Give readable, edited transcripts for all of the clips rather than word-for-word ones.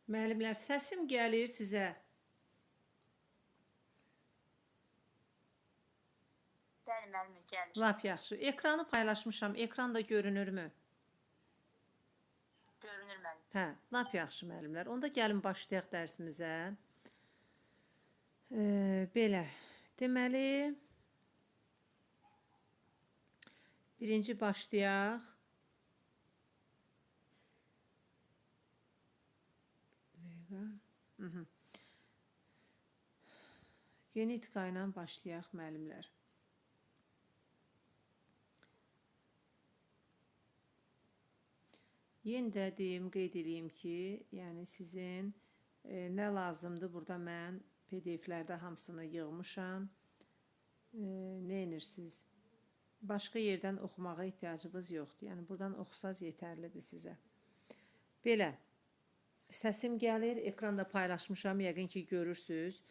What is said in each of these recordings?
Müəllimlər, səsim gəlir sizə. Bəli, müəllimə, gəlir. Lap yaxşı. Ekranı paylaşmışam. Ekran da görünürmü? Görünür müəllim. Hə, lap yaxşı müəllimlər. Onda gəlin başlayaq dərsimizə. Belə. Deməli, birinci başlayaq. Genetika ilə başlayaq müəllimlər. Yenə də deyim, qeyd edeyim ki, yəni sizin nə lazımdır? Burada mən PDF-lərdə hamısını yığmışam. Nə edirsiniz? Başqa yerdən oxumağa ehtiyacınız yoxdur. Yəni buradan oxusaz yetərlidir sizə. Belə. Səsim gəlir, ekranda paylaşmışam, yəqin ki görürsünüz.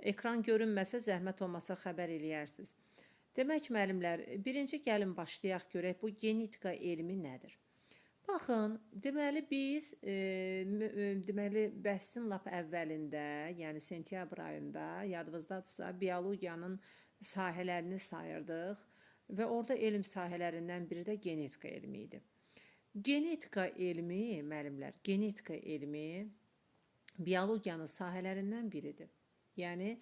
Ekran görünməsə zəhmət olmasa xəbər eləyərsiniz. Demək müəllimlər, birinci gəlin başlayaq görək bu genetika elmi nədir? Baxın, deməli biz deməli bəhsin lap əvvəlində, yəni sentyabr ayında yadınızdadırsa biologiyanın sahələrini sayırdıq və orada elm sahələrindən biri də genetika elmi idi. Genetika elmi, müəllimlər, genetika elmi biologiyanın sahələrindən biridir. Yəni,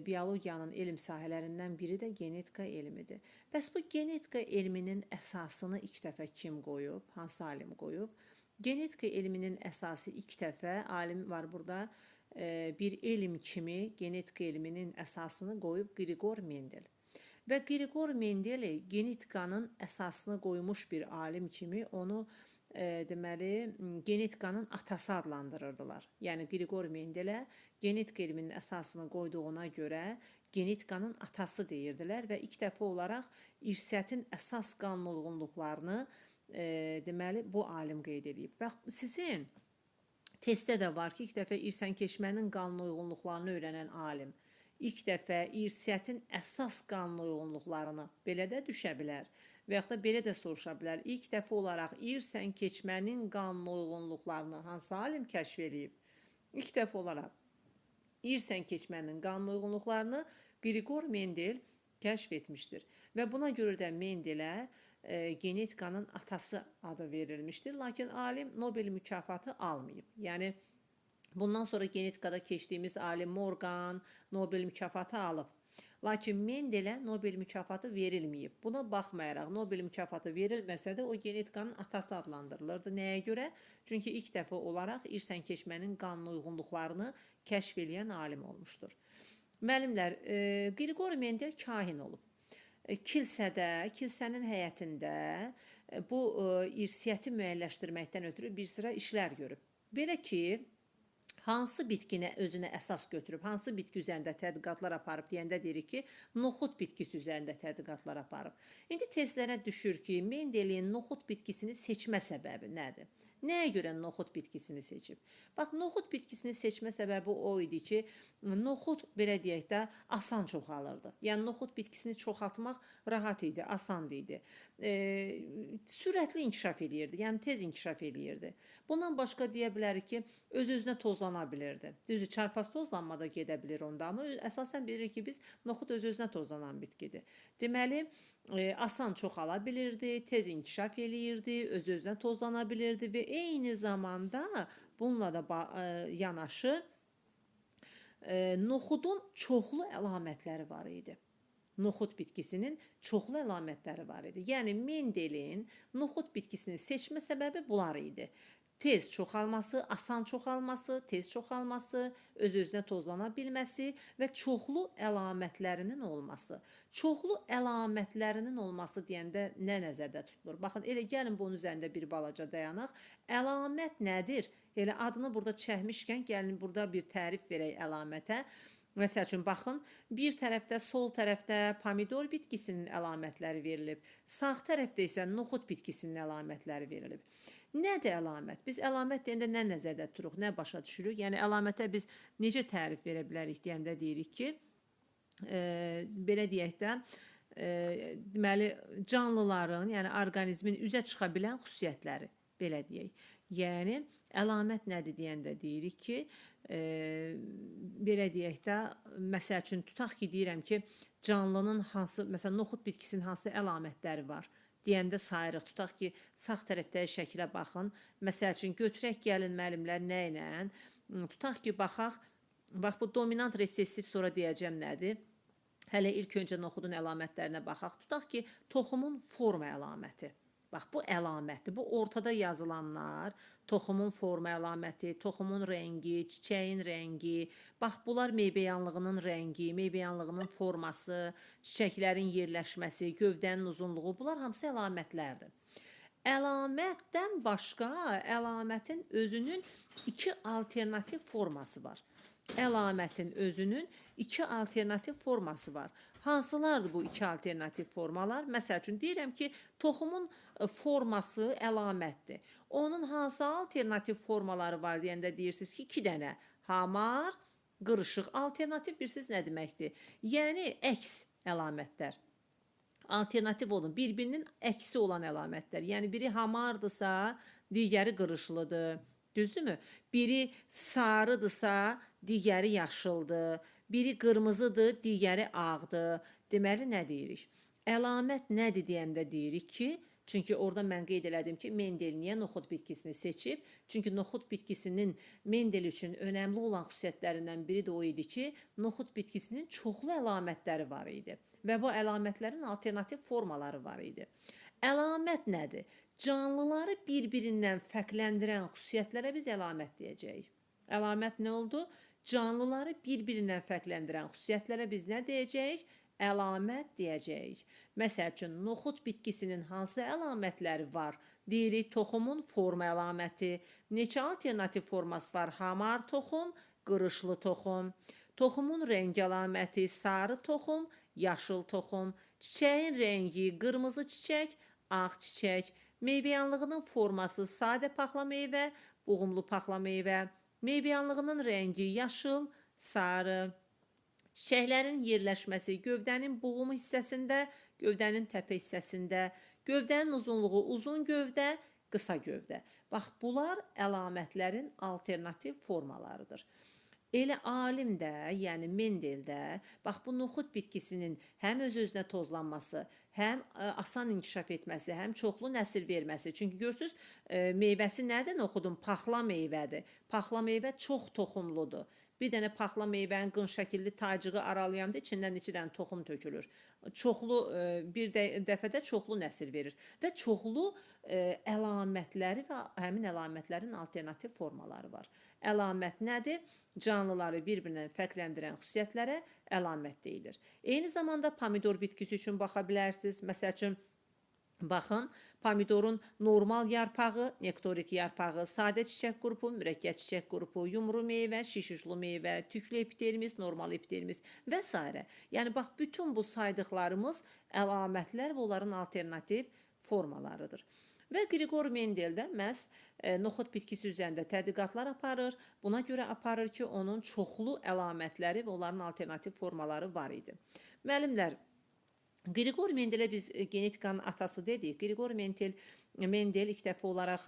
biologiyanın elm sahələrindən biri də genetika elmidir. Bəs bu genetika elminin əsasını ilk dəfə kim qoyub? Hansı alim qoyub? Genetika elminin əsası ilk dəfə, alim var burada, bir elm kimi genetika elminin əsasını qoyub Grigor Mendel. Və Grigor Mendel genetikanın əsasını qoymuş bir alim kimi onu deməli genetikanın atası adlandırırdılar. Yəni Grigor Mendelə genetika elminin əsasını qoyduğuna görə genetikanın atası deyirdilər və ilk dəfə olaraq irsiyyətin əsas qanun uyğunluqlarını deməli bu alim qeyd edib. Bax sizin testdə də var ki, ilk dəfə irsən-keçmənin qanun uyğunluqlarını öyrənən alim ilk dəfə irsiyyətin əsas qanun uyğunluqlarını belə də düşə bilər. Və yaxud da belə də soruşa bilər. İlk dəfə olaraq irsən-keçmənin qanun uyğunluqlarını hansı alim kəşf edib? İlk dəfə olaraq irsən-keçmənin qanun uyğunluqlarını Grigor Mendel kəşf etmişdir. Və buna görə də Mendelə genetikanın atası adı verilmişdir. Lakin alim Nobel mükafatı almayıb. Yəni, bundan sonra genetikada keçdiyimiz alim Morgan Nobel mükafatı alıb. Lakin Mendelə Nobel mükafatı verilməyib. Buna baxmayaraq Nobel mükafatı verilməsə də o genetikanın atası adlandırılırdı. Nəyə görə? Çünki ilk dəfə olaraq irsən-keçmənin qanun uyğunluqlarını kəşf edən alim olmuşdur. Müəllimlər, Grigor Mendel kahin olub. Kilsədə, kilsənin həyətində bu irsiyyəti müəyyənləşdirməkdən ötürü bir sıra işlər görüb. Belə ki, hansı bitkinə özünə əsas götürüb, hansı bitki üzərində tədqiqatlar aparıb deyəndə deyirik ki, noxud bitkisi üzərində tədqiqatlar aparıb. İndi testlərə düşür ki, Mendelin noxud bitkisini seçmə səbəbi nədir? Nəyə görə noxud bitkisini seçib? Bax, noxud bitkisini seçmə səbəbi o idi ki, noxud, belə deyək də, asan çoxalırdı. Yəni, noxud bitkisini çoxaltmaq rahat idi, asan idi. Sürətli inkişaf eləyirdi, yəni tez inkişaf eləyirdi. Bundan başqa deyə bilərik ki, öz-özünə tozlana bilirdi. Düzdür, çarpaz tozlanmada gedə bilir onda, amma əsasən bilirik ki, biz noxud öz-özünə tozlanan bitkidir. Deməli, asan çoxala bilirdi, tez inkişaf eləyirdi, öz-özünə tozlana bilirdi və eyni zamanda bununla da yanaşı noxudun çoxlu əlamətləri var idi. Noxud bitkisinin çoxlu əlamətləri var idi. Yəni, Mendelin noxud bitkisini seçmə səbəbi bunlar idi. Tez çoxalması, asan çoxalması, tez çoxalması, öz-özünə tozlana bilməsi və çoxlu əlamətlərinin olması. Çoxlu əlamətlərinin olması deyəndə nə nəzərdə tutulur? Baxın, elə gəlin bunun üzərində bir balaca dayanaq. Əlamət nədir? Elə adını burada çəkmişkən, gəlin burada bir tərif verək əlamətə. Məsəl üçün, baxın, bir tərəfdə, sol tərəfdə pomidor bitkisinin əlamətləri verilib, sağ tərəfdə isə noxud bitkisinin əlamətləri verilib. Nədir əlamət? Biz əlamət deyəndə nə nəzərdə tuturuq, nə başa düşürük? Yəni, əlamətə biz necə tərif verə bilərik deyəndə deyirik ki, belə deyək də, deməli, canlıların, yəni orqanizmin üzə çıxa bilən xüsusiyyətləri, belə deyək. Yəni əlamət nədir deyəndə deyirik ki, belə deyək də, məsəl üçün tutaq ki, deyirəm ki, canlının hansı, məsələn, noxud bitkisinin hansı əlamətləri var deyəndə sayırıq. Tutaq ki, sağ tərəfdə şəklə baxın. Məsəl üçün götürək gəlin müəllimlər nə ilə? Tutaq ki, baxaq. Bax bu dominant resessiv, sonra deyəcəm nədir? Hələ ilk öncə noxudun əlamətlərinə baxaq. Tutaq ki, toxumun forma əlaməti. Bax, bu əlamətdir. Bu ortada yazılanlar, toxumun forma əlaməti, toxumun rəngi, çiçəyin rəngi, bax, bunlar meyvəyanlığının rəngi, meyvəyanlığının forması, çiçəklərin yerləşməsi, gövdənin uzunluğu, bunlar hamısı əlamətlərdir. Əlamətdən başqa əlamətin özünün iki alternativ forması var. Əlamətin özünün iki alternativ forması var. Hansılardır bu iki alternativ formalar? Məsəl üçün, deyirəm ki, toxumun forması əlamətdir. Onun hansı alternativ formaları var deyəndə deyirsiniz ki, 2 dənə. Hamar, qırışıq. Alternativ bilirsiniz nə deməkdir? Yəni, əks əlamətlər. Alternativ olun, bir-birinin əksi olan əlamətlər. Yəni, biri hamardırsa, digəri qırışlıdır. Düzdürmü? Biri sarıdırsa, digəri yaşıldır. Biri qırmızıdır, digəri ağdır. Deməli, nə deyirik? Əlamət nədir deyəndə deyirik ki, çünki orada mən qeyd elədim ki, Mendel niyə noxud bitkisini seçib? Çünki noxud bitkisinin Mendel üçün önəmli olan xüsusiyyətlərindən biri də o idi ki, noxud bitkisinin çoxlu əlamətləri var idi və bu əlamətlərin alternativ formaları var idi. Əlamət nədir? Canlıları bir-birindən fərqləndirən xüsusiyyətlərə biz əlamət deyəcəyik. Əlamət nə oldu? Canlıları bir-birindən fərqləndirən xüsusiyyətlərə biz nə deyəcəyik? Əlamət deyəcəyik. Məsəl üçün, noxud bitkisinin hansı əlamətləri var? Deyirik, toxumun forma əlaməti. Neçə alternativ forması var? Hamar toxum, qırışlı toxum. Toxumun rəng əlaməti, sarı toxum, yaşıl toxum. Çiçəyin rəngi, qırmızı çiçək, ağ çiçək. Meyvəyanlığının forması, sadə paxla meyvə, buğumlu paxla meyvə. Meyvəyanlığının rəngi, yaşıl, sarı. Çiçəklərin yerləşməsi, gövdənin buğum hissəsində, gövdənin təpə hissəsində, gövdənin uzunluğu, uzun gövdə, qısa gövdə. Bax, bunlar əlamətlərin alternativ formalarıdır. Elə alim də, yəni Mendel də, bax bu noxud bitkisinin həm öz-özünə tozlanması, həm asan inkişaf etməsi, həm çoxlu nəsil verməsi. Çünki görürsünüz, meyvəsi nədir noxudun? Paxla meyvədir. Paxla meyvə çox toxumludur. Bir dənə paxla meyvənin qın şəkilli tacığı aralayanda içindən 2 dənə toxum tökülür. Çoxlu, bir dəfədə çoxlu nəsil verir və çoxlu əlamətləri və həmin əlamətlərin alternativ formaları var. Əlamət nədir? Canlıları bir-birindən fərqləndirən xüsusiyyətlərə əlamət deyilir. Eyni zamanda pomidor bitkisi üçün baxa bilərsiniz. Məsəl üçün, baxın, pomidorun normal yarpağı, nektorik yarpağı, sadə çiçək qrupu, mürəkkəb çiçək qrupu, yumru meyvə, şişuşlu meyvə, tüklü epidermis, normal epidermis və s. Yəni, bax, bütün bu saydıqlarımız əlamətlər və onların alternativ formalarıdır. Və Qriqor Mendel də məhz noxud bitkisi üzərində tədqiqatlar aparır. Buna görə aparır ki, onun çoxlu əlamətləri və onların alternativ formaları var idi. Müəllimlər, Qriqor Mendelə biz genetikanın atası dedik. Qriqor Mendel ilk dəfə olaraq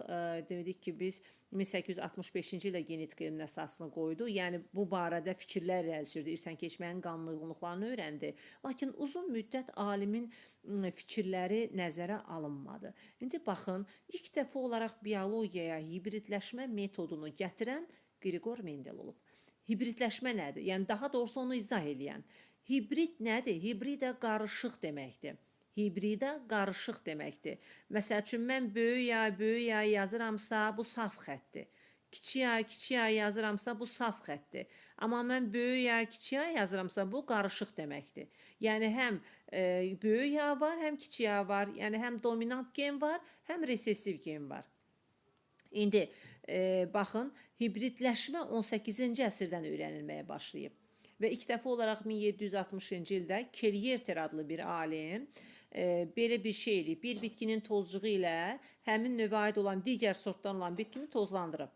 dedik ki, biz 1865-ci ildə genetika elmin əsasını qoydu. Yəni, bu barədə fikirlər irəli irsən keçməyin qanunluqlarını öyrəndi. Lakin uzun müddət alimin fikirləri nəzərə alınmadı. İndi baxın, ilk dəfə olaraq biologiyaya hibridləşmə metodunu gətirən Qriqor Mendel olub. Hibridləşmə nədir? Yəni, daha doğrusu onu izah edən. Hibrid nədir? Hibridə qarışıq deməkdir. Hibridə qarışıq deməkdir. Məsəl üçün, mən böyük yay yazıramsa, bu saf xətdir. Kiçik yay yazıramsa, bu saf xətdir. Amma mən böyük yay, kiçik yay yazıramsa, bu qarışıq deməkdir. Yəni, həm böyük yay var, həm kiçik yay var. Yəni, həm dominant gen var, həm resessiv gen var. İndi, baxın, hibridləşmə 18-ci əsrdən öyrənilməyə başlayıb. Və ilk dəfə olaraq 1760-cı ildə Kerierter adlı bir alim belə bir şey eləyib. Bir bitkinin tozcuğu ilə həmin növə aid olan digər sortdan olan bitkini tozlandırıb.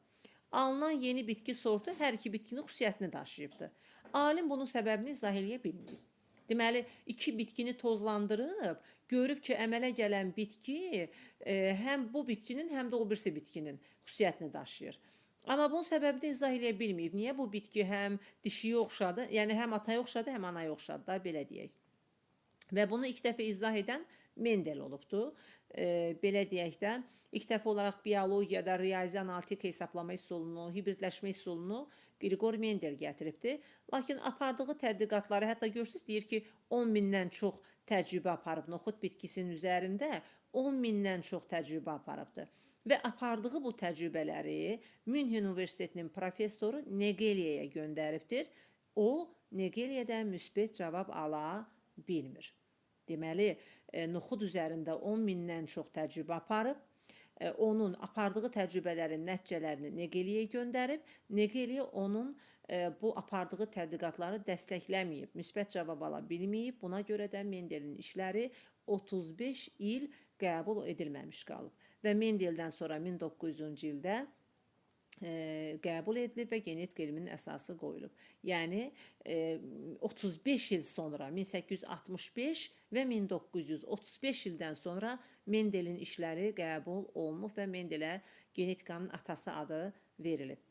Alınan yeni bitki sortu hər iki bitkinin xüsusiyyətini daşıyıbdır. Alim bunun səbəbini izah eləyə bilməyib. Deməli, iki bitkini tozlandırıb, görüb ki, əmələ gələn bitki həm bu bitkinin, həm də o birisi bitkinin xüsusiyyətini daşıyır. Amma bunun səbəbini izah edə bilməyib. Niyə bu bitki həm dişiyə oxşadı, yəni həm ataya oxşadı, həm anaya oxşadı da, belə deyək. Və bunu ilk dəfə izah edən Mendel olubdu. Belə deyək də, ilk dəfə olaraq biologiyada riyazi analitik hesablama üsulunu, hibridləşmə üsulunu Grigor Mendel gətiribdi. Lakin apardığı tədqiqatları, hətta görürsünüz, deyir ki, 10 mindən çox təcrübə aparıb noxud bitkisinin üzərində, 10 mindən çox təcrübə aparıbdı. Və apardığı bu təcrübələri Münhen Universitetinin professoru Negeliyəyə göndəribdir. O, Negeliyədən müsbət cavab ala bilmir. Deməli, noxud üzərində 10 mindən çox təcrübə aparıb, onun apardığı təcrübələrin nəticələrini Negeliyəyə göndərib, Negeliyə onun bu apardığı tədqiqatları dəstəkləməyib, müsbət cavab ala bilməyib. Buna görə də Mendelin işləri 35 il qəbul edilməmiş qalıb. Və Mendeldən sonra 1900-cü ildə qəbul edilib və genetika elminin əsası qoyulub. Yəni 35 il sonra 1865 və 1935 ildən sonra Mendelin işləri qəbul olunub və Mendelə genetikanın atası adı verilib.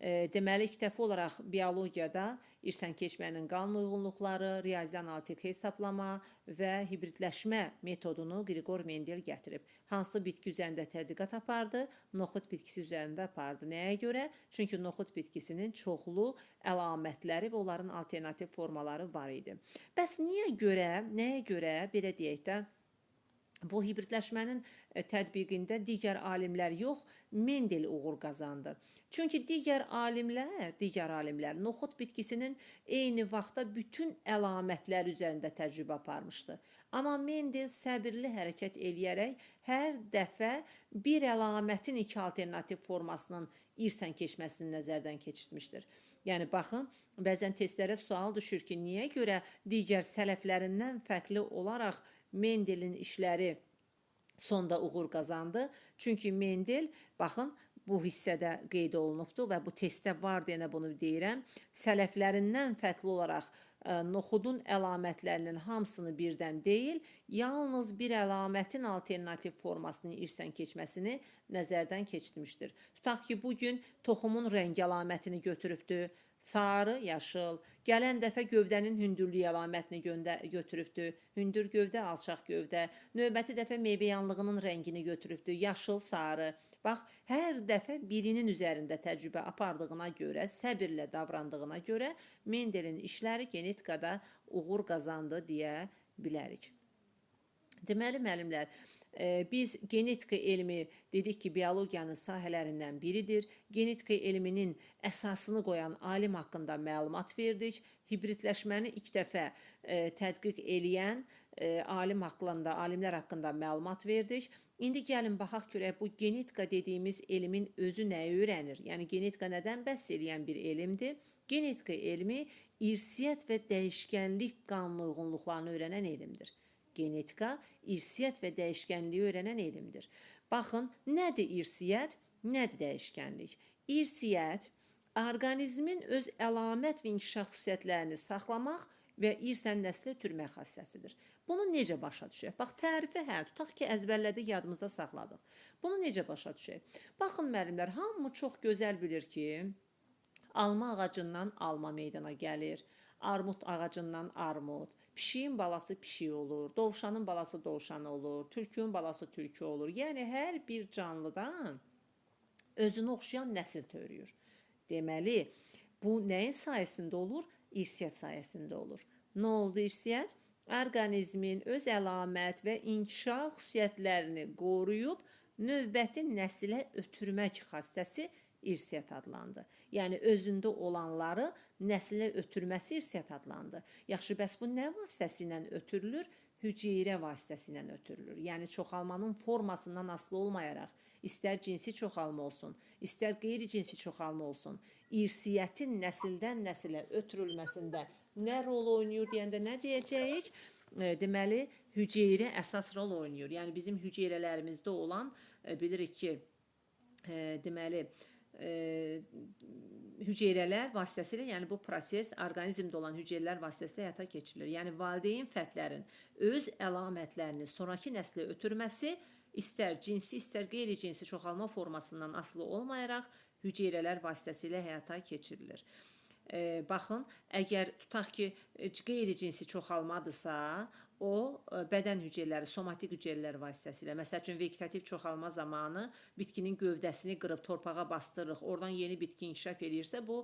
Deməli, ilk dəfə olaraq biologiyada irsən-keçmənin qanun uyğunluqları, riyazi analitik hesablama və hibridləşmə metodunu Grigor Mendel gətirib. Hansı bitki üzərində tədqiqat apardı? Noxud bitkisi üzərində apardı. Nəyə görə? Çünki noxud bitkisinin çoxlu əlamətləri və onların alternativ formaları var idi. Bəs nəyə görə, belə deyək də, bu hibridləşmənin tətbiqində digər alimlər yox, Mendel uğur qazandı. Çünki digər alimlər noxud bitkisinin eyni vaxtda bütün əlamətlər üzərində təcrübə aparmışdı. Amma Mendel səbirli hərəkət eləyərək hər dəfə bir əlamətin iki alternativ formasının irsən keçməsini nəzərdən keçirtmişdir. Yəni, baxın, bəzən testlərə sual düşür ki, niyə görə digər sələflərindən fərqli olaraq Mendelin işləri sonda uğur qazandı? Çünki Mendel, baxın, bu hissədə qeyd olunubdur və bu testdə var deyənə bunu deyirəm. Sələflərindən fərqli olaraq noxudun əlamətlərinin hamısını birdən deyil, yalnız bir əlamətin alternativ formasının irsən keçməsini nəzərdən keçirmişdir. Tutaq ki, bugün toxumun rəng əlamətini götürübdür, sarı, yaşıl. Gələn dəfə gövdənin hündürlüyü əlamətini götürübdür, hündür gövdə, alçaq gövdə. Növbəti dəfə meyvəyanlığının rəngini götürübdür, yaşıl, sarı. Bax, hər dəfə birinin üzərində təcrübə apardığına görə, səbirlə davrandığına görə Mendelin işləri genetikada uğur qazandı deyə bilərik. Deməli, müəllimlər, biz genetika elmi dedik ki, biologiyanın sahələrindən biridir. Genetika elminin əsasını qoyan alim haqqında məlumat verdik. Hibridləşməni ilk dəfə tədqiq eləyən alimlər haqqında məlumat verdik. İndi gəlin baxaq görək, bu genetika dediyimiz elmin özü nəyi öyrənir? Yəni, genetika nədən bəhs eləyən bir elmdir? Genetika elmi irsiyyət və dəyişkənlik qanun uyğunluqlarını öyrənən elmdir. Genetika irsiyyət və dəyişkənliyi öyrənən elmdir. Baxın, nədir irsiyyət, nədir dəyişkənlik? İrsiyyət, orqanizmin öz əlamət və inkişaf xüsusiyyətlərini saxlamaq və irsən nəslə ötürmək xassəsidir. Bunu necə başa düşək? Bax, tərifi tutaq ki, əzbərlədik, yadımızda saxladıq. Bunu necə başa düşək? Baxın, müəllimlər, hamı çox gözəl bilir ki, alma ağacından alma meydana gəlir, armud ağacından armud, pişiyin balası pişik olur, dovşanın balası dovşan olur, tülkünün balası tülkü olur. Yəni, hər bir canlıdan özünü oxşayan nəsil törüyür. Deməli, bu nəyin sayəsində olur? İrsiyyət sayəsində olur. Nə oldu irsiyyət? Orqanizmin öz əlamət və inkişaf xüsusiyyətlərini qoruyub, növbəti nəsilə ötürmək xassəsi irsiyyət adlandı. Yəni, özündə olanları nəsilə ötürməsi irsiyyət adlandı. Yaxşı, bəs bu nə vasitəsilə ötürülür? Hüceyrə vasitəsilə ötürülür. Yəni, çoxalmanın formasından asılı olmayaraq, istər cinsi çoxalma olsun, istər qeyri-cinsi çoxalma olsun, irsiyyətin nəsildən nəsilə ötürülməsində nə rol oynayır deyəndə nə deyəcəyik? Deməli, hüceyrə əsas rol oynayır. Yəni, bizim hüceyrələrimizdə olan, bilirik ki, deməli, hüceyrələr vasitəsilə, yəni bu proses orqanizmdə olan hüceyrələr vasitəsilə həyata keçirilir. Yəni valideyn fərdlərin öz əlamətlərini sonrakı nəslə ötürməsi istər cinsi, istər qeyri-cinsi çoxalma formasından asılı olmayaraq hüceyrələr vasitəsilə həyata keçirilir. Baxın, əgər tutaq ki, qeyri-cinsi çoxalmadırsa, o bədən hüceyrələri, somatik hüceyrələr vasitəsilə, məsəl üçün vegetativ çoxalma zamanı bitkinin gövdəsini qırıb torpağa bastırırıq, oradan yeni bitki inkişaf eləyirsə, bu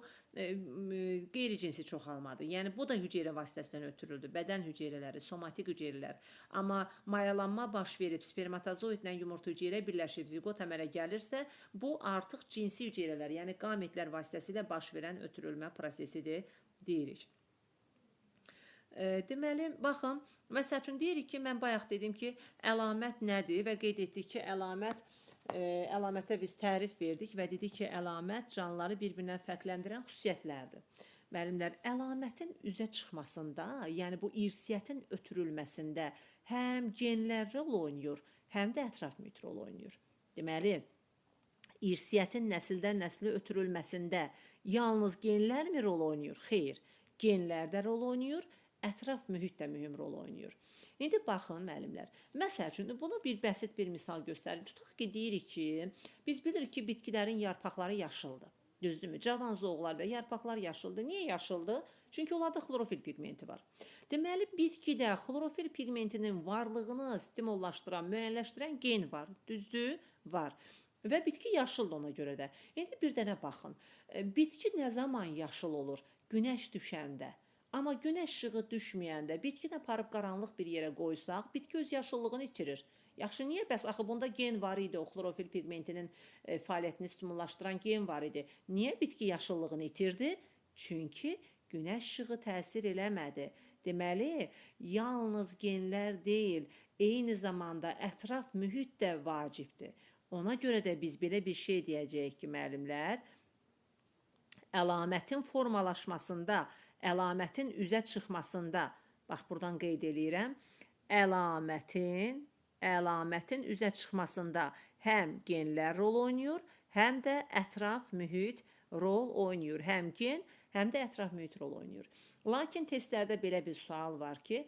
qeyri-cinsi çoxalmadır. Yəni bu da hüceyrə vasitəsindən ötürüldü. Bədən hüceyrələri, somatik hüceyrələr. Amma mayalanma baş verib spermatozoidlə yumurta hüceyrə birləşib ziqot əmələ gəlirsə, bu artıq cinsi hüceyrələr, yəni qametlər vasitəsilə baş verən ötürülmə prosesidir deyirik. Deməli, baxın, məsəl üçün deyirik ki, mən bayaq dedim ki, əlamət nədir və qeyd etdik ki, əlamətə biz tərif verdik və dedik ki, əlamət canlıları bir-birindən fərqləndirən xüsusiyyətlərdir. Müəllimlər, əlamətin üzə çıxmasında, yəni bu irsiyyətin ötürülməsində həm genlər rol oynayır, həm də ətraf mühit rol oynayır. Deməli, irsiyyətin nəsildən nəslə ötürülməsində yalnız genlərmi rol oynayır? Xeyr, genlər də rol oynayır, ətraf mühit də mühüm rol oynayır. İndi baxın, müəllimlər, məsəl üçün, buna bir bəsit bir misal göstərim. Tutaq ki, deyirik ki, biz bilirik ki, bitkilərin yarpaqları yaşıldır. Düzdürmü? Cavan zoğlar və yarpaqlar yaşıldır. Niyə yaşıldır? Çünki onlarda xlorofil pigmenti var. Deməli, bitkidə xlorofil pigmentinin varlığını stimullaşdıran, müəyyənləşdirən gen var. Düzdür? Var. Və bitki yaşıldır ona görə də. İndi bir dənə baxın. Bitki nə zaman yaşıl olur? Günəş düşəndə. Amma günəş işığı düşməyəndə, bitkini aparıb qaranlıq bir yerə qoysaq, bitki öz yaşıllığını itirir. Yaxşı, niyə? Bəs axı bunda gen var idi, o xlorofil pigmentinin fəaliyyətini stimullaşdıran gen var idi. Niyə bitki yaşıllığını itirdi? Çünki günəş işığı təsir eləmədi. Deməli, yalnız genlər deyil, eyni zamanda ətraf mühit də vacibdir. Ona görə də biz belə bir şey deyəcəyik ki, müəllimlər, əlamətin formalaşmasında, əlamətin üzə çıxmasında, bax buradan qeyd eləyirəm, əlamətin üzə çıxmasında həm genlər rol oynayır, həm də ətraf mühit rol oynayır. Həm gen, həm də ətraf mühit rol oynayır. Lakin testlərdə belə bir sual var ki,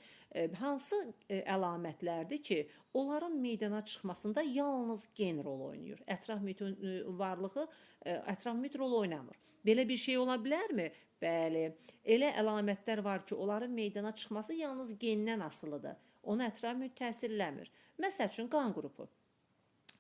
hansı əlamətlərdir ki, onların meydana çıxmasında yalnız gen rol oynayır. Ətraf mühitin varlığı, ətraf mühit rol oynamır. Belə bir şey ola bilərmi? Bəli, elə əlamətlər var ki, onların meydana çıxması yalnız gendən asılıdır. Ona ətraf mühit təsir eləmir. Məsəl üçün, qan qrupu.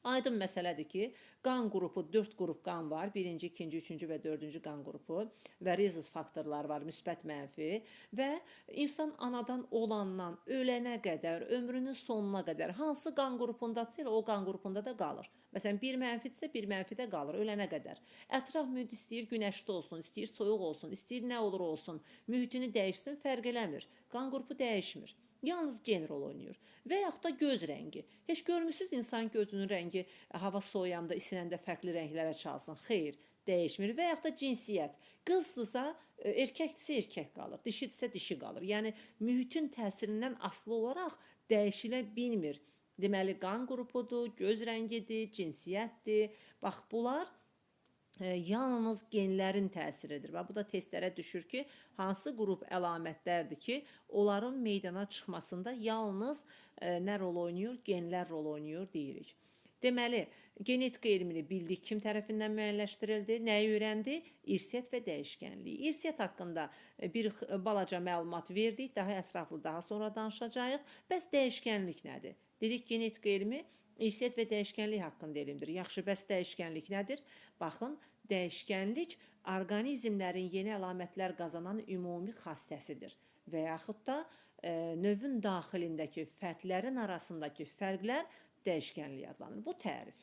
Aydın məsələdir ki, qan qrupu, 4 qrup qan var. 1-ci, 2-ci, 3-cü və 4-cü qan qrupu və rezus faktorlar var, müsbət, mənfi və insan anadan olandan ölənə qədər, ömrünün sonuna qədər hansı qan qrupundadırsa o qan qrupunda da qalır. Məsələn, bir mənfidirsə, bir mənfidə qalır ölənə qədər. Ətraf mühit istəyir günəşdə olsun, istəyir soyuq olsun, istəyir nə olur olsun, mühitini dəyişsin, fərq eləmir. Qan qrupu dəyişmir. Yalnız gen rol oynayır. Və yaxud da göz rəngi. Heç görmürsünüz insan gözünün rəngi hava soyuyanda, isinəndə fərqli rənglərə çalsın. Xeyr, dəyişmir. Və yaxud da cinsiyyət. Qızdırsa, erkəkdirsə erkək qalır, dişidirsə dişi qalır. Yəni, mühitin təsirindən asılı olaraq dəyişilə bilmir. Deməli, qan qrupudur, göz rəngidir, cinsiyyətdir. Bax, bunlar yalnız genlərin təsiridir. Və bu da testlərə düşür ki, hansı qrup əlamətlərdir ki, onların meydana çıxmasında yalnız nə rol oynayır? Genlər rol oynayır deyirik. Deməli, genetika elmini bildik kim tərəfindən müəyyənləşdirildi, nəyi öyrəndi? İrsiyyət və dəyişkənliyi. İrsiyyət haqqında bir balaca məlumat verdik, daha ətraflı daha sonra danışacağıq. Bəs dəyişkənlik nədir? Dedik, genetika elmi irsiyyət və dəyişkənlik haqqında elmdir. Yaxşı, bəs dəyişkənlik nədir? Baxın, dəyişkənlik orqanizmlərin yeni əlamətlər qazanan ümumi xassəsidir və yaxud da növün daxilindəki fərdlərin arasındakı fərqlər dəyişkənlik adlanır. Bu tərif.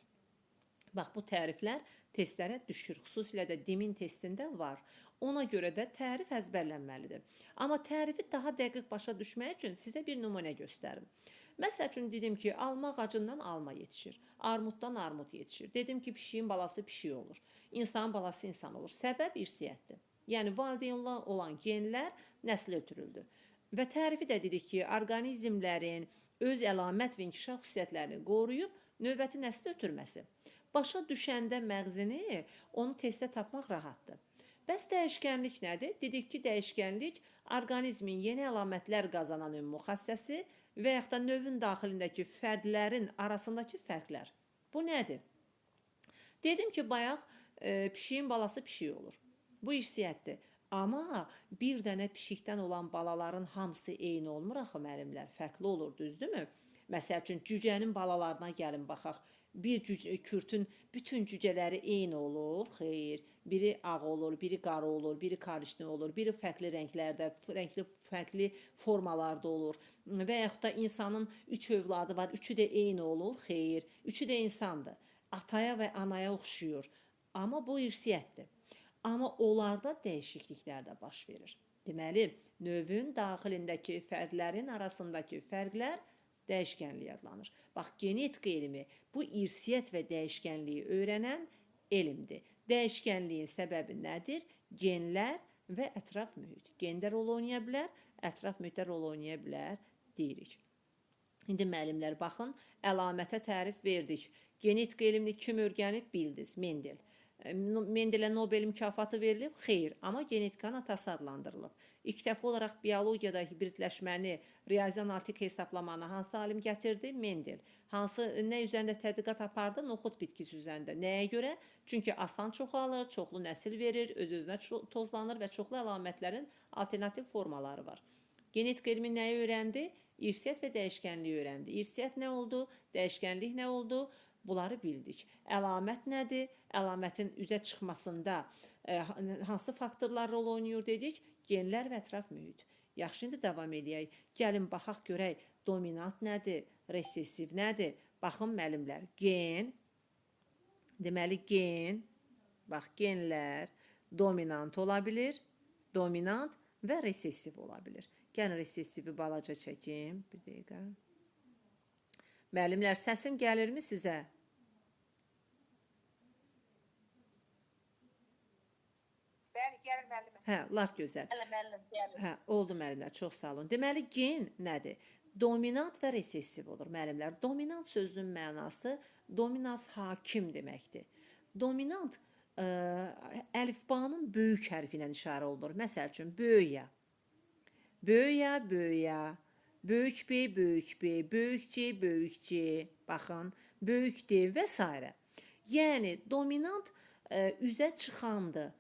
Bax, bu təriflər testlərə düşür. Xüsusilə də DIMİN testində var. Ona görə də tərif əzbərlənməlidir. Amma tərifi daha dəqiq başa düşmək üçün sizə bir nümunə göstərim. Məsəl üçün dedim ki, alma ağacından alma yetişir. Armuddan armud yetişir. Dedim ki, pişiyin balası pişik olur. İnsanın balası insan olur. Səbəb irsiyyətdir. Yəni, valideynlə olan genlər nəslə ötürüldü. Və tərifi də dedik ki, orqanizmlərin öz əlamət və inkişaf xüsusiyyətlərini qoruyub növbəti nəslə ötürməsi. Başa düşəndə məğzini, onu testdə tapmaq rahatdır. Bəs dəyişkənlik nədir? Dedik ki, dəyişkənlik orqanizmin yeni əlamətlər qazanan ümumi xassəsi və yaxud da növün daxilindəki fərdlərin arasındakı fərqlər. Bu nədir? Dedim ki, bayaq pişiyin balası pişik olur. Bu irsiyyətdir. Amma bir dənə pişikdən olan balaların hamısı eyni olmur axı müəllimlər. Fərqli olur, düzdürmü? Məsəl üçün, cücənin balalarına gəlin baxaq. Bir kürtün bütün cücələri eyni olur, xeyr. Biri ağ olur, biri qarı olur, biri karışlı olur, biri fərqli rənglərdə, fərqli formalarda olur. Və yaxud da insanın 3 övladı var, üçü də eyni olur, xeyr. Üçü də insandır. Ataya və anaya oxşuyur. Amma bu irsiyyətdir. Amma onlarda dəyişikliklər də baş verir. Deməli, növün daxilindəki fərdlərin arasındakı fərqlər dəyişkənlik adlanır. Bax, genetika elmi bu irsiyyət və dəyişkənliyi öyrənən elmdir. Dəyişkənliyin səbəbi nədir? Genlər və ətraf mühit. Gender rol oynaya bilər, ətraf mühitdə rol oynaya bilər deyirik. İndi müəllimlər baxın, əlamətə tərif verdik. Genetika elmini kim öyrənib bildiniz? Mendel. Mendelə Nobel mükafatı verilib? Xeyr, amma genetikanın atası adlandırılıb. İlk dəfə olaraq biologiyada hibridləşməni, riyazi analitik hesablamanı hansı alim gətirdi? Mendel. Hansı, nə üzərində tədqiqat apardı? Noxud bitkisi üzərində. Nəyə görə? Çünki asan çoxalır, çoxlu nəsil verir, öz-özünə tozlanır və çoxlu əlamətlərin alternativ formaları var. Genetika elmi nəyi öyrəndi? İrsiyyət və dəyişkənliyi öyrəndi. İrsiyyət nə oldu? Dəyişkənlik nə oldu? Bunları bildik. Əlamət nədir? Əlamətin üzə çıxmasında hansı faktorlar rol oynayır dedik? Genlər və ətraf mühit. Yaxşı, indi davam edək. Gəlin, baxaq görək, dominant nədir? Resessiv nədir? Baxın, müəllimlər, gen, deməli gen, bax, genlər dominant ola bilir, dominant və resessiv ola bilir. Gəlin, resessivi balaca çəkim, bir dəqiqə. Müəllimlər, səsim gəlirmi sizə? Bəli, gəlir müəllimə. Hə, lap gözəl. Bəli, müəllim, gəlir. Hə, oldu müəllimlər, çox sağ olun. Deməli, gen nədir? Dominant və resessiv olur müəllimlər. Dominant sözünün mənası dominans hakim deməkdir. Dominant əlifbanın böyük hərfi ilə işarə olunur. Məsəl üçün, böyüyə. Böyüyə, böyüyə. Böyük B, böyük B, böyük C, böyük C, baxın, böyük D və s. Yəni, dominant üzə çıxandır,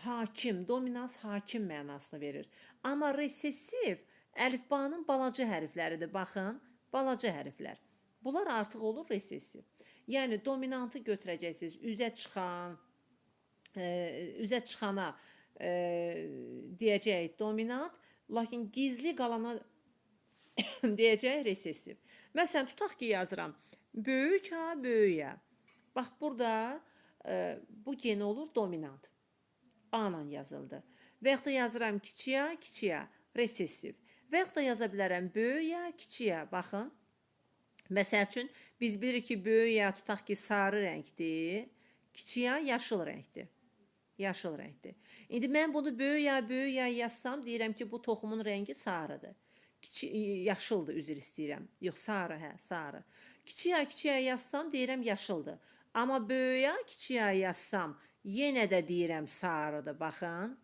hakim, dominans hakim mənasını verir. Amma resessiv əlifbanın balaca hərfləridir, baxın, balaca hərflər. Bunlar artıq olur resessiv. Yəni, dominantı götürəcəksiniz, üzə çıxana deyəcək dominant, lakin gizli qalana deyəcək resessiv. Məsələn, tutaq ki, yazıram. Böyük A, böyüyə. Bax, burada bu gen olur dominant. A-la yazıldı. Və yaxud da yazıram kiçiyə, kiçiyə, resessiv. Və yaxud da yaza bilərəm böyüyə, kiçiyə. Baxın. Məsəl üçün, biz bilirik ki, böyüyə tutaq ki, sarı rəngdir. Kiçiyə yaşıl rəngdir. Yaşıl rəngdir. İndi mən bunu böyüyə yazsam, deyirəm ki, bu toxumun rəngi sarıdır. Yaşıldır, üzr istəyirəm. Yox, sarı, hə, sarı. Kiçiyə yazsam, deyirəm yaşıldır. Amma böyüyə kiçiyə yazsam, yenə də deyirəm sarıdır, baxın.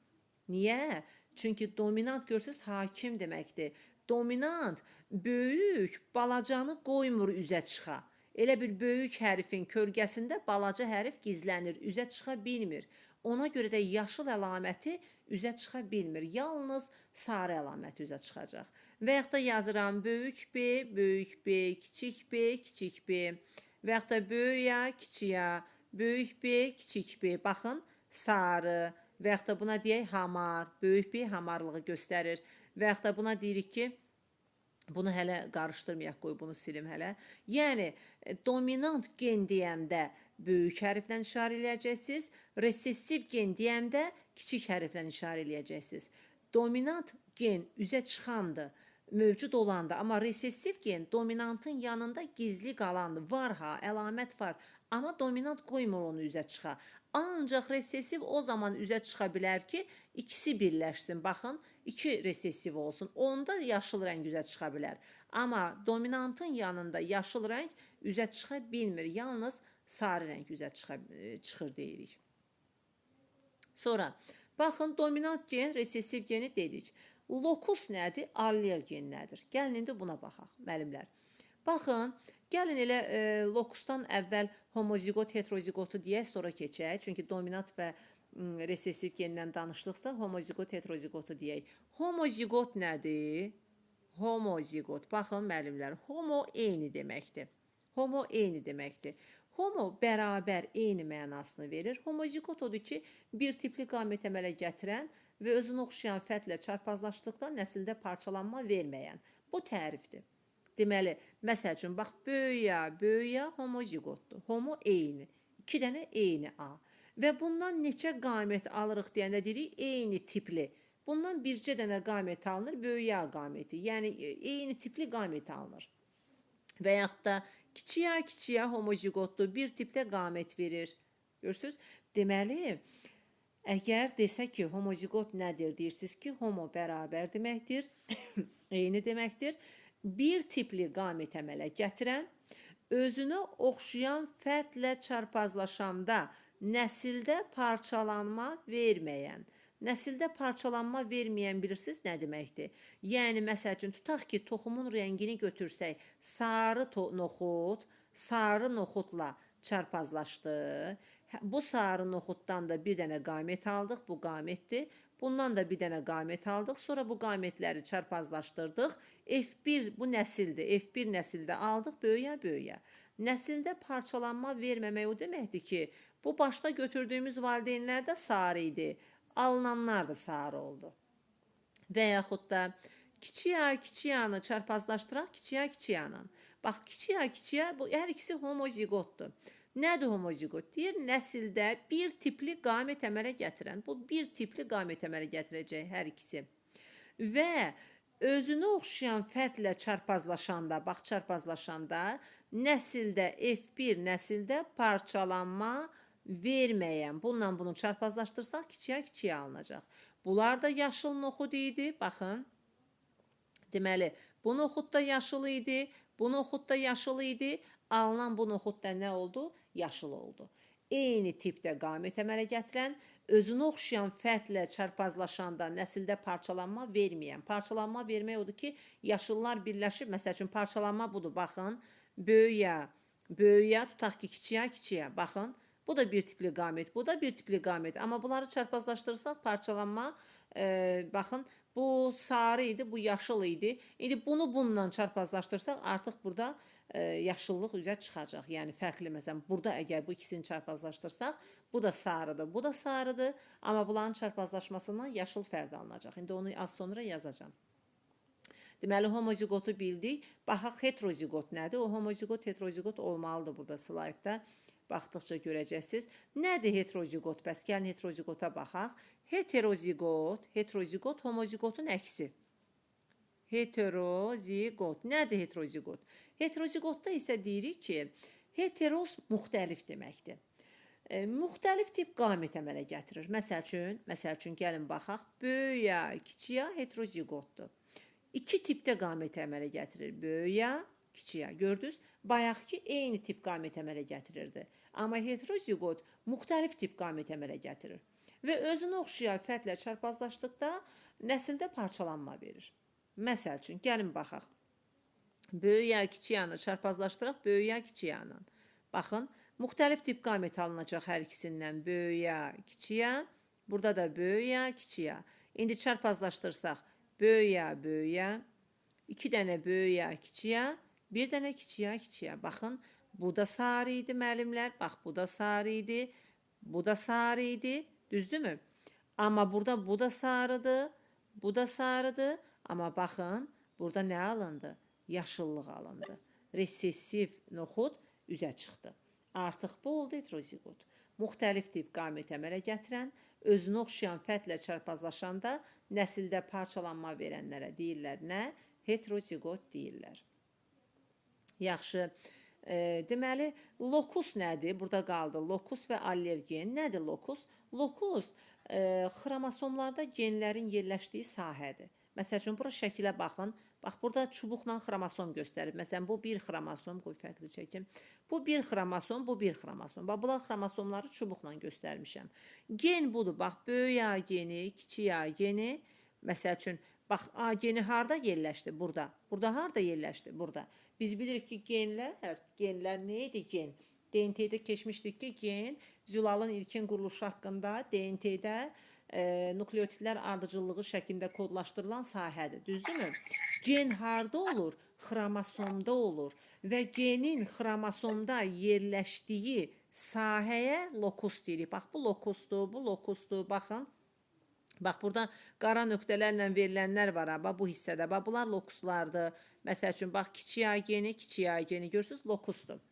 Niyə? Çünki dominant görsünüz, hakim deməkdir. Dominant, böyük, balacanı qoymur üzə çıxa. Elə bir böyük hərfin kölgəsində balaca hərf gizlənir, üzə çıxa bilmir. Ona görə də yaşıl əlaməti üzə çıxa bilmir. Yalnız sarı əlaməti üzə çıxacaq. Və yaxud da yazıram böyük B, kiçik B, kiçik B. Və yaxud da böyüyə, kiçiyə, böyük B, kiçik B. Baxın, sarı. Və yaxud da buna deyək hamar, böyük B hamarlığı göstərir. Və yaxud da buna deyirik ki, bunu hələ qarışdırmayaq, qoy bunu silim hələ. Yəni, dominant gen deyəndə böyük hərflə işarə eləyəcəksiniz, resessiv gen deyəndə kiçik hərflə işarə eləyəcəksiniz. Dominant gen üzə çıxandır, mövcud olandır, amma resessiv gen dominantın yanında gizli qalandır. Var ha, əlamət var, amma dominant qoymur onu üzə çıxa. Ancaq resessiv o zaman üzə çıxa bilər ki, ikisi birləşsin. Baxın, iki resessiv olsun. Onda yaşıl rəng üzə çıxa bilər. Amma dominantın yanında yaşıl rəng üzə çıxa bilmir. Yalnız sarı rəng üzə çıxır deyirik. Sonra, Baxın, dominant gen, resessiv geni dedik. Lokus nədir? Allel gen nədir? Gəlin indi buna baxaq, müəllimlər. Baxın, gəlin elə lokusdan əvvəl homozigot, heterozigotu deyək, sonra keçək. Çünki dominant və resessiv gendən danışdıqsa, homozigot, heterozigotu deyək. Homozigot nədir? Homozigot. Baxın, müəllimlər, homo eyni deməkdir. Homo eyni deməkdir. Homo bərabər, eyni mənasını verir. Homozigot odur ki, bir tipli qamət əmələ gətirən və özünə oxşayan fərqlə çarpazlaşdıqda nəsildə parçalanma verməyən. Bu tərifdir. Deməli, məsəl üçün, bax, böyüyə homozigotdur. Homo eyni. 2 dənə eyni A. Və bundan neçə qamət alırıq deyəndə deyirik, eyni tipli. Bundan bircə dənə qamət alınır, böyüyə qaməti. Yəni, eyni tipli qamət alınır. Və yaxud da kiçiyə homozigotdur, bir tipdə qamət verir. Görürsünüz? Deməli, əgər desək ki, homozigot nədir deyirsiniz ki, homo bərabər deməkdir, eyni deməkdir. Bir tipli qamət əmələ gətirən, özünə oxşayan fərdlə çarpazlaşanda nəsildə parçalanma verməyən. Nəsildə parçalanma verməyən bilirsiniz nə deməkdir? Yəni, məsəl üçün, tutaq ki, toxumun rəngini götürsək, sarı noxudla çarpazlaşdı. Bu sarı noxuddan da bir dənə qamət aldıq, bu qamətdir. Bundan da bir dənə qamət aldıq, sonra bu qamətləri çarpazlaşdırdıq. F1 bu nəsildir, F1 nəsildə aldıq, böyüyə. Nəsildə parçalanma verməmək o deməkdir ki, bu başda götürdüyümüz valideynlər də sarı idi. Alınanlar da sarı oldu. Və yaxud da kiçiyanı çarpazlaşdıraq kiçiyanı. Bax, kiçiyə, bu hər ikisi homozigotdur. Nədir homozigot? Deyir, nəsildə bir tipli qamət əmələ gətirən. Bu bir tipli qamət əmələ gətirəcək hər ikisi. Və özünə oxşayan fərdlə çarpazlaşanda, bax, nəsildə F1 nəsildə parçalanma verməyən, bununla bunu çarpazlaşdırsaq kiçiyə alınacaq. Bunlar da yaşıl noxud idi, baxın. Deməli, bu noxud da yaşıl idi, bu noxud da yaşıl idi, alınan bu noxud da nə oldu? Yaşıl oldu. Eyni tipdə qamət əmələ gətirən, özünə oxşayan fərdlə çarpazlaşanda nəsildə parçalanma verməyən. Parçalanma vermək odur ki, yaşıllar birləşib, məsəl üçün, parçalanma budur, baxın. Böyüyə, tutaq ki, kiçiyə, baxın. Bu da bir tipli qamət, bu da bir tipli qamət. Amma bunları çarpazlaşdırırsaq parçalanma, baxın, bu sarı idi, bu yaşıl idi. İndi bunu bununla çarpazlaşdırsaq artıq burada yaşıllıq üzə çıxacaq. Yəni, fərqli, məsələn, burada əgər bu ikisini çarpazlaşdırsaq, bu da sarıdır, bu da sarıdır. Amma bunların çarpazlaşmasından yaşıl fərq alınacaq. İndi onu az sonra yazacağım. Deməli, homozigotu bildik. Baxaq, heterozigot nədir? O homozigot, heterozigot olmalıdır burada slaytda. Baxdıqca görəcəksiniz. Nədir heterozigot? Bəs gəlin heterozigota baxaq. Heterozigot homozigotun əksi. Heterozigot. Nədir heterozigot? Heterozigotda isə deyirik ki, heteros müxtəlif deməkdir. Müxtəlif tip qamət əmələ gətirir. Məsəl üçün, gəlin baxaq. Böyüyə, kiçiyə heterozigotdur. 2 tipdə qamət əmələ gətirir. Böyüyə, kiçiyə. Gördünüz? Bayaq ki, eyni tip qamət əmələ gətirirdi. Amma heterozigot müxtəlif tip qamət əmələ gətirir. Və özünə oxşayan fərdlə çarpazlaşdıqda nəsildə parçalanma verir. Məsəl üçün, gəlin baxaq. Böyüyə, kiçiyanı çarpazlaşdıraq, böyüyə, kiçiyanı. Baxın, müxtəlif tip qamət alınacaq hər ikisindən. Böyüyə, kiçiyə. Burada da böyüyə, kiçiyə. İndi çarpazlaşdırsaq, böyüyə. 2 dənə böyüyə, kiçiyə. Bir dənə kiçiyə. Baxın, bu da sarı idi, müəllimlər. Bax, bu da sarı idi. Bu da sarı idi. Düzdürmü? Amma burada bu da sarıdır. Bu da sarıdır. Amma baxın, burada nə alındı? Yaşıllıq alındı. Resessiv noxud üzə çıxdı. Artıq bu oldu heterozigot. Müxtəlif tip qamət əmələ gətirən, özünə oxşayan fərdlə çarpazlaşanda nəsildə parçalanma verənlərə deyirlər nə? Heterozigot deyirlər. Yaxşı. Deməli, lokus nədir? Burada qaldı. Lokus və allergen. Nədir lokus? Lokus xromosomlarda genlərin yerləşdiyi sahədir. Məsəl üçün, bura şəkilə baxın. Bax, burada çubuqla xromosom göstərib. Məsələn, bu bir xromosom, qoy fərqli çəkim. Bu bir xromosom, bu bir xromosom. Bax, bunlar xromosomları çubuqla göstərmişəm. Gen budur. Bax, böyük A geni, kiçik A geni. Məsəl üçün, bax, A geni harda yerləşdi? Burada. Burada harda yerləşdi? Burada. Biz bilirik ki, genlər nə idi gen? DNT-də keçmişdik ki, gen zülalın ilkin quruluşu haqqında DNT-də nukleotidlər ardıcıllığı şəklində kodlaşdırılan sahədir. Düzdürmü? Gen harda olur? Xromosomda olur və genin xromosomda yerləşdiyi sahəyə lokus deyirik. Bax, bu lokusdur, bu lokusdur. Baxın. Bax, burada qara nöqtələrlə verilənlər var. Bax, bu hissədə. Bax, bunlar lokuslardır. Məsəl üçün, bax, kiçik A geni, görürsünüz, lokusdur.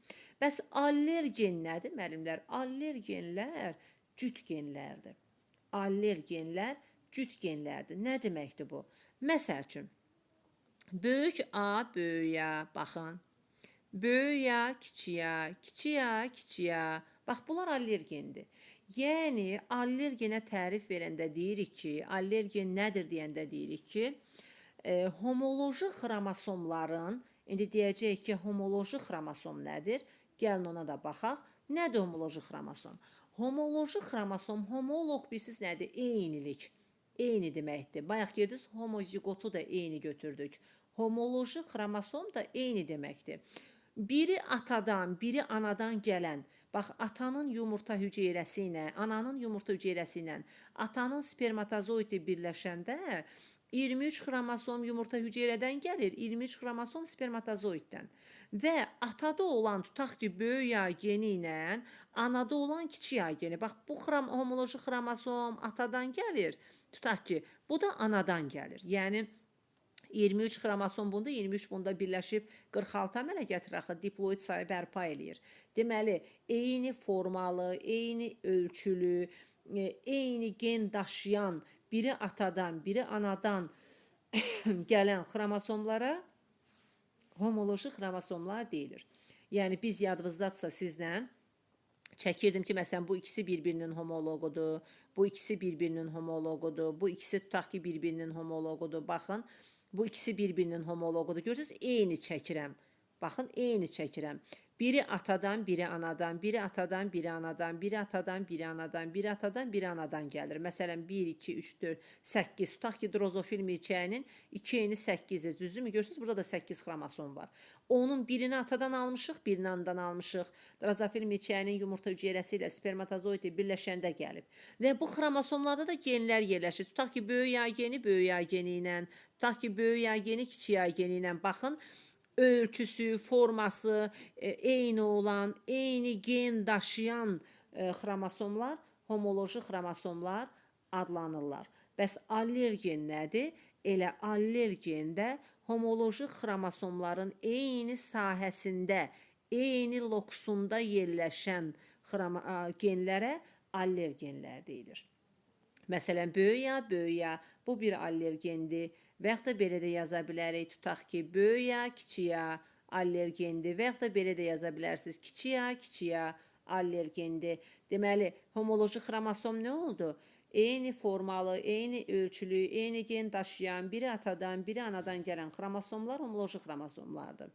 Bəs allergen nədir, müəllimlər? Allergenlər cüt genlərdir. Allergenlər cüt genlərdir. Nə deməkdir bu? Məsəl üçün, böyük A, böyük A, baxın. Böyük A, kiçik A, kiçik A, kiçik A. Bax, bunlar allergendir. Yəni, allergenə tərif verəndə deyirik ki, allergen nədir deyəndə deyirik ki, homoloji xromosomların, indi deyəcəyik ki, homoloji xromosom nədir? Gəlin ona da baxaq. Nədir homoloji xromosom? Homoloji xromosom, homoloq bilirsiniz nədir? Eynilik. Eyni deməkdir. Bayaq gediniz, homozigotu da eyni götürdük. Homoloji xromosom da eyni deməkdir. Biri atadan, biri anadan gələn, bax, atanın yumurta hüceyrəsi ilə, ananın yumurta hüceyrəsi ilə, atanın spermatozoidi birləşəndə 23 xromosom yumurta hüceyrədən gəlir, 23 xromosom spermatozoiddən. Və atada olan, tutaq ki, böyük A geni ilə anada olan kiçik A geni. Bax, bu homoloji xromosom atadan gəlir, tutaq ki, bu da anadan gəlir. Yəni, 23 xromosom bunda, 23 bunda birləşib 46 əmələ gətirir axı, diploid sayı bərpa eləyir. Deməli, eyni formalı, eyni ölçülü, eyni gen daşıyan, biri atadan, biri anadan gələn xromosomlara homoloji xromosomlar deyilir. Yəni, biz yadınızdadsa sizlə çəkirdim ki, məsələn, bu ikisi bir-birinin homoloqudur, bu ikisi bir-birinin homoloqudur, bu ikisi tutaq ki, bir-birinin homoloqudur. Baxın, bu ikisi bir-birinin homoloqudur. Görürsünüz, eyni çəkirəm. Baxın, eyni çəkirəm. Biri atadan, biri anadan, biri atadan, biri anadan, biri atadan, biri anadan, biri atadan, biri anadan gəlir. Məsələn, 1, 2, 3, 4, 8. Tutaq ki, drozofil milçəyinin 2 eni 8-dir. Düzdürmü? Görürsünüz, burada da 8 xromosom var. Onun birini atadan almışıq, birini anadan almışıq. Drozofil milçəyinin yumurta hüceyrəsi ilə spermatozoidi birləşəndə gəlib. Və bu xromosomlarda da genlər yerləşir. Tutaq ki, böyük A geni, böyük A geni ilə, tutaq ki, böyük A geni, kiçik A geni ilə. Baxın, ölçüsü, forması eyni olan, eyni gen daşıyan xromosomlar, homoloji xromosomlar adlanırlar. Bəs allergen nədir? Elə allergendə homoloji xromosomların eyni sahəsində, eyni lokusunda yerləşən genlərə allergenlər deyilir. Məsələn, böyük A, bu bir allergendir. Və yaxud da belə də yaza bilərik. Tutaq ki, böyük A, kiçik A allergendir. Və yaxud da belə də yaza bilərsiniz. Kiçik A allergendir. Deməli, homoloji xromosom nə oldu? Eyni formalı, eyni ölçülü, eyni gen daşıyan, biri atadan, biri anadan gələn xromosomlar homoloji xromosomlardır.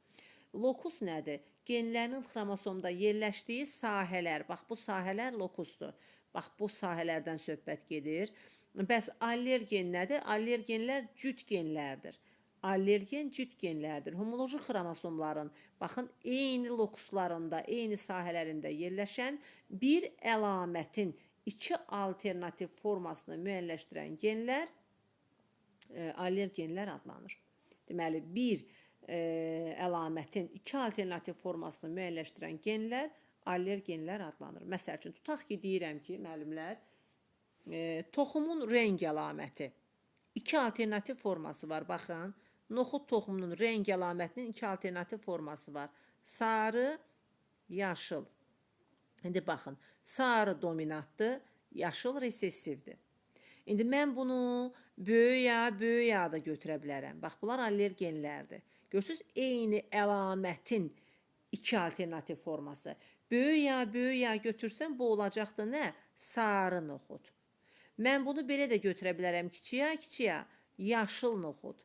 Lokus nədir? Genlərin xromosomda yerləşdiyi sahələr. Bax, bu sahələr lokusdur. Bax, bu sahələrdən söhbət gedir. Bəs allergen nədir? Allergenlər cüt genlərdir. Allergen cüt genlərdir. Homoloji xromosomların, baxın, eyni lokuslarında, eyni sahələrində yerləşən bir əlamətin iki alternativ formasını müəyyənləşdirən genlər allergenlər adlanır. Deməli, bir əlamətin iki alternativ formasını müəyyənləşdirən genlər allergenlər adlanır. Məsəl üçün, tutaq ki, deyirəm ki, müəllimlər, toxumun rəng əlaməti. İki alternativ forması var, baxın. Noxud toxumunun rəng əlamətinin iki alternativ forması var. Sarı, yaşıl. İndi baxın, sarı dominantdır, yaşıl resessivdir. İndi mən bunu böyük A da götürə bilərəm. Bax, bunlar allergenlərdir. Görürsünüz, eyni əlamətin iki alternativ forması. Böyük A götürsəm, bu olacaqdır nə? Sarı noxud. Mən bunu belə də götürə bilərəm, kiçik A. yaşıl noxud.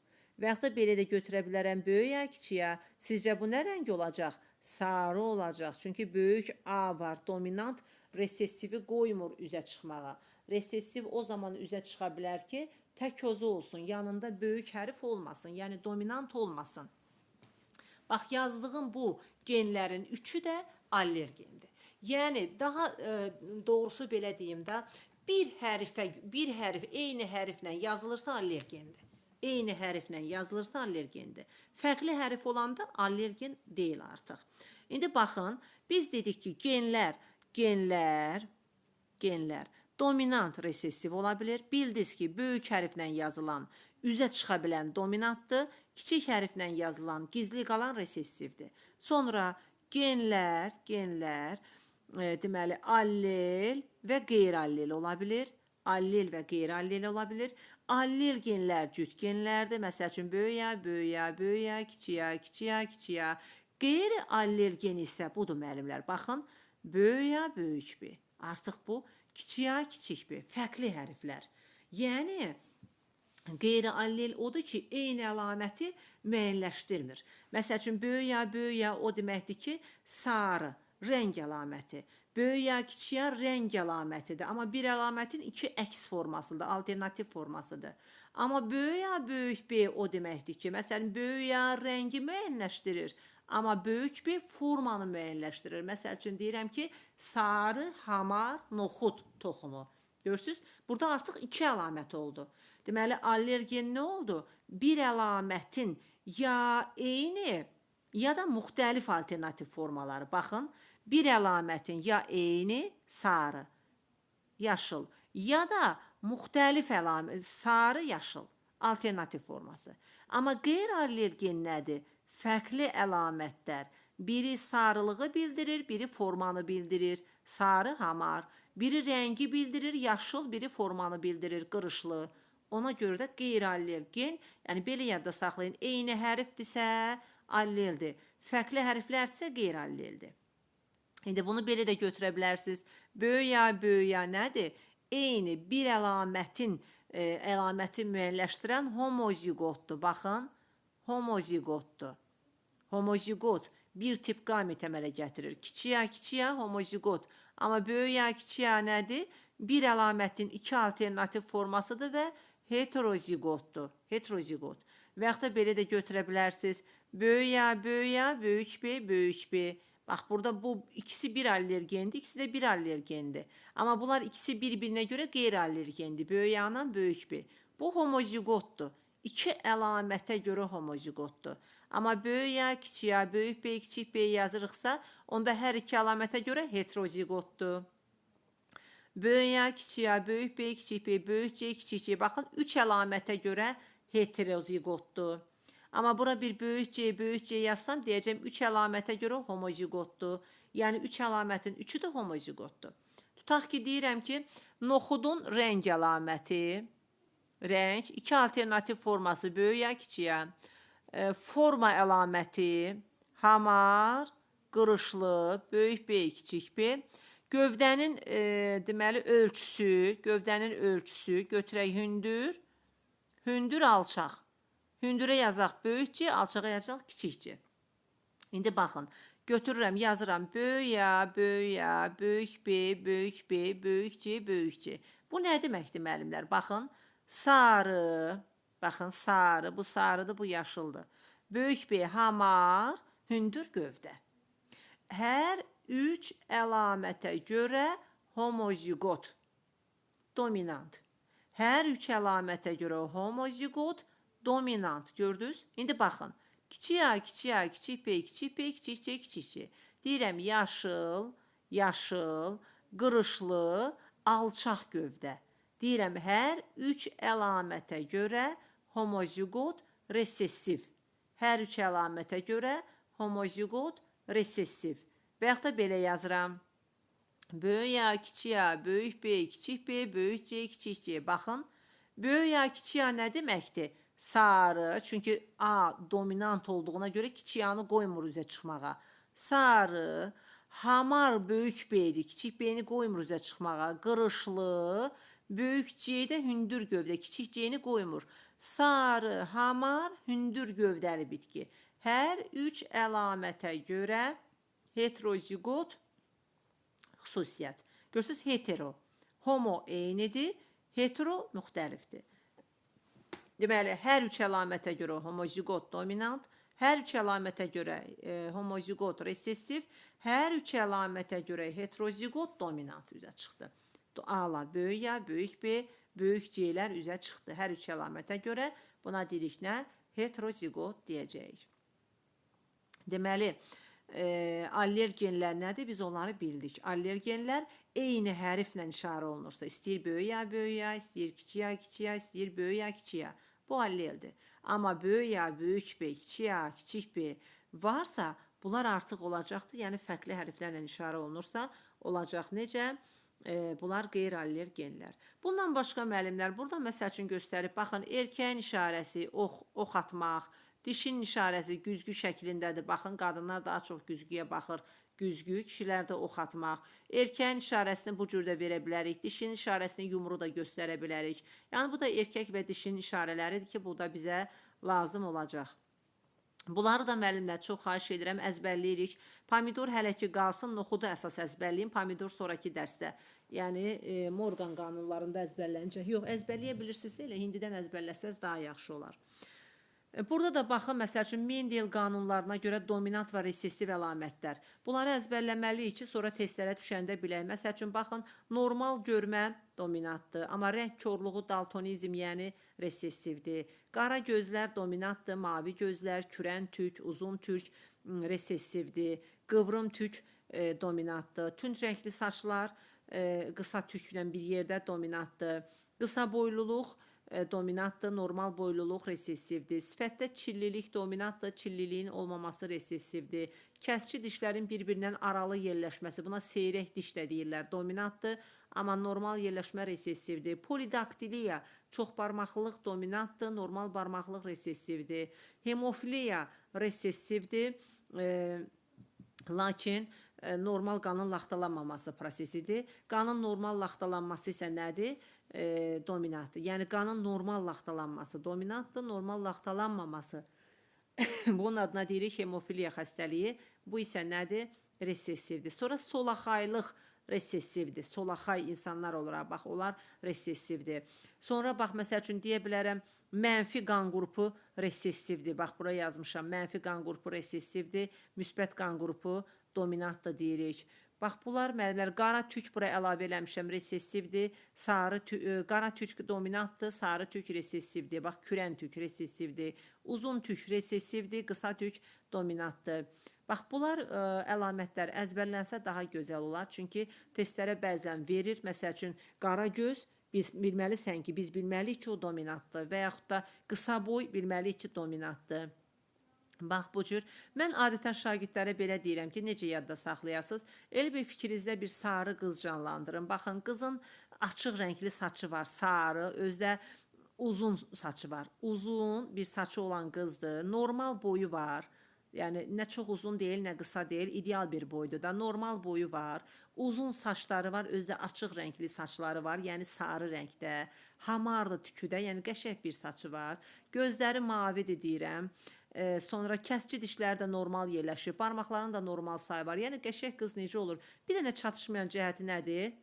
Və yaxud da belə də götürə bilərəm böyük A, kiçik A. Sizcə bu nə rəng olacaq? Sarı olacaq. Çünki böyük A var, dominant resessivi qoymur üzə çıxmağa. Resessiv o zaman üzə çıxa bilər ki, tək özü olsun, yanında böyük hərf olmasın, yəni dominant olmasın. Bax, yazdığım bu genlərin üçü də allergendir. Yəni, daha doğrusu belə deyim də, bir hərf eyni hərflə yazılırsa allergendir. Eyni hərflə yazılırsa allergendir. Fərqli hərf olanda allergen deyil artıq. İndi baxın, biz dedik ki, genlər dominant resessiv ola bilir. Bildiniz ki, böyük hərflə yazılan, üzə çıxa bilən dominantdır. Kiçik hərflə yazılan, gizli qalan resessivdir. Sonra genlər, deməli, allel və qeyri-allel ola bilir. Allel və qeyri-allel ola bilir. Allel genlər cüt genlərdir. Məsəl üçün, böyük A, kiçik A. Qeyri-allel gen isə budur, müəllimlər. Baxın, böyük A, böyük B. Artıq bu, kiçik A, kiçik B. Fərqli hərflər. Yəni, qeyri-allel odur ki, eyni əlaməti müəyyənləşdirmir. Məsəl üçün, böyük A o deməkdir ki, sarı, rəng əlaməti. Böyük A, kiçik A rəng əlamətidir. Amma bir əlamətin iki əks formasıdır, alternativ formasıdır. Amma böyük A, böyük B o deməkdir ki, məsələn, böyük A rəngi müəyyənləşdirir. Amma böyük B formanı müəyyənləşdirir. Məsəl üçün, deyirəm ki, sarı, hamar, noxud toxumu. Görürsünüz? Burada artıq iki əlamət oldu. Deməli, allergen nə oldu? Bir əlamətin ya eyni, ya da müxtəlif alternativ formaları. Baxın, bir əlamətin ya eyni, sarı, yaşıl, ya da müxtəlif əlamət, sarı, yaşıl, alternativ forması. Amma qeyri-allergen nədir? Fərqli əlamətlər. Biri sarılığı bildirir, biri formanı bildirir. Sarı, hamar. Biri rəngi bildirir, yaşıl, biri formanı bildirir, qırışlı. Ona görə də qeyri-allergen, yəni belə yadda saxlayın, eyni hərfdirsə alleldir. Fərqli hərflərdirsə qeyri-alleldir. İndi bunu belə də götürə bilərsiniz. Böyük A nədir? Eyni bir əlaməti müəyyənləşdirən homozigotdur. Baxın, homozigotdur. Homozigot bir tip qamət əmələ gətirir. Kiçik A, homozigot. Amma böyük A, kiçik A nədir? Bir əlamətin iki alternativ formasıdır və heterozigotdur. Heterozigot. Və yaxud da belə də götürə bilərsiniz. Böyük A, böyük B. Bax, burada bu ikisi bir allergendir, ikisi də bir allergendir. Amma bunlar ikisi bir-birinə görə qeyri-allergendir. Böyük A ilə böyük B. Bu homozigotdur. İki əlamətə görə homozigotdur. Amma böyük A, kiçik A, böyük B, kiçik B yazırıqsa, onda hər iki əlamətə görə heterozigotdur. Böyük A, kiçik A, böyük B, kiçik B, böyük C, kiçik C. Baxın, üç əlamətə görə heterozigotdur. Amma bura bir böyük C yazsam, deyəcəm, üç əlamətə görə homozigotdur. Yəni, üç əlamətin üçü də homozigotdur. Tutaq ki, deyirəm ki, noxudun rəng əlaməti, rəng, iki alternativ forması, böyük A, kiçik A. Forma əlaməti, hamar, qırışlı, böyük B, kiçik B. Gövdənin deməli ölçüsü, götürək hündür, alçaq. Hündürə yazaq böyük C, alçağa yazaq kiçik C. İndi baxın, götürürəm, yazıram böyük A, böyük B, böyük C. Bu nə deməkdir, müəllimlər? Baxın, sarı, bu sarıdır, bu yaşıldır. Böyük B, hamar, hündür gövdə. Hər üç əlamətə görə homozigot, dominant. Hər üç əlamətə görə homozigot, dominant. Gördünüz? İndi baxın. Kiçik A, kiçik B, kiçik C. Deyirəm, yaşıl, qırışlı, alçaq gövdə. Deyirəm, hər üç əlamətə görə homozigot, resessiv. Hər üç əlamətə görə homozigot, resessiv. Və yaxud da belə yazıram. Böyük A, kiçik A, böyük B, kiçik B, böyük C, kiçik C. Baxın, böyük A, kiçik A nə deməkdir? Sarı, çünki A dominant olduğuna görə kiçik A-nı qoymur üzə çıxmağa. Sarı, hamar böyük B-dir, kiçik B-ni qoymur üzə çıxmağa. Qırışlı Böyük C-də hündür gövdə, kiçik C-ni qoymur. Sarı, hamar, hündür gövdəli bitki. Hər üç əlamətə görə heterozigot xüsusiyyət. Görürsünüz, hetero. Homo eynidir, hetero müxtəlifdir. Deməli, hər üç əlamətə görə homozigot dominant, hər üç əlamətə görə homozigot resessiv, hər üç əlamətə görə heterozigot dominant üzə çıxdı. A-lar böyük A, böyük B, böyük C-lər üzə çıxdı. Hər üç əlamətə görə buna deyirik nə? Heterozigot deyəcəyik. Deməli, allergenlər nədir? Biz onları bildik. Allergenlər eyni hərflə işarə olunursa, istəyir böyük A, böyük A, istəyir kiçik A, kiçik A, istəyir böyük A, kiçik A. Bu alleldir. Amma böyük A, böyük B, kiçik A, kiçik B varsa, bunlar artıq olacaqdır. Yəni, fərqli hərflərlə işarə olunursa, olacaq necə? Bunlar qeyri-allergenlər. Bundan başqa müəllimlər burada məsəl üçün göstərib, baxın, erkəyin işarəsi ox atmaq, dişinin işarəsi güzgü şəklindədir. Baxın, qadınlar daha çox güzgüyə baxır. Güzgü, kişilərdə ox atmaq. Erkəyin işarəsini bu cürdə verə bilərik. Dişinin işarəsini yumru da göstərə bilərik. Yəni, bu da erkək və dişinin işarələridir ki, bu da bizə lazım olacaq. Bunları da müəllimlər çox xahiş edirəm, əzbərləyirik. Pomidor hələ ki qalsın, noxudu əsas əzbərləyin. Pomidor sonraki dərsdə, yəni Morgan qanunlarında əzbərləncək. Yox, əzbərləyə bilirsiniz, elə hindidən əzbərləsəz daha yaxşı olar. Burada da baxın, məsəl üçün, Mendel qanunlarına görə dominant və resessiv əlamətlər. Bunları əzbərləməliyik ki, sonra testlərə düşəndə bilək. Məsəl üçün, baxın, normal görmə dominantdır, amma rəng korluğu daltonizm, yəni resessivdir. Qara gözlər dominantdır, mavi gözlər, kürən tük, uzun tük resessivdir. Qıvrım tük dominantdır. Tünd rəngli saçlar qısa tüklə bir yerdə dominantdır. Qısa boyluluq dominantdır, normal boyluluq resessivdir. Sifətdə çillilik dominantdır, çilliliyin olmaması resessivdir. Kəsçi dişlərin bir-birindən aralı yerləşməsi, buna seyrək diş də deyirlər, dominantdır, amma normal yerləşmə resessivdir. Polidaktiliya, çoxbarmaqlılıq dominantdır, normal barmaqlıq resessivdir. Hemofiliya resessivdir, lakin normal qanın laxtalanmaması prosesidir. Qanın normal laxtalanması isə nədir? Dominantdır. Yəni, qanın normal laxtalanması dominantdır, normal laxtalanmaması. Bunun adına deyirik hemofiliya xəstəliyi. Bu isə nədir? Resessivdir. Sonra solaxaylıq resessivdir. Solaxay insanlar olaraq, bax, onlar resessivdir. Sonra, bax, məsəl üçün, deyə bilərəm, mənfi qan qrupu resessivdir. Bax, buraya yazmışam, mənfi qan qrupu resessivdir, müsbət qan qrupu dominantdır deyirik. Bax, bunlar müəllimlər, qara tük bura əlavə eləmişəm, resessivdir, qara tük dominantdır, sarı tük resessivdir, bax, kürən tük resessivdir, uzun tük resessivdir, qısa tük dominantdır. Bax, bunlar əlamətlər əzbərlənsə daha gözəl olar, çünki testlərə bəzən verir, məsəl üçün, qara göz, biz bilməlisən ki, biz bilməliyik ki, o dominantdır və yaxud da qısa boy bilməliyik ki, dominantdır. Bax, bu cür. Mən adətən şagirdlərə belə deyirəm ki, necə yadda saxlayasınız? Elə bir fikrinizdə bir sarı qız canlandırın. Baxın, qızın açıq rəngli saçı var, sarı, özdə uzun saçı var. Uzun bir saçı olan qızdır, normal boyu var. Yəni, nə çox uzun deyil, nə qısa deyil, ideal bir boydur da, normal boyu var, uzun saçları var, özdə açıq rəngli saçları var, yəni sarı rəngdə, hamarlı tüküdə, yəni qəşəng bir saçı var, gözləri mavidir deyirəm, sonra kəsçi dişləri də normal yerləşir, barmaqlarının da normal sayı var, yəni qəşəng qız necə olur? Bir dənə çatışmayan cəhəti nədir?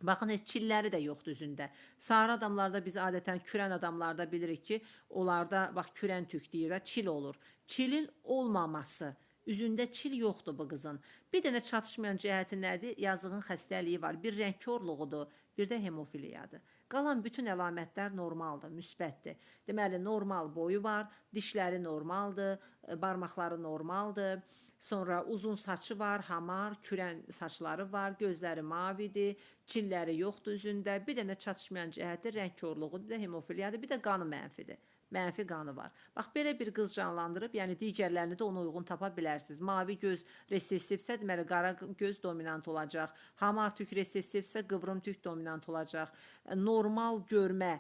Baxın, heç çilləri də yoxdur üzündə. Sarı adamlarda biz adətən kürən adamlarda bilirik ki, onlarda, bax, kürən tük deyir də, çil olur. Çilin olmaması, üzündə çil yoxdur bu qızın. Bir dənə çatışmayan cəhəti nədir? Yazığın xəstəliyi var. Bir rəng korluğudur, bir də hemofiliyadır. Qalan bütün əlamətlər normaldır, müsbətdir. Deməli, normal boyu var, dişləri normaldır, barmaqları normaldır, sonra uzun saçı var, hamar, kürən saçları var, gözləri mavidir, çilləri yoxdur üzündə, bir dənə çatışmayan cəhəti rəng korluğudur, bir də hemofiliyadır, bir də qanı mənfidir. Mənfi qanı var. Bax, belə bir qız canlandırıb, yəni digərlərini də ona uyğun tapa bilərsiniz. Mavi göz resessivsə, deməli, qara göz dominant olacaq. Hamar tük resessivsə, qıvrım tük dominant olacaq. Normal görmə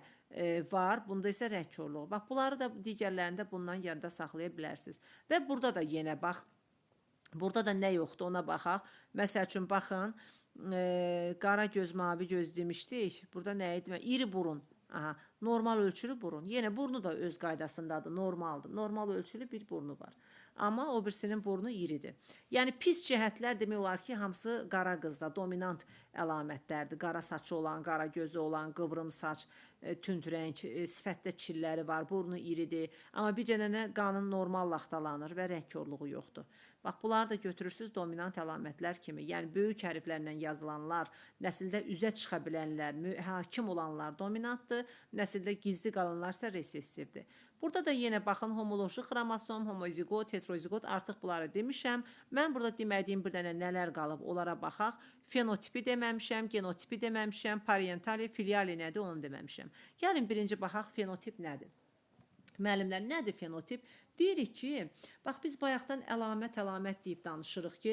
var, bunda isə rəng korluğu. Bax, bunları da digərlərində bundan yadda saxlaya bilərsiniz. Və burada da yenə, bax, Burada da nə yoxdur ona baxaq. Məsəl üçün baxın, qara göz, mavi göz demişdik. Burada nə idi? İri burun. Aha, normal ölçülü burun. Yenə burnu da öz qaydasındadır, normaldır. Normal ölçülü bir burnu var. Amma o birisinin burnu iridir. Yəni pis cəhətlər demək olar ki, hamısı qara qızda dominant əlamətlərdir. Qara saçı olan, qara gözü olan, qıvrım saç, tünd rəng, sifətdə çilləri var, burnu iridir. Amma bir dənə qanın normal laxtalanır və rəng korluğu yoxdur. Bax, bunları da götürürsünüz dominant əlamətlər kimi. Yəni, böyük hərflərlə yazılanlar, nəsildə üzə çıxa bilənlər, hakim olanlar dominantdır, nəsildə gizli qalanlar isə resessivdir. Burada da yenə baxın, homoloji xromosom, homozigot, heterozigot, artıq bunları demişəm. Mən burada demədiyim bir dənə nələr qalıb, onlara baxaq. Fenotipi deməmişəm, genotipi deməmişəm, parentali, filiali nədir, onu deməmişəm. Gəlin, birinci baxaq, fenotip nədir? Müəllimlər, nədir fenotip? Deyirik ki, bax biz bayaqdan əlamət deyib danışırıq ki,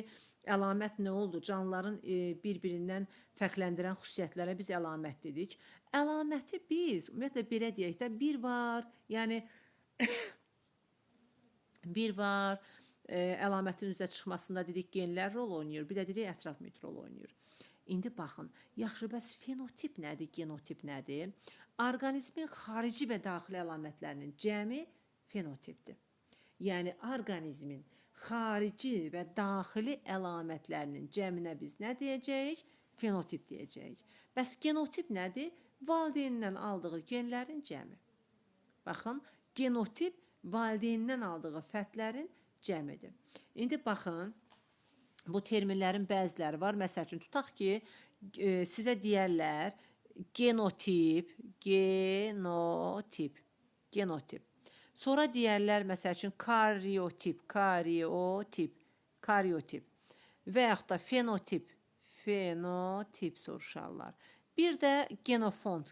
əlamət nə oldu? Canlıların bir-birindən fərqləndirən xüsusiyyətlərə biz əlamət dedik. Əlaməti biz, ümumiyyətlə belə deyək də, bir var, yəni bir var, əlamətin üzə çıxmasında dedik genlər rol oynayır, bir də dedik ətraf mühit rol oynayır. İndi baxın, yaxşı, bəs fenotip nədir, genotip nədir? Orqanizmin xarici və daxili əlamətlərinin cəmi fenotipdir. Yəni, orqanizmin xarici və daxili əlamətlərinin cəminə biz nə deyəcəyik? Fenotip deyəcəyik. Bəs genotip nədir? Valideynindən aldığı genlərin cəmi. Baxın, genotip valideynindən aldığı fərdlərin cəmidir. İndi baxın, bu terminlərin bəziləri var. Məsəl üçün, tutaq ki, sizə deyərlər genotip. Sonra deyərlər, məsəl üçün, karyotip və yaxud da fenotip soruşarlar. Bir də genofond.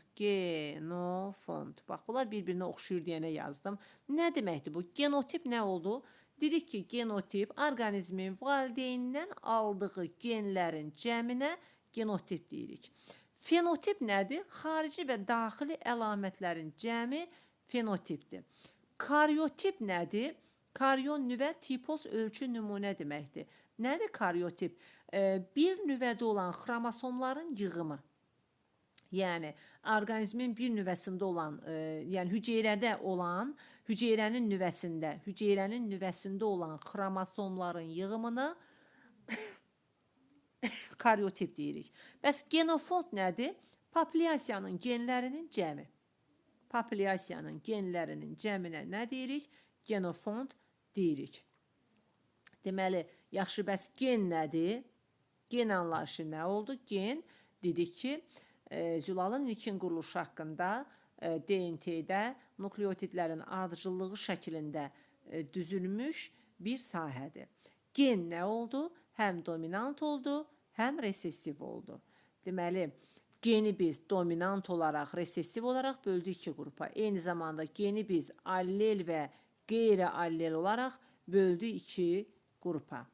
Bax, bunlar bir-birinə oxşuyur deyənə yazdım. Nə deməkdir bu? Genotip nə oldu? Dedik ki, genotip orqanizmin valideynindən aldığı genlərin cəminə genotip deyirik. Fenotip nədir? Xarici və daxili əlamətlərin cəmi fenotipdir. Karyotip nədir? Karyon nüvə, tipos ölçü nümunə deməkdir. Nədir karyotip? Bir nüvədə olan xromosomların yığımı. Yəni, orqanizmin bir nüvəsində olan, yəni hüceyrədə olan, hüceyrənin nüvəsində olan xromosomların yığımını karyotip deyirik. Bəs genofond nədir? Populyasiyanın genlərinin cəmi. Populyasiyanın genlərinin cəminə nə deyirik? Genofond deyirik. Deməli, yaxşı, bəs gen nədir? Gen anlayışı nə oldu? Gen dedik ki, zülalın ilkin quruluşu haqqında DNT-də nukleotidlərin ardıcıllığı şəklində düzülmüş bir sahədir. Gen nə oldu? Həm dominant oldu, həm resessiv oldu. Deməli, geni biz dominant olaraq, resessiv olaraq böldük iki qrupa. Eyni zamanda geni biz allel və qeyri-allel olaraq böldük iki qrupa.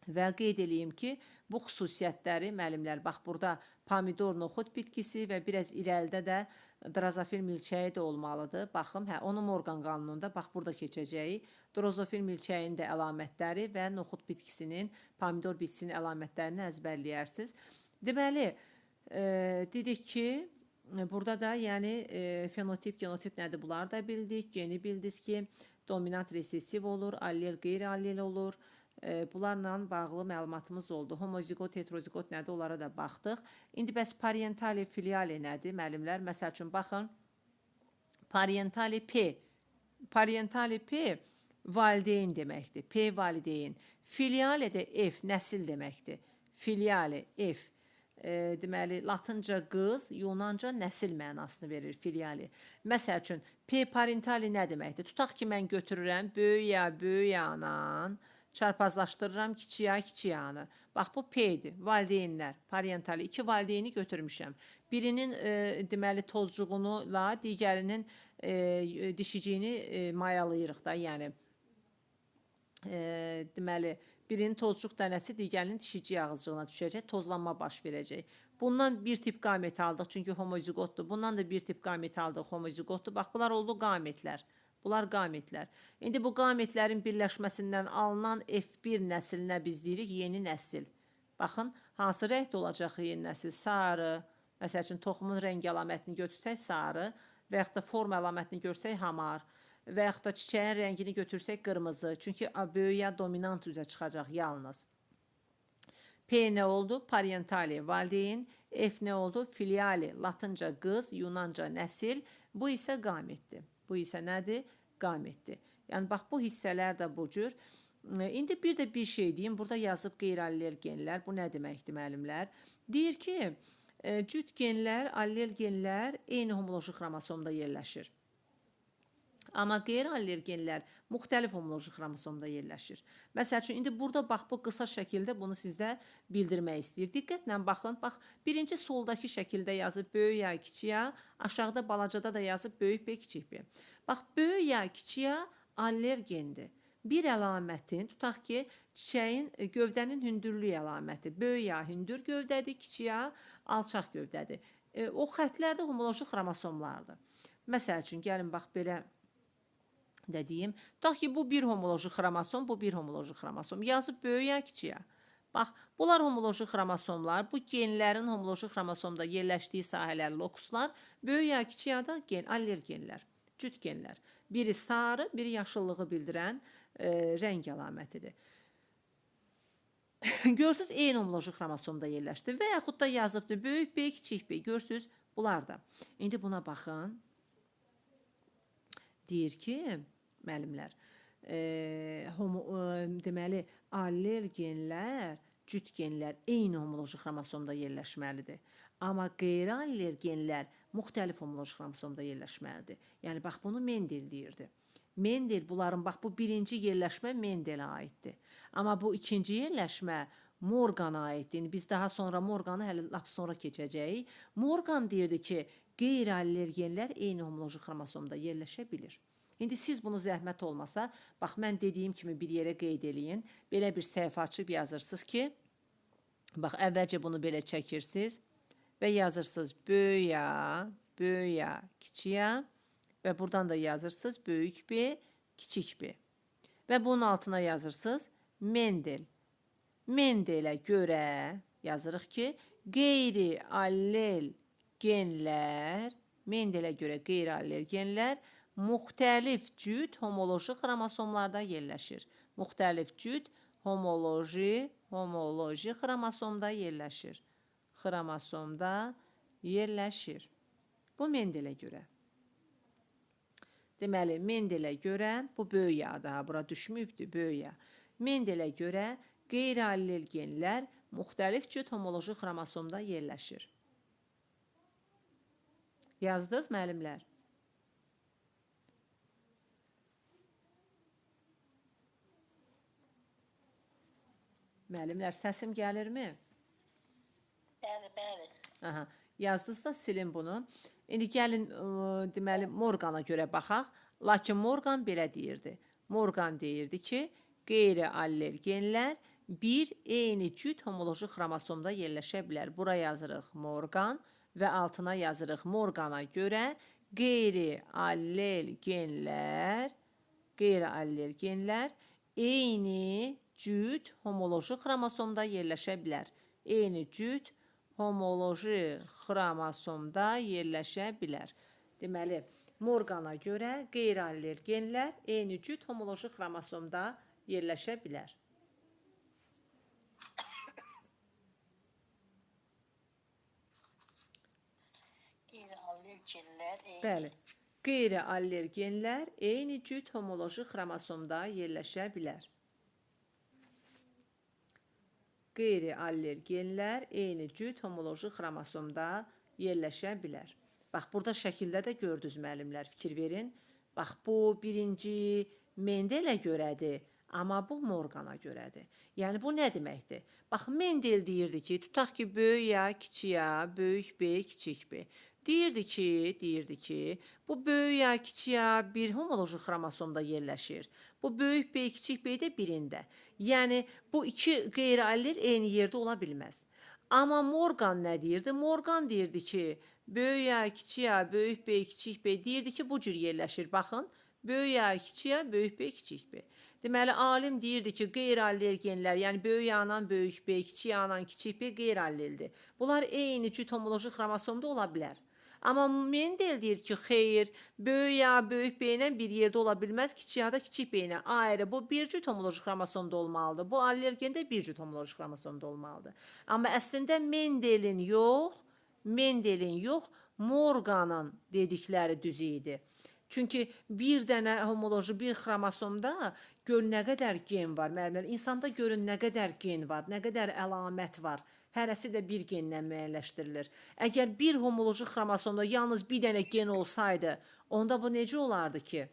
Və qeyd edeyim ki, bu xüsusiyyətləri, müəllimlər, bax, burada pomidor noxud bitkisi və biraz irəlidə də drozofil milçəyi də olmalıdır. Baxım, onun orqan qanununda, bax, burada keçəcəyik. Drozofil milçəyin də əlamətləri və noxud bitkisinin, pomidor bitkisinin əlamətlərini əzbərləyərsiniz. Deməli, dedik ki, burada da, yəni, fenotip, genotip nədir? Bunları da bildik. Geni bildiniz ki, dominant resessiv olur, allel, qeyri-allel olur. Bunlarla bağlı məlumatımız oldu. Homozigot, heterozigot nədir? Onlara da baxdıq. İndi bəs parentali, filiali nədir, müəllimlər? Məsəl üçün, baxın, parentali P. Parentali P valideyn deməkdir. P valideyn. Filiali də F, nəsil deməkdir. Filiali F. Deməli, latınca qız, yunanca nəsil mənasını verir filiali. Məsəl üçün, P parentali nə deməkdir? Tutaq ki, mən götürürəm böyük anan, çarpazlaşdırıram kiçik anı. Bax, bu P-dir, valideynlər, parentali. İki valideyni götürmüşəm. Birinin, deməli, tozcuğunuyla digərinin dişiciyini mayalayırıq da, yəni, deməli, birinin tozcuq dənəsi digərinin dişiciyi ağızcığına düşəcək, tozlanma baş verəcək. Bundan bir tip qameti aldıq, çünki homozigotdur. Bundan da bir tip qameti aldıq, homozigotdur. Bax, bunlar oldu qametlər. Bunlar qametlər. İndi bu qametlərin birləşməsindən alınan F1 nəslinə biz deyirik yeni nəsil. Baxın, hansı rəngdə olacaq yeni nəsil? Sarı. Məsəl üçün, toxumun rəng əlamətini götürsək sarı və yaxud da form əlamətini görsək hamar və yaxud da çiçəyin rəngini götürsək qırmızı. Çünki böyüyə dominant üzə çıxacaq yalnız. P nə oldu? Parentali, valideyn. F nə oldu? Filiali, latınca qız, yunanca nəsil. Bu isə qametdir. Bu isə nədir? Qametdir. Yəni, bax, bu hissələr də bu cür. İndi bir də bir şey deyim. Burada yazıb qeyri-allel genlər. Bu nə deməkdir, müəllimlər? Deyir ki, cüt genlər, allel genlər eyni homoloji xromosomda yerləşir. Amma qeyri-allel genlər müxtəlif homoloji xromosomda yerləşir. Məsəl üçün, indi burada bax, bu qısa şəkildə bunu sizə bildirmək istəyir. Diqqətlə baxın, bax, birinci soldakı şəkildə yazıb böyük ya, kiçik ya, aşağıda balacada da yazıb böyük B, kiçik B. Bax, böyük ya, kiçik ya allel gendir. Bir əlamətin, tutaq ki, çiçəyin, gövdənin hündürlük əlaməti. Böyük ya hündür gövdədir, kiçik ya alçaq gövdədir. O xətlər də homoloji xromosomlardır. Məsəl üçün, gəlin bax, belə də deyim. Tutaq ki, bu bir homoloji xromosom, bu bir homoloji xromosom. Yazıb böyük ya, kiçik ya. Bax, bunlar homoloji xromosomlar. Bu genlərin homoloji xromosomda yerləşdiyi sahələr, lokuslar. Böyük ya, kiçik ya da allel genlər, cüt genlər. Biri sarı, biri yaşıllığı bildirən rəng əlamətidir. Görürsünüz, eyni homoloji xromosomda yerləşdi və yaxud da yazıbdır böyük B, kiçik B. Görürsünüz, bunlar da. İndi buna baxın. Deyir ki, müəllimlər, deməli, allel genlər, cüt genlər eyni homoloji xromosomda yerləşməlidir. Amma qeyri-allel genlər müxtəlif homoloji xromosomda yerləşməlidir. Yəni, bax, bunu Mendel deyirdi. Mendel, bunların, bax, bu birinci yerləşmə Mendelə aiddir. Amma bu ikinci yerləşmə Morgana aiddir. Biz daha sonra Morganı hələ lap sonra keçəcəyik. Morgan deyirdi ki, qeyri-allel genlər eyni homoloji xromosomda yerləşə bilir. İndi siz bunu zəhmət olmasa, bax, mən dediyim kimi bir yerə qeyd eləyin. Belə bir səhifə açıb yazırsınız ki, bax, əvvəlcə bunu belə çəkirsiniz və yazırsınız böyük ya, kiçik ya və buradan da yazırsınız böyük B, kiçik B. Və bunun altına yazırsınız Mendel. Mendelə görə yazırıq ki, qeyri-allel genlər, Mendelə görə qeyri-allel genlər müxtəlif cüt homoloji xromosomlarda yerləşir. Müxtəlif cüt homoloji xromosomda yerləşir. Xromosomda yerləşir. Bu Mendelə görə. Deməli, Mendelə görə, bu böyük ya daha bura düşməyibdir, böyük ya. Mendelə görə qeyri-allel genlər müxtəlif cüt homoloji xromosomda yerləşir. Yazdınız, müəllimlər? Müəllimlər, səsim gəlirmi? Bəli. Aha, yazdınızsa silin bunu. İndi gəlin, deməli, Morgana görə baxaq. Lakin Morgan belə deyirdi. Morgan deyirdi ki, qeyri-allel genlər bir eyni cüt homoloji xromosomda yerləşə bilər. Bura yazırıq Morgan və altına yazırıq Morgana görə qeyri-allel genlər eyni cüt homoloji xromosomda yerləşə bilər. Eyni cüt homoloji xromosomda yerləşə bilər. Deməli, Morgana görə qeyri-allel genlər eyni cüt homoloji xromosomda yerləşə bilər. Qeyri-allel genlər Bəli, qeyri-allel genlər eyni cüt homoloji xromosomda yerləşə bilər. Qeyri-allel genlər eyni cüt homoloji xromosomda yerləşə bilər. Bax, burada şəkildə də gördünüz, müəllimlər, fikir verin. Bax, bu birinci Mendelə görədir, amma bu Morgana görədir. Yəni, bu nə deməkdir? Bax, Mendel deyirdi ki, tutaq ki, böyük ya, kiçik ya, böyük B, kiçik B. Deyirdi ki, bu böyük ya, kiçik ya bir homoloji xromosomda yerləşir. Bu böyük B, kiçik B də birində. Yəni, bu iki qeyri-allel eyni yerdə ola bilməz. Amma Morgan nə deyirdi? Morgan deyirdi ki, böyük ya, kiçik ya, böyük B, kiçik B deyirdi ki, bu cür yerləşir. Baxın, Böyük A, kiçik A, böyük B, kiçik B. Deməli, alim deyirdi ki, qeyri-allergenlər, yəni böyük A-dan böyük B, kiçik A-dan kiçik B qeyri-alleldir. Bunlar eyni cüt homoloji xromosomda ola bilər. Amma Mendel deyir ki, xeyr, böyük A böyük B ilə bir yerdə ola bilməz, kiçik A da kiçik B ilə ayrı. Bu bir cüt homoloji xromosomda olmalıdır. Bu allergen də bir cüt homoloji xromosomda olmalıdır. Amma əslində Mendelin yox, Morganın dedikləri düz idi. Çünki bir dənə homoloji bir xromosomda gör nə qədər gen var. Müəllimlər, insanda görün nə qədər gen var, nə qədər əlamət var. Hərəsi də bir genlə müəyyənləşdirilir. Əgər bir homoloji xromosomda yalnız bir dənə gen olsaydı, onda bu necə olardı ki?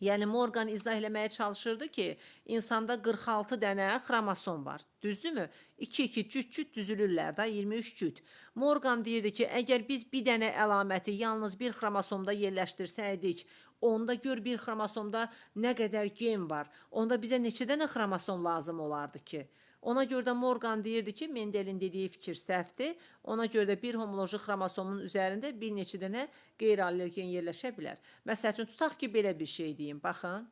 Yəni Morgan izah eləməyə çalışırdı ki, insanda 46 dənə xromosom var. Düzdürmü? 2-2 cüt düzülürlər da, 23 cüt. Morgan deyirdi ki, əgər biz bir dənə əlaməti yalnız bir xromosomda yerləşdirsəydik, onda gör bir xromosomda nə qədər gen var. Onda bizə neçə dənə xromosom lazım olardı ki? Ona görə də Morgan deyirdi ki, Mendelin dediyi fikir səhvdir. Ona görə də bir homoloji xromosomun üzərində bir neçə dənə qeyri-allergen yerləşə bilər. Məsəl üçün, tutaq ki, belə bir şey deyim. Baxın.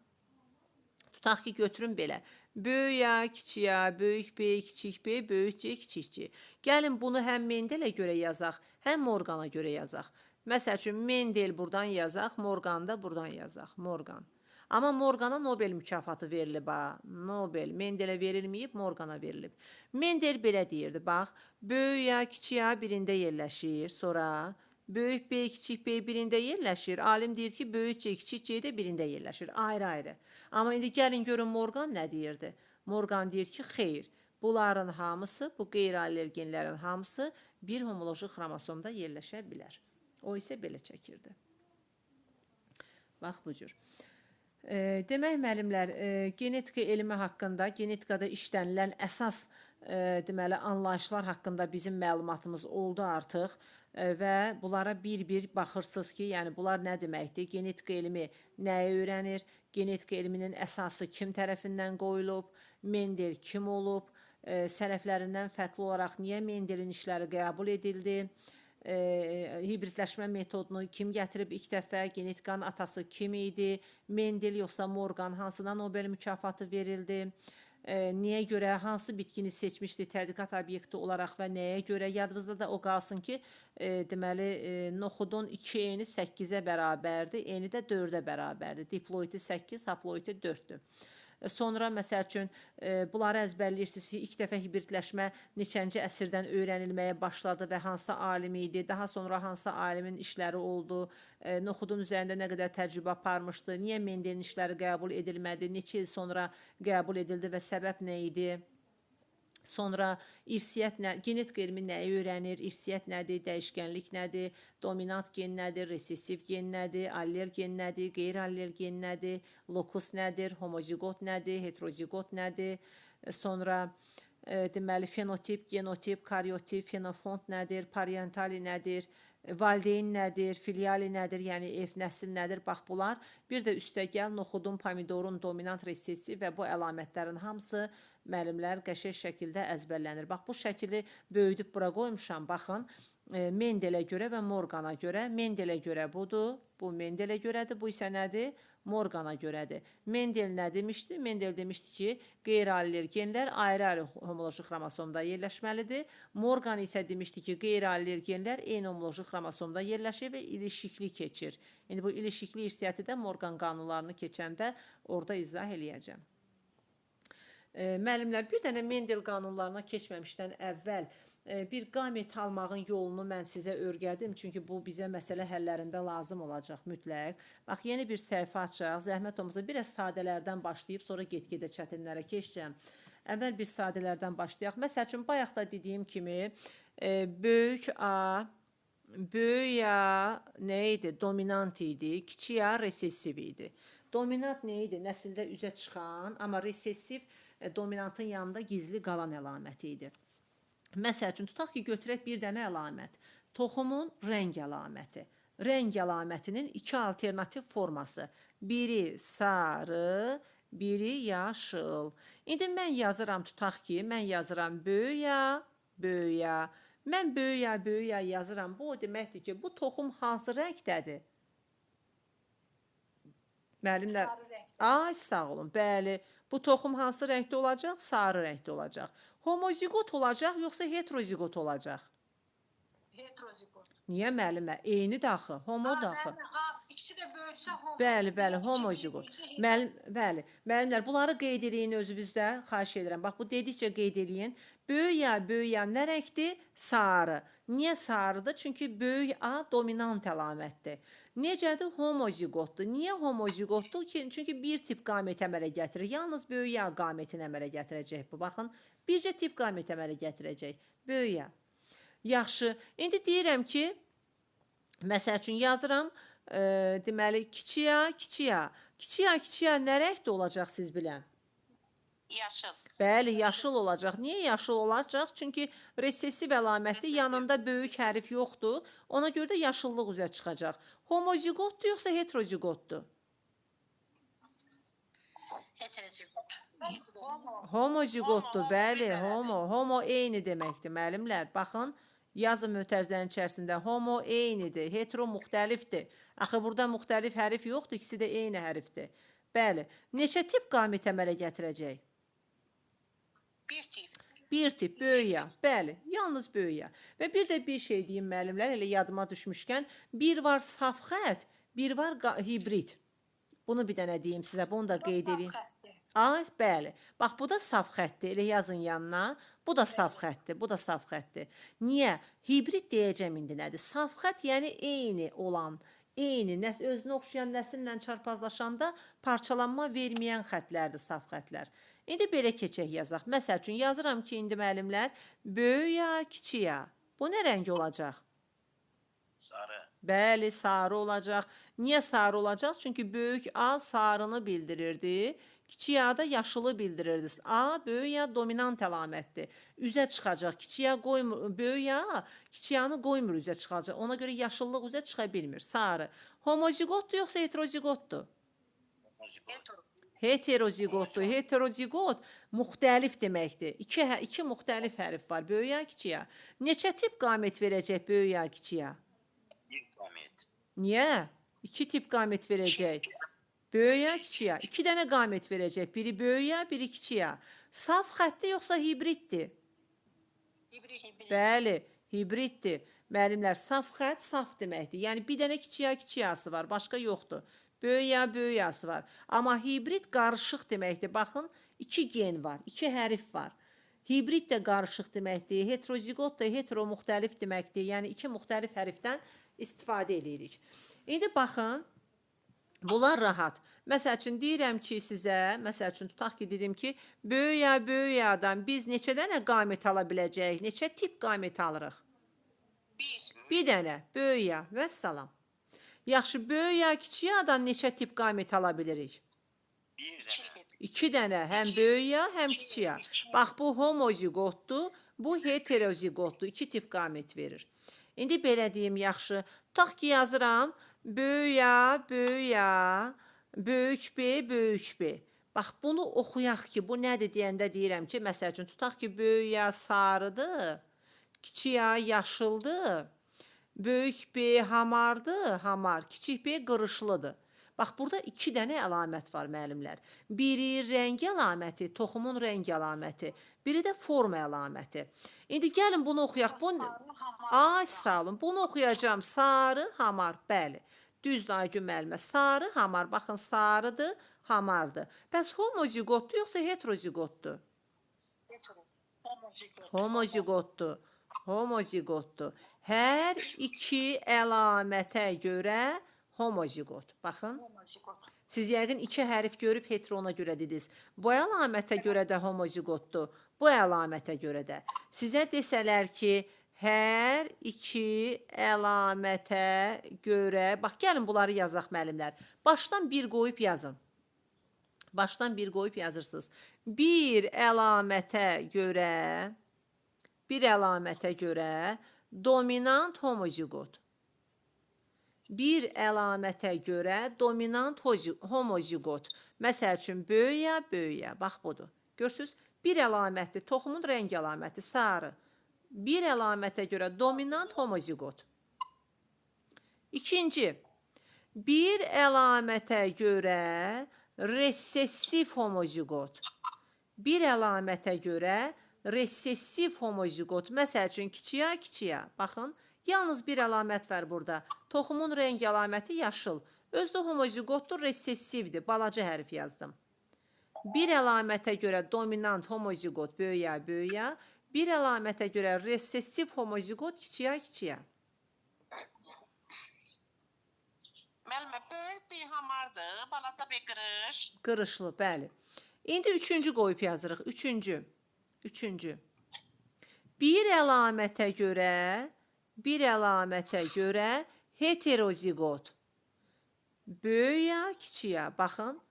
Tutaq ki, götürün belə. Böyük A, kiçik A, böyük B, kiçik B, böyük C, kiçik C. Gəlin bunu həm Mendelə görə yazaq, həm Morgana görə yazaq. Məsəl üçün, Mendel buradan yazaq, Morgan da buradan yazaq. Morgan. Amma Morgana Nobel mükafatı verilib. Nobel. Mendelə verilməyib, Morgana verilib. Mendel belə deyirdi, bax, böyük A, kiçik A birində yerləşir, sonra böyük B, kiçik B birində yerləşir. Alim deyir ki, böyük C, kiçik C də birində yerləşir, ayrı-ayrı. Amma indi gəlin görün Morgan nə deyirdi? Morgan deyir ki, xeyr, bunların hamısı, bu qeyri-allergenlərin hamısı bir homoloji xromosomda yerləşə bilər. O isə belə çəkirdi. Bax, bu cür. Demək, müəllimlər, genetika elmi haqqında, genetikada işlənilən əsas deməli, anlayışlar haqqında bizim məlumatımız oldu artıq və bunlara bir-bir baxırsınız ki, yəni bunlar nə deməkdir? Genetika elmi nəyə öyrənir? Genetika elminin əsası kim tərəfindən qoyulub? Mendel kim olub? Sələflərindən fərqli olaraq niyə Mendelin işləri qəbul edildi? Hibridləşmə metodunu kim gətirib ilk dəfə, genetikanın atası kim idi, Mendel yoxsa Morgan, hansına Nobel mükafatı verildi, niyə görə, hansı bitkini seçmişdi tədqiqat obyekti olaraq və nəyə görə, yadınızda da o qalsın ki, deməli, noxudun 2 eni 8-ə bərabərdir, eni də 4-ə bərabərdir, diploidi 8, haploidi 4-dür. Sonra, məsəl üçün, bunları əzbərləyirsiniz ki, ilk dəfə hibridləşmə neçənci əsrdən öyrənilməyə başladı və hansı alim idi, daha sonra hansı alimin işləri oldu, noxudun üzərində nə qədər təcrübə aparmışdı, niyə Mendelin işləri qəbul edilmədi, neçə il sonra qəbul edildi və səbəb nə idi? Sonra irsiyyət nə, genetika elmi nəyi öyrənir, irsiyyət nədir, dəyişkənlik nədir, dominant gen nədir, resessiv gen nədir, allergen nədir, qeyri-allergen nədir, lokus nədir, homozigot nədir, heterozigot nədir, sonra deməli fenotip, genotip, karyotip, fenofond nədir, parentali nədir, valideyn nədir, filiali nədir, yəni ev nəsil nədir, bax bunlar. Bir də üstəgəl noxudun, pomidorun dominant, resessiv və bu əlamətlərin hamısı müəllimlər qəşəng şəkildə əzbərlənir. Bax, bu şəkili böyüdüb bura qoymuşam, baxın, Mendelə görə və Morgana görə. Mendelə görə budur, bu Mendelə görədir, bu isə nədir? Morgana görədir. Mendel nə demişdi? Mendel demişdi ki, qeyri-allergenlər ayrı-ayrı homoloji xromosomda yerləşməlidir. Morgan isə demişdi ki, qeyri-allergenlər eyni homoloji xromosomda yerləşir və ilişikli keçir. İndi bu ilişikli irsiyyəti də Morgan qanunlarını keçəndə orada izah eləyəcəm. Müəllimlər, bir dənə Mendel qanunlarına keçməmişdən əvvəl bir qamet almağın yolunu mən sizə öyrədim. Çünki bu bizə məsələ həllərində lazım olacaq mütləq. Bax, yeni bir səhifə açaq. Zəhmət olmasa biraz sadələrdən başlayıb sonra get-gedə çətinlərə keçəcəm. Əvvəl bir sadələrdən başlayaq. Məsəl üçün, bayaq da dediyim kimi böyük A nə idi? Dominant idi. Kiçik A resessiv idi. Dominant nə idi? Nəsildə üzə çıxan, amma resessiv dominantın yanında gizli qalan əlaməti idi. Məsəl üçün, tutaq ki, götürək bir dənə əlamət. Toxumun rəng əlaməti. Rəng əlamətinin 2 alternativ forması. Biri sarı, biri yaşıl. İndi mən yazıram, tutaq ki, mən yazıram böyük A, böyük A. Mən böyük A, böyük A yazıram. Bu o deməkdir ki, bu toxum hansı rəngdədir? Müəllimlər, Sarı renk. ay sağ olun. Bəli, bu toxum hansı rəngdə olacaq? Sarı rəngdə olacaq. Homozigot olacaq yoxsa heterozigot olacaq? Heterozigot. Niyə müəllimə? Eynidir axı, homodur axı. İkisi de böyükse homo. Bəli, bəli, İkisi homozigot. büyükse hetero. Bəli, müəllimlər, bunları qeyd eləyin özünüzdə, xahiş edirəm. Bax, bu dedikcə qeyd eləyin. Böyük ya nə rəngdir? Sarı. Niyə sarıdır? Çünki böyük A dominant əlamətdir. Necədir? Homozigotdur. Niyə homozigotdur? Çünki bir tip qamət əmələ gətirir. Yalnız böyük A qamətin əmələ gətirəcək bu. Baxın, bircə tip qamət əmələ gətirəcək. Böyük A. Yaxşı. İndi deyirəm ki, məsəl üçün yazıram, deməli, kiçik A. Kiçik A nə rəngdə olacaq siz bilən? Yaşıl. Bəli, yaşıl olacaq. Niyə yaşıl olacaq? Çünki resessiv əlamətli yanında böyük hərf yoxdur. Ona görə də yaşıllıq üzə çıxacaq. Homozigotdur yoxsa heterozigotdur? Heterozigot. Homozigotdur, bəli, homo eyni deməkdir, müəllimlər. Baxın, yazın mötərizənin içərisində homo eynidir, hetero müxtəlifdir. Axı, burada müxtəlif hərf yoxdur, ikisi də eyni hərfdir. Bəli, neçə tip qamət əmələ gətirəcək? Bir tip. Bir tip, böyük A. Bəli, yalnız böyük A. Və bir də bir şey deyim müəllimlər, elə yadıma düşmüşkən, bir var saf xətt, bir var hibrid. Bunu bir dənə deyim sizə, bunu da qeyd edeyim. Ay, bəli. Bax, bu da saf xəttdir. Elə yazın yanına. Bu da saf xəttdir. Bu da saf xəttdir. Niyə? Hibrid deyəcəm indi nədir? Saf xətt, yəni eyni olan, eyni, özünə oxşayan nəsillə çarpazlaşanda parçalanma verməyən xəttlərdir saf xəttlər. İndi belə keçək yazaq. Məsəl üçün, yazıram ki, indi müəllimlər, böyük A, kiçik A. Bu nə rəng olacaq? Sarı. Bəli, sarı olacaq. Niyə sarı olacaq? Çünki böyük A sarını bildirirdi. Kiçik A da yaşılı bildirirdi. A, böyük A dominant əlamətdir. Üzə çıxacaq. Kiçik A qoymur, böyük A kiçik A-nı qoymur üzə çıxacaq. Ona görə yaşıllıq üzə çıxa bilmir. Sarı. Homozigotdur yoxsa heterozigotdur? Heterozigotdur. Heterozigot müxtəlif deməkdir. İki müxtəlif hərf var. Böyük A, kiçik A. Neçə tip qamət verəcək böyük A, kiçik A? Bir qamət. Niyə? İki tip qamət verəcək. Böyük A, kiçik A. İki dənə qamət verəcək. Biri böyük A, biri kiçik A. Saf xəttdir yoxsa hibriddir? Hibrit. Bəli, hibriddir. Müəllimlər, saf xətt saf deməkdir. Yəni bir dənə kiçik A, kiçik A-sı var, başqa yoxdur. Böyük A, böyük A-sı var. Amma hibrid qarışıq deməkdir. Baxın, iki gen var, iki hərf var. Hibrid də qarışıq deməkdir. Heterozigot da hetero müxtəlif deməkdir. Yəni iki müxtəlif hərfdən istifadə edirik. İndi baxın, bunlar rahat. Məsəl üçün deyirəm ki sizə, məsəl üçün tutaq ki dedim ki, böyük A, böyük A-dan biz neçə dənə qamət ala biləcəyik? Neçə tip qamət alırıq? Bir dənə, böyük A, vəssalam. Yaxşı, böyük A, kiçik A-dan neçə tip qamət ala bilirik? Bir dənə. İki dənə, həm böyük A, həm kiçik A. Bax, bu homozigotdur, bu heterozigotdur. İki tip qamət verir. İndi belə deyim, yaxşı. Tutaq ki yazıram, böyük A, böyük A, böyük B, böyük B. Bax, bunu oxuyaq ki, bu nədir deyəndə deyirəm ki, məsəl üçün, tutaq ki, böyük A sarıdır, kiçik A yaşıldır, böyük B hamardır, hamar, kiçik B qırışlıdır. Bax, burada iki dənə əlamət var, müəllimlər. Biri rəng əlaməti, toxumun rəng əlaməti, biri də forma əlaməti. İndi gəlin bunu oxuyaq. Ay, sağ olun. Bunu oxuyacağım. Sarı, hamar, bəli. Düzdür, Aygün müəllimə. Sarı, hamar. Baxın, sarıdır, hamardır. Bəs homozigotdur yoxsa heterozigotdur? Homozigotdur. Homozigotdur. Hər iki əlamətə görə homozigot. Baxın. Siz yəqin iki hərf görüb heterona görə dediniz. Bu əlamətə görə də homozigotdur. Bu əlamətə görə də. Sizə desələr ki, hər iki əlamətə görə, bax, gəlin bunları yazaq müəllimlər. Başdan bir qoyub yazın. Başdan bir qoyub yazırsınız. Bir əlamətə görə dominant homozigot. Bir əlamətə görə dominant homozigot. Məsəl üçün, böyük A, böyük A. Bax, budur. Görürsünüz? Bir əlamətdir, toxumun rəng əlaməti, sarı. Bir əlamətə görə dominant homozigot. İkinci, Bir əlamətə görə resessiv homozigot. Bir əlamətə görə resessiv homozigot. Məsəl üçün kiçiyə kiçiyə. Baxın, yalnız bir əlamət var burada. Toxumun renk əlaməti yaşıl. Özdə homozigotdur, resessivdir. Balaca hərf yazdım. Bir əlamətə görə dominant homozigot böyüyə böyüyə. Bir əlamətə görə resessiv homozigot kiçiyə kiçiyə. Müəllimə, böyük bir hamardır, balaca bir qırış. Qırışlı, bəli. İndi üçüncü qoyub yazırıq. Üçüncü. Bir əlamətə görə heterozigot. Böyüyə, kiçiyə. Baxın,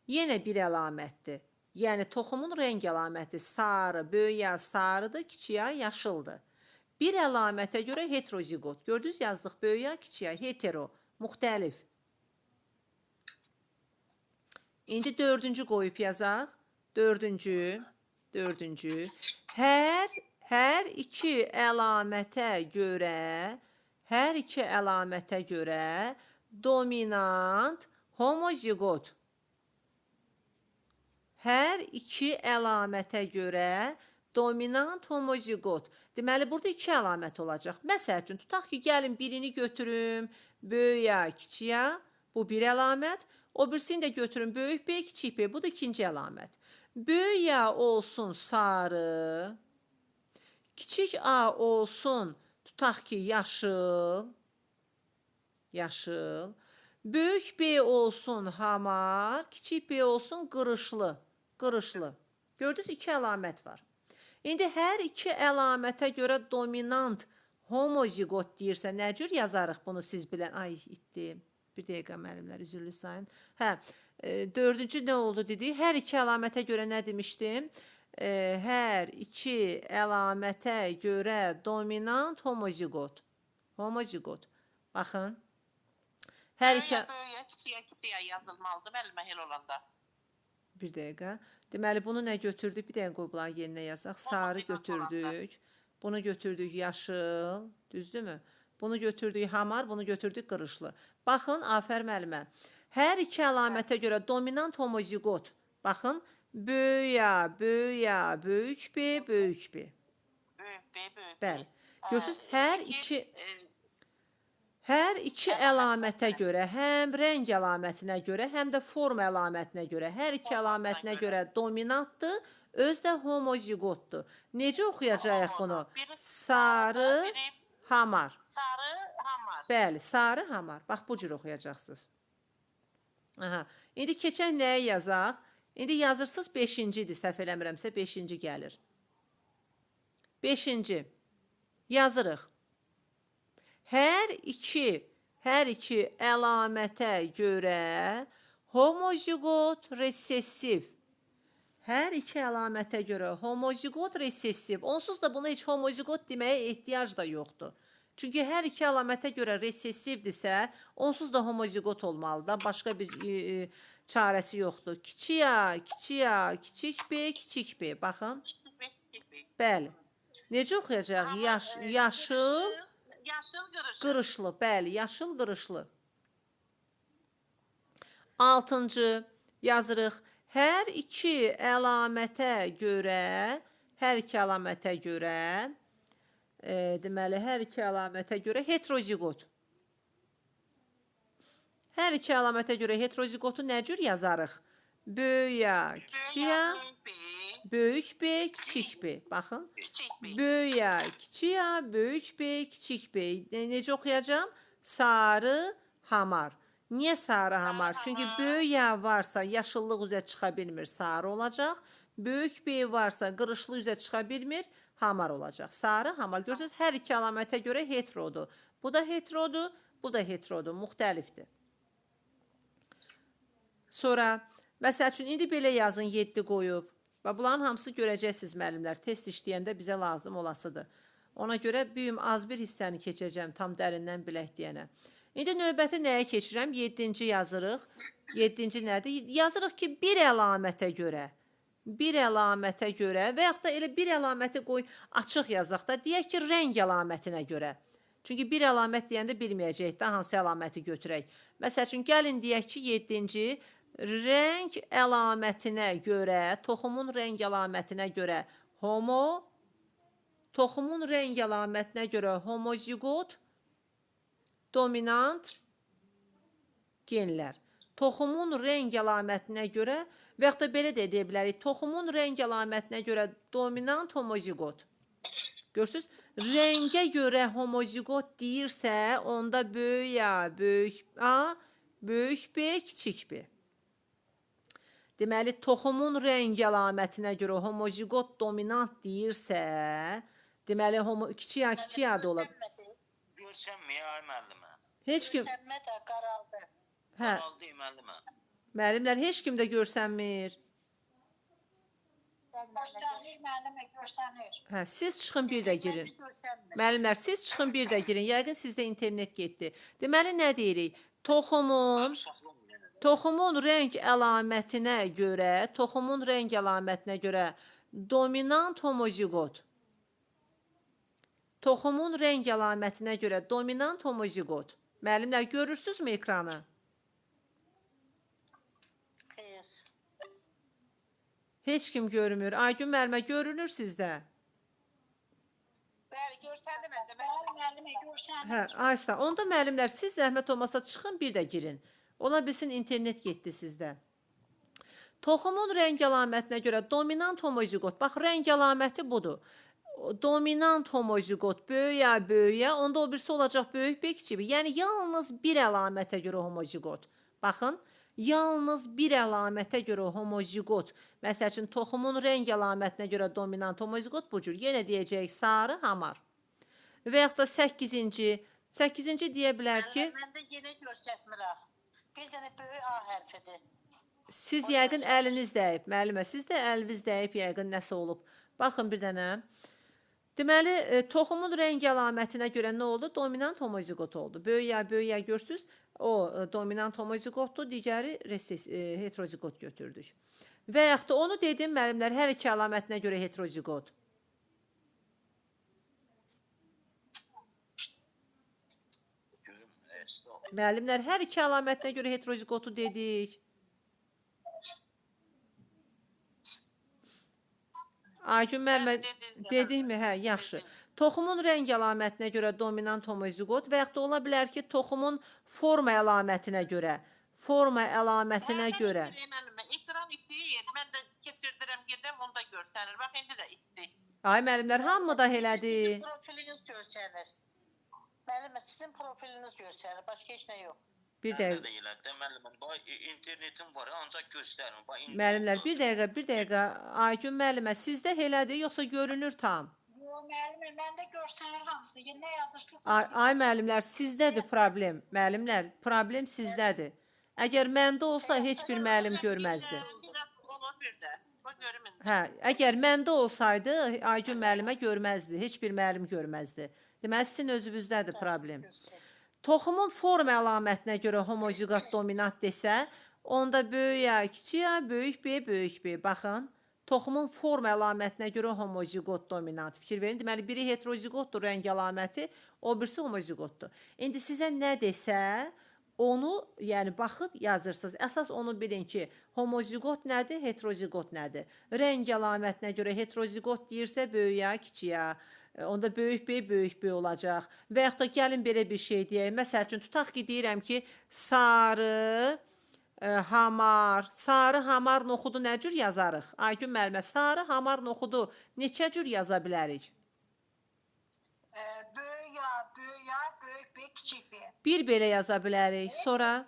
yenə bir əlamətdir. Yəni, toxumun renk əlaməti sarı, böyüyə sarıdır, kiçiyə yaşıldır. Bir əlamətə görə heterozigot. Gördünüz, yazdıq böyüyə, kiçiyə, hetero, müxtəlif. İndi dördüncü qoyub yazaq. Dördüncü. Hər iki əlamətə görə dominant homozigot. Hər iki əlamətə görə dominant homozigot. Deməli, burada iki əlamət olacaq. Məsəl üçün, tutaq ki, gəlin birini götürüm, böyüyə, kiçiyə, bu bir əlamət. O birisini də götürün, böyük B, kiçik B, bu da ikinci əlamət. Böyüyə olsun sarı, kiçik A olsun, tutaq ki, yaşıl. Böyük B olsun hamar, kiçik B olsun qırışlı. Gördünüz, iki əlamət var. İndi hər iki əlamətə görə dominant homozigot deyirsə, nə cür yazarıq bunu siz bilən? Ay, itdi. Bir dəqiqə müəllimlər, üzürlü sayın. Dördüncü nə oldu dedik? Hər iki əlamətə görə nə demişdim? Hər iki əlamətə görə dominant homozigot. Baxın. Böyüyə, kiçiyə yazılmalıdır, müəllimə elə olanda. Bir dəqiqə. Deməli, bunu nə götürdük? Bir dəqiqə qoy bunların yerinə yazaq. Sarı götürdük. Bunu götürdük yaşıl. Düzdürmü? Bunu götürdük hamar, bunu götürdük qırışlı. Baxın, afər müəllimə. Hər iki əlamətə görə dominant homozigot. Baxın, böyüyə, böyük B. Böyük B. Bəli. Görürsünüz, hər iki əlamətə görə, həm rəng əlamətinə görə, həm də form əlamətinə görə, hər iki əlamətinə görə dominantdır, özü də homozigotdur. Necə oxuyacağıq bunu? Sarı, hamar. Bəli, sarı, hamar. Bax, bu cür oxuyacaqsınız. İndi keçək nəyə yazaq? İndi yazırsınız 5-cidir, səhv eləmirəmsə 5-ci gəlir. 5-ci. Yazırıq. Hər iki əlamətə görə homozigot resessiv. Hər iki əlamətə görə homozigot resessiv. Onsuz da buna heç homozigot deməyə ehtiyac da yoxdur. Çünki hər iki əlamətə görə resessivdirsə, onsuz da homozigot olmalıdır. Başqa bir çarəsi yoxdur. Kiçik B, kiçik B. Baxın. Bəli. Necə oxuyacaq? Yaşıl, qırışlı. Bəli, yaşıl, qırışlı. 6-cı yazırıq. Hər iki əlamətə görə, deməli, hər iki əlamətə görə heterozigot. Hər iki əlamətə görə heterozigotu nə cür yazarıq? Böyüyə, kiçiyə, böyük B, kiçik B. Baxın. Böyüyə, kiçiyə, böyük B, kiçik B. Necə oxuyacağım? Sarı, hamar. Niyə sarı hamar? Çünki böyüyə varsa yaşıllıq üzə çıxa bilmir, sarı olacaq. Böyük B varsa qırışlı üzə çıxa bilmir, hamar olacaq. Sarı, hamar. Görürsünüz, hər iki əlamətə görə heterodur. Bu da heterodur, bu da heterodur, müxtəlifdir. Sonra, məsəl üçün, indi belə yazın 7 qoyub. Bunların hamısı görəcəksiniz müəllimlər. Test işləyəndə bizə lazım olasıdır. Ona görə büyüm az bir hissəni keçəcəm, tam dərindən bilək deyənə. İndi növbəti nəyə keçirəm? 7-ci yazırıq. 7-ci nədir? Yazırıq ki, bir əlamətə görə və yaxud da elə bir əlaməti qoy açıq yazaq da, deyək ki, rəng əlamətinə görə. Çünki bir əlamət deyəndə bilməyəcəyik də hansı əlaməti götürək. Məsəl üçün, gəlin deyək ki, 7-ci rəng əlamətinə görə, toxumun rəng əlamətinə görə toxumun rəng əlamətinə görə homozigot, dominant genlər. Toxumun rəng əlamətinə görə və yaxud da belə də edə bilərik. Toxumun rəng əlamətinə görə dominant homozigot. Görürsünüz? Rəngə görə homozigot deyirsə, onda böyük A, böyük A, böyük B, kiçik B. Deməli, toxumun rəng əlamətinə görə homozigot dominant deyirsə, deməli, kiçik A, kiçik A da ola. Görsənmir ay müəllimə. Heç kim, Görsənmə də qaraldı. hə, Qaldı müəllimə. müəllimlər heç kim də görsənmir. Görsənir, müəllimə, görsənir. Hə, siz çıxın bir də girin. Müəllimlər, siz çıxın bir də girin. Yəqin sizdə internet getdi. Deməli, nə deyirik? Toxumun rəng əlamətinə görə dominant homozigot. Toxumun rəng əlamətinə görə dominant homozigot. Müəllimlər, görürsünüzmü ekranı? Xeyr. Heç kim görmür. Aygün müəllimə, görünür sizdə? Bəli, görsəndim məndə. Bəli, müəllimə, görsəndim. Hə, Aysa, onda müəllimlər, siz zəhmət olmasa çıxın bir də girin. Ola bilsin internet getdi sizdə. Toxumun rəng əlamətinə görə dominant homozigot. Bax, rəng əlaməti budur. Dominant homozigot böyük A, böyük A, onda o birisi olacaq böyük B, kiçik B. Yəni, yalnız bir əlamətə görə homozigot. Baxın, yalnız bir əlamətə görə homozigot. Məsəl üçün, toxumun rəng əlamətinə görə dominant homozigot bu cür. Yenə deyəcəyik, sarı, hamar. Və yaxud da 8-ci deyə bilər ki, Məndə yenə görsətmirəm. Bir dənə böyük A hərfidir. siz yəqin əliniz dəyib, müəllimə, siz də əliniz dəyib, yəqin nəsə olub. Baxın bir dənə. Deməli, toxumun rəng əlamətinə görə nə oldu? Dominant homozigot oldu. Böyük A görsünüz, o dominant homozigotdur, digəri heterozigot götürdük. Və yaxud da onu dedim, müəllimlər, hər iki əlamətinə görə heterozigot. Müəllimlər, hər iki əlamətinə görə heterozigotu dedik. Aygün müəllimə, dedikmi? Hə, yaxşı. Toxumun rəng əlamətinə görə dominant homozigot və yaxud da ola bilər ki, toxumun forma əlamətinə görə. Müəllimə, ekran itdi, mən də keçirdirəm, gedirəm, onda görsənir. Bax, indi də itdi. Ay müəllimlər, hamı da elədi. Sizin profiliniz görsənir. Müəllimə, sizin profiliniz görsənir, başqa heç nə yox. Bir dəqiqə. İnternetim var, ancaq göstərin. Müəllimlər, bir dəqiqə. Aygün müəllimə, sizdə elədir, yoxsa görünür tam? Yox, müəllimə, məndə görsənir hamısı. Nə yazırsınız? Ay müəllimlər, sizdədir problem. Müəllimlər, problem sizdədir. Əgər məndə olsa, heç bir müəllim görməzdi. Olur bir də. O görümün. Hə, əgər məndə olsaydı, Aygün müəllimə görməzdi, heç bir müəllim görməzdi. Deməli, sizin özünüzdədir problem. Toxumun forma əlamətinə görə homozigot dominant desə, onda böyük A, kiçik A, böyük B, böyük B. Baxın, toxumun forma əlamətinə görə homozigot dominant. Fikir verin, deməli, biri heterozigotdur rəng əlaməti, o birisi homozigotdur. İndi sizə nə desə, onu, yəni baxıb yazırsınız. Əsas onu bilin ki, homozigot nədir, heterozigot nədir? Rəng əlamətinə görə heterozigot deyirsə, böyük A, kiçik A. Onda böyük B olacaq. Və yaxud da gəlin belə bir şey deyək. Məsəl üçün, tutaq ki, deyirəm ki, sarı, hamar noxudu nə cür yazarıq? Aygün müəllimə, sarı, hamar noxudu neçə cür yaza bilərik? Böyük A, böyük B, kiçik B. Bir belə yaza bilərik. Sonra?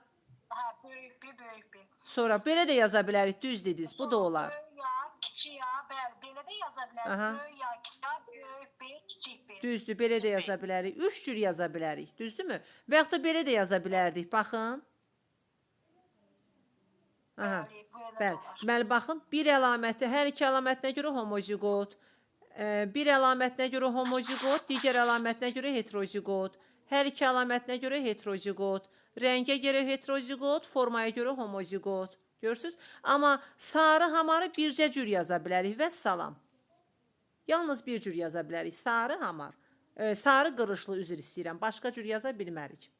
Böyük B, böyük B. Sonra belə də yaza bilərik. Düz dediniz. Bu da olar. Böyük A, kiçik A, bəli, belə də yaza bilərik. Böyük A, kiçik A, böyük B, kiçik B. Düzdür, belə də yaza bilərik. 3 cür yaza bilərik. Düzdürmü? Və yaxud da belə də yaza bilərdik. Baxın. Aha. Bəli. Deməli, baxın, bir əlaməti, hər iki əlamətinə görə homozigot, bir əlamətinə görə homozigot, digər əlamətinə görə heterozigot, hər iki əlamətinə görə heterozigot, rəngə görə heterozigot, formaya görə homozigot. Görürsünüz? Amma sarı, hamarı bircə cür yaza bilərik və salam. Yalnız bir cür yaza bilərik. Sarı, hamar. Sarı qırışlı, üzr istəyirəm. Başqa cür yaza bilmərik.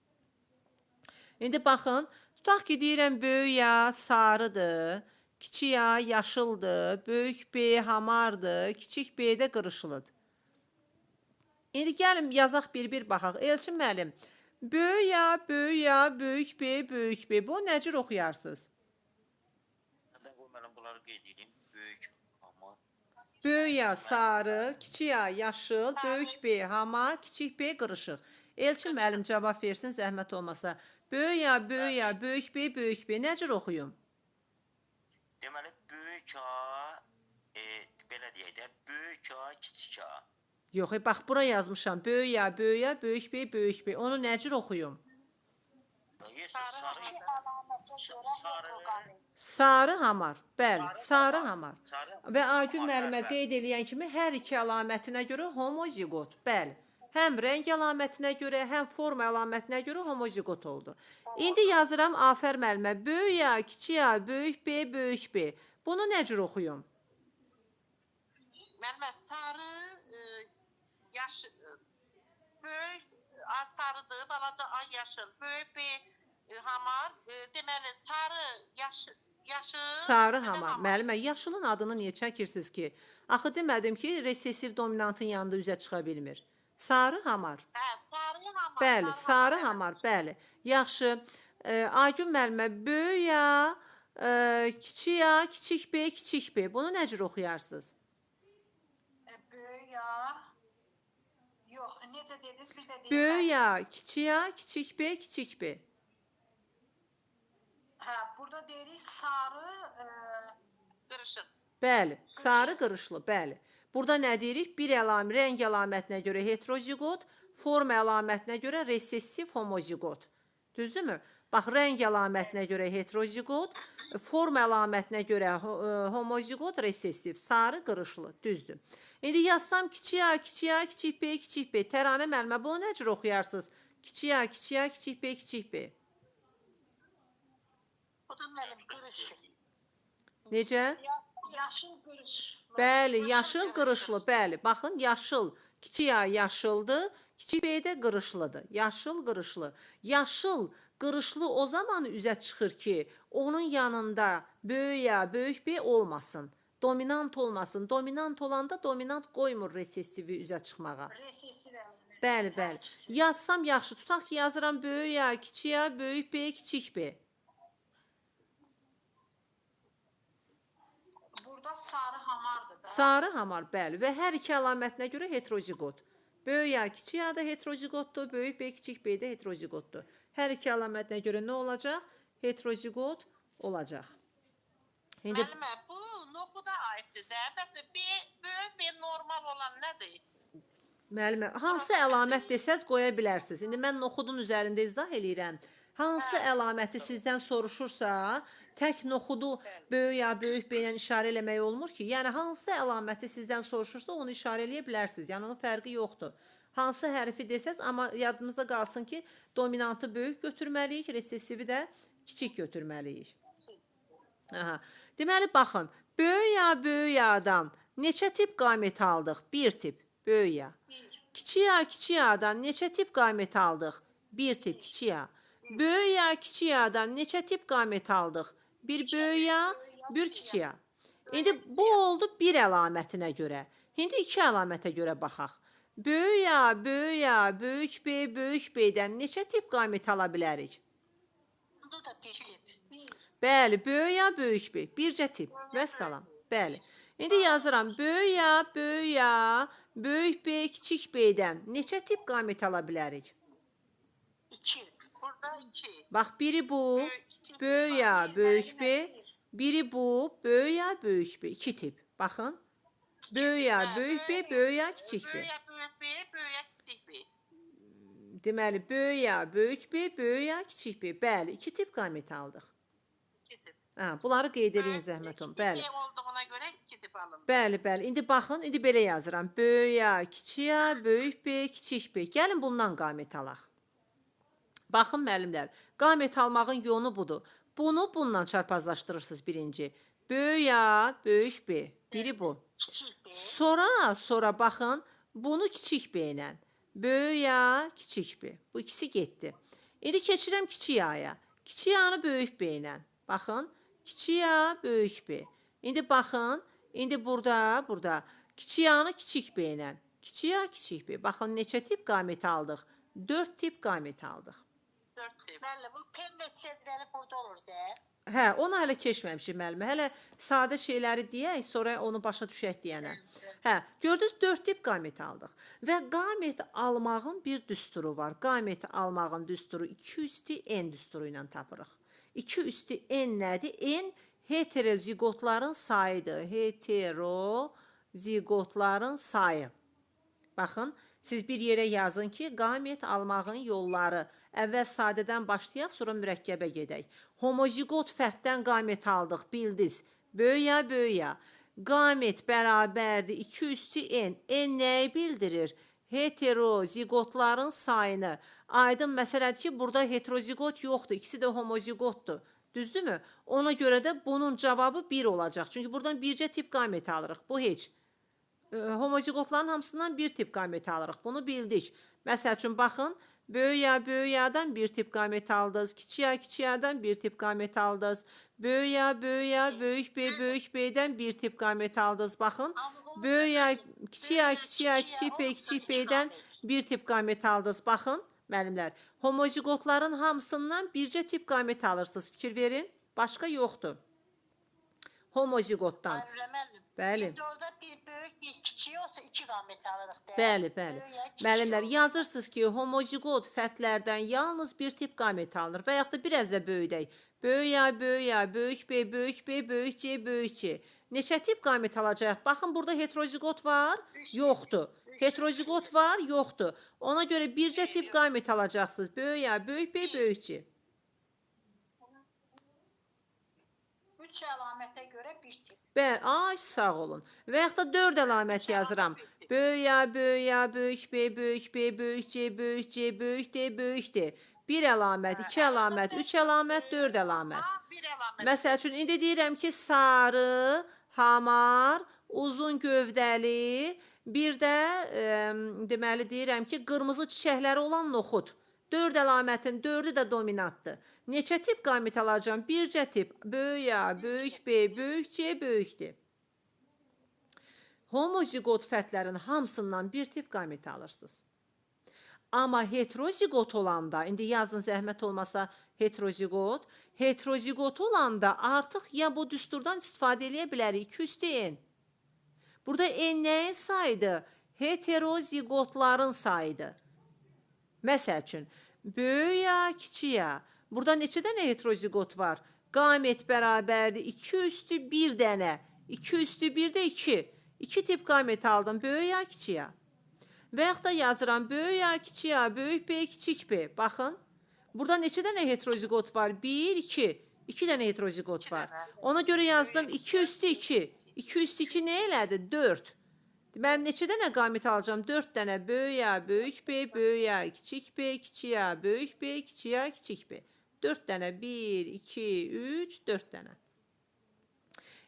İndi baxın, tutaq ki, deyirəm böyük ya sarıdır, kiçik ya yaşıldır, böyük B hamardır, kiçik B də qırışlıdır. İndi gəlin yazaq bir-bir baxaq. Elçin müəllim, böyük ya, böyük B, böyük B. Bu nə cür oxuyarsınız? Nədən qoy mən bunları qeyd edeyim. Böyük hamar. Böyük ya sarı, kiçik ya yaşıl, böyük B hamar, kiçik B qırışıq. Elçin müəllim cavab versin, zəhmət olmasa. Böyük ya, böyük B, böyük B. Nə cür oxuyum? Deməli, böyük A, belə deyək də, böyük A, kiçik A. Yox, bax bura yazmışam. Böyük ya, böyük B, böyük B. Onu nə cür oxuyum? Yes, İki əlamətə görə heteroqami. Sarı hamar. Bəli, sarı hamar. Sarı Və Agün hamar, müəllimə bəli. qeyd eləyən kimi hər iki əlamətinə görə homozigot. Bəli. Həm rəng əlamətinə görə, həm forma əlamətinə görə homozigot oldu. İndi yazıram Afər müəllimə. Böyük ya, kiçik ya, böyük B, böyük B. Bunu nə cür oxuyum? Müəllimə sarı, yaş, böyük A sarıdır, balaca A yaşıl, böyük B hamar, deməli sarı, yaşıl. Sarı bir də hamar. Müəllimə, yaşılın adını niyə çəkirsiniz ki? Axı demədim ki, resessiv dominantın yanında üzə çıxa bilmir. Sarı hamar. Hə, sarı hamar. Bəli, sarı hamar, bəli. Yaxşı. Agün müəllimə, böyük ya, kiçik ya, kiçik B, kiçik B. Bunu nə cür oxuyarsınız? Böyük ya. Yox, necə dediniz? Bir də deyim. Böyük ya, kiçik B, kiçik B. Hə, burada deyirik sarı, Qırışıq. Bəli, sarı qırışlı, bəli. Burada nə deyirik? Bir rəng əlamətinə görə heterozigot, forma əlamətinə görə resessiv homozigot. Düzdürmü? Bax, rəng əlamətinə görə heterozigot, forma əlamətinə görə homozigot, resessiv, sarı qırışlı, düzdür. İndi yazsam kiçik A, kiçik B, kiçik B. Təranə müəllimə, bunu nə cür oxuyarsınız? Kiçik A, kiçik B, kiçik B. bu da mənim qırış. Necə? Yaşıl qırış. Bəli, yaşıl qırışlı, bəli. Baxın, yaşıl, kiçik A yaşıldır, kiçik B də qırışlıdır. Yaşıl qırışlı. Yaşıl qırışlı o zaman üzə çıxır ki, onun yanında böyük A, böyük B olmasın. Dominant olmasın. Dominant olanda dominant qoymur resessivi üzə çıxmağa. Resessiv əlamət. Bəli, bəli. Yazsam yaxşı. Tutaq ki, yazıram böyük A, kiçik A, böyük B, kiçik B. Burada sarı hamardır da. Sarı hamar, bəli. Və hər iki əlamətinə görə heterozigot. Böyük A, kiçik A da heterozigotdur, böyük B, kiçik B də heterozigotdur. Hər iki əlamətinə görə nə olacaq? Heterozigot olacaq. İndi Müəllimə, bu noxuda aiddir də. Bəs böyük B normal olan nədir? müəllimə, hansı əlamət desəz qoya bilərsiniz. İndi mən noxudun üzərində izah eləyirəm. Hansı əlaməti sizdən soruşursa, tək noxudu böyük A, böyük B ilə işarə eləmək olmur ki. Yəni, hansı əlaməti sizdən soruşursa, onu işarə eləyə bilərsiniz. Yəni, onun fərqi yoxdur. Hansı hərfi desəz, amma yadımızda qalsın ki, dominantı böyük götürməliyik, resessivi də kiçik götürməliyik. Aha. Deməli, baxın, böyük A-dan neçə tip qamət aldıq? Bir tip, böyük A. Kiçik A-dan neçə tip qamət aldıq? Bir tip, kiçik A. Böyük A, kiçik A-dan neçə tip qamət aldıq? Bir böyük A, bir kiçik A. İndi bu oldu bir əlamətinə görə. İndi iki əlamətə görə baxaq. Böyük A, böyük B, böyük B-dən neçə tip qamət ala bilərik? Burada da bir tip. Bəli, böyük A, böyük B. Bircə tip. Vəssalam. Bəli. İndi yazıram. Böyük A, böyük B, kiçik B-dən neçə tip qamət ala bilərik? 2. Burada 2. Bax, biri bu, böyük A, böyük B. Biri bu, böyük A, böyük B. İki tip. Baxın. Böyük A, böyük B, böyük A, kiçik B. Böyük B, böyük kiçik B. Deməli, böyük A, böyük B, böyük A, kiçik B. Bəli, iki tip qamət aldıq. Bunları qeyd edin zəhmət olun. Bəli. Kiçik olduğuna görə 2 tip alınır. Bəli. İndi baxın, indi belə yazıram. Böyük A, kiçik A, böyük B, kiçik B. Gəlin bundan qamət alaq. Baxın müəllimlər, qamət almağın yolu budur. Bunu bununla çarpazlaşdırırsınız birinci. Böyük A, böyük B. Biri bu. Kiçik B. Sonra baxın, bunu kiçik B ilə böyük ya, kiçik B. Bu ikisi getdi. İndi keçirəm kiçik yaya. Kiçik yanı böyük B ilə. Baxın, kiçik ya, böyük B. İndi baxın, indi burada kiçik yanı kiçik B ilə. Kiçik ya, kiçik B. Baxın, neçə tip qamət aldıq? 4 tip qamət aldıq. 4 tip. Bəli, bu pen cədvəli burada olur da. Hə, onu hələ keçməmişik müəllimə. Hələ sadə şeyləri deyək, sonra onu başa düşək deyənə. Hə, gördünüz 4 tip qamət aldıq. Və qamət almağın bir düsturu var. Qamət almağın düsturu 2 üstü n düsturu ilə tapırıq. 2 üstü n nədir? N heterozigotların sayıdır. Heterozigotların sayı. Baxın, siz bir yerə yazın ki, qamət almağın yolları. Əvvəl sadədən başlayaq, sonra mürəkkəbə gedək. Homozigot fərddən qamət aldıq, bildiniz. Böyük ya. Qamət bərabərdir 2 üstü n. N nəyi bildirir? Heterozigotların sayını. Aydın məsələdir ki, burada heterozigot yoxdur. İkisi də homozigotdur. Düzdürmü? Ona görə də bunun cavabı 1 olacaq. Çünki buradan bircə tip qamət alırıq. Bu heç. Homozigotların hamısından bir tip qamət alırıq. Bunu bildik. Məsəl üçün, baxın, böyük yadan bir tip qamət aldınız. Kiçik yadan bir tip qamət aldınız. Böyük ya, böyük B'dən bir tip qamət aldınız. Baxın, böyük ya, kiçik B'dən bir tip qamət aldınız. Baxın, müəllimlər, homozigotların hamısından bircə tip qamət alırsınız. Fikir verin, başqa yoxdur. Homozigotdan. Bəli. İndi orada bir böyük, bir kiçik olsa 2 qamət alırıq da. Bəli. Müəllimlər, yazırsınız ki, homozigot fərdlərdən yalnız bir tip qamət alınır və yaxud da biraz da böyüdək. Böyük ya, böyük B, böyük C, böyük C. Neçə tip qamət alacaq? Baxın, burada heterozigot var, yoxdur. Heterozigot var, yoxdur. Ona görə bircə tip qamət alacaqsınız. Böyük ya, böyük B, böyük C. 3 əlamətə görə bir tip. Ay, sağ olun. Və yaxud da 4 əlamət yazıram. Böyük ya, böyük B, böyük C, böyük D, böyük D. 1 əlamət, 2 əlamət, 3 əlamət, 4 əlamət. Bir əlamət. Məsəl üçün, indi deyirəm ki, sarı, hamar, uzun gövdəli, bir də deməli deyirəm ki, qırmızı çiçəkləri olan noxud. 4 əlamətin 4'ü də dominantdır. Neçə tip qamət alacağım? Bircə tip. Böyük ya, böyük B, böyük C, böyük D. Homozigot fərdlərin hamısından bir tip qamət alırsınız. Amma heterozigot olanda, indi yazın zəhmət olmasa heterozigot olanda artıq ya bu düsturdan istifadə edə bilərik 2 üstü n. Burada n nəyin sayıdır? Heterozigotların sayıdır. Məsəl üçün, böyük ya, kiçik ya. Burada neçə dənə heterozigot var? Qamət bərabərdir 2 üstü 1 dənə. 2 üstü 1 də 2. 2 tip qamət aldım. Böyük ya, kiçik ya. Və yaxud da yazıram. Böyük ya, kiçik ya, böyük B, kiçik B. Baxın. Burada neçə dənə heterozigot var? 1, 2. 2 dənə heterozigot var. Ona görə yazdım 2 üstü 2. 2 üstü 2 nə elədi? 4. Mən neçə dənə qamət alacağım? 4 dənə. Böyük ya, böyük B, böyük ya, kiçik B, kiçik ya, böyük B, kiçik ya, kiçik B. 4 dənə. 1, 2, 3, 4 dənə.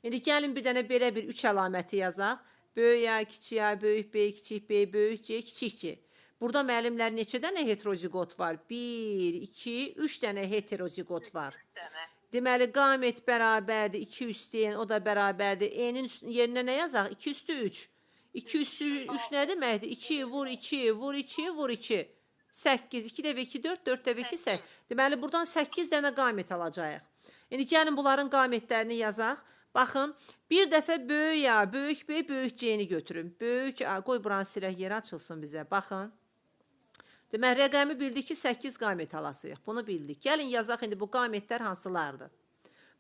İndi gəlin bir dənə belə bir 3 əlaməti yazaq. Böyük ya, kiçik ya, böyük B, kiçik B, böyük C, kiçik C. Burada müəllimlər neçə dənə heterozigot var? 1, 2, 3 dənə heterozigot var. Deməli, qamət bərabərdir 2 üstü n, o da bərabərdir. N'in yerinə nə yazaq? 2 üstü 3. 2 üstü 3 nə deməkdir? 2 vur 2, vur 2, vur 2. 8, 2 dəfə 2, 4, 4 dəfə 2, 8. Deməli, buradan 8 dənə qamət alacağıq. İndi gəlin bunların qamətlərini yazaq. Baxın, bir dəfə böyük ya, böyük B, böyük C-ni götürün. Böyük A, qoy buranı silək, yeri açılsın bizə. Baxın. Demək, rəqəmi bildik ki, 8 qamət alasıyıq. Bunu bildik. Gəlin yazaq indi bu qamətlər hansılardır?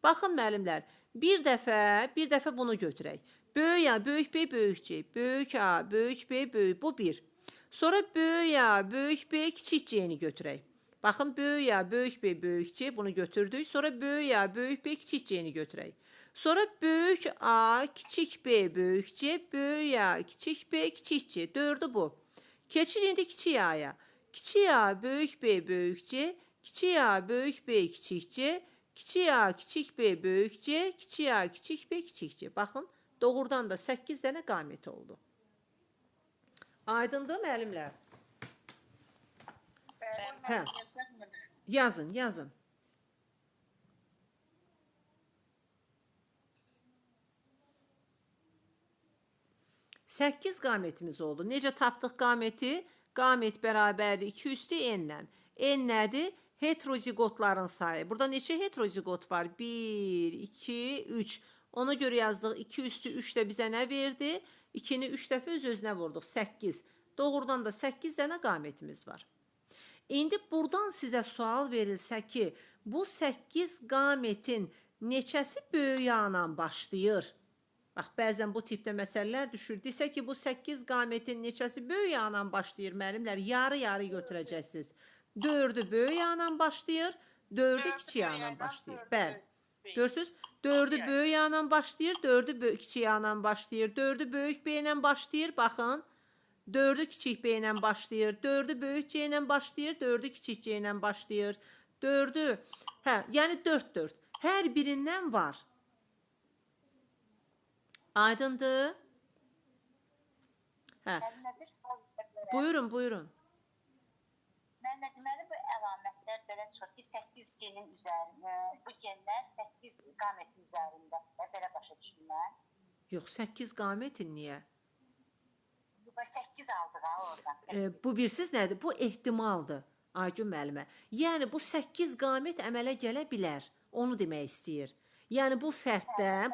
Baxın, müəllimlər, bir dəfə bunu götürək. Böyük A, böyük B, böyük C. Böyük A, böyük B, böyük. Bu 1. Sonra böyük A, böyük B, kiçik C-ni götürək. Baxın, böyük A, böyük B, böyük C. Bunu götürdük. Sonra böyük A, böyük B, kiçik C-ni götürək. Sonra böyük A, kiçik B, böyük C. Böyük A, kiçik B, kiçik C. 4'ü bu. Keçir indi kiçik A'ya. Kiçik A, böyük B, böyük C. Kiçik A, böyük B, kiçik C. Kiçik A, kiçik B, böyük C. Kiçik A, kiçik B, kiçik C. Baxın, doğrudan da 8 dənə qamət oldu. Aydındır müəllimlər? Hə. Yazın, yazın. Səkkiz qamətimiz oldu. Necə tapdıq qaməti? Qamət bərabərdir 2 üstü n-lə. N nədir? Heterozigotların sayı. Burada neçə heterozigot var? 1, 2, 3. Ona görə yazdıq 2 üstü 3 də bizə nə verdi? 2-ni 3 dəfə öz-özünə vurduq. 8. Doğrudan da 8 dənə qamətimiz var. İndi buradan sizə sual verilsə ki, bu 8 qamətin neçəsi böyük A-la başlayır? Bax, bəzən bu tipdə məsələlər düşür. Desə ki, bu 8 qamətin neçəsi böyük A-la başlayır, müəllimlər? Yarı-yarı götürəcəksiniz. 4-ü böyük A-la başlayır, 4-ü kiçik A-la başlayır. Bəli. Görürsünüz? 4-ü böyük A-la başlayır, 4-ü kiçik A-la başlayır, 4-ü böyük B ilə başlayır. Baxın, 4-ü kiçik B ilə başlayır, 4-ü böyük C ilə başlayır, 4-ü kiçik C ilə başlayır. 4-ü, yəni 4-4. Hər birindən var. Aydındır? Buyurun, buyurun. Mən deməli bu əlamətlər belə çıxır ki, 8 genin üzərində, bu genlər 8 qamətin üzərində. Belə başa düşdüm mən. Yox, 8 qamətin niyə? Bu 8 aldıq ha oradan. Bu bilirsiz nədir? Bu ehtimaldır, Aygün müəllimə. Yəni bu 8 qamət əmələ gələ bilər. Onu demək istəyir. Yəni bu fərddən,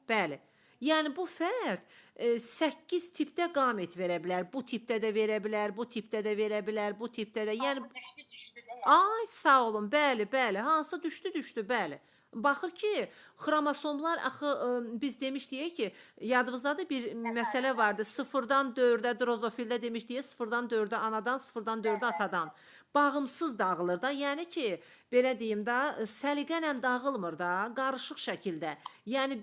bəli. Yəni bu fərd 8 tipdə qamət verə bilər. Bu tipdə də verə bilər, bu tipdə də verə bilər, bu tipdə də. Yəni Düşdü. ay sağ olun. Bəli, bəli. Hansı düşdü, bəli. Baxır ki, xromosomlar axı biz demişdik ki, yadınızda bir məsələ vardı. 0-dan 4-ə drozofildə demişdik, 0-dan 4-ə anadan, 0-dan 4-ə atadan. Bağımsız dağılır da. Yəni ki, belə deyim də, səliqə ilə dağılmır da, qarışıq şəkildə. Yəni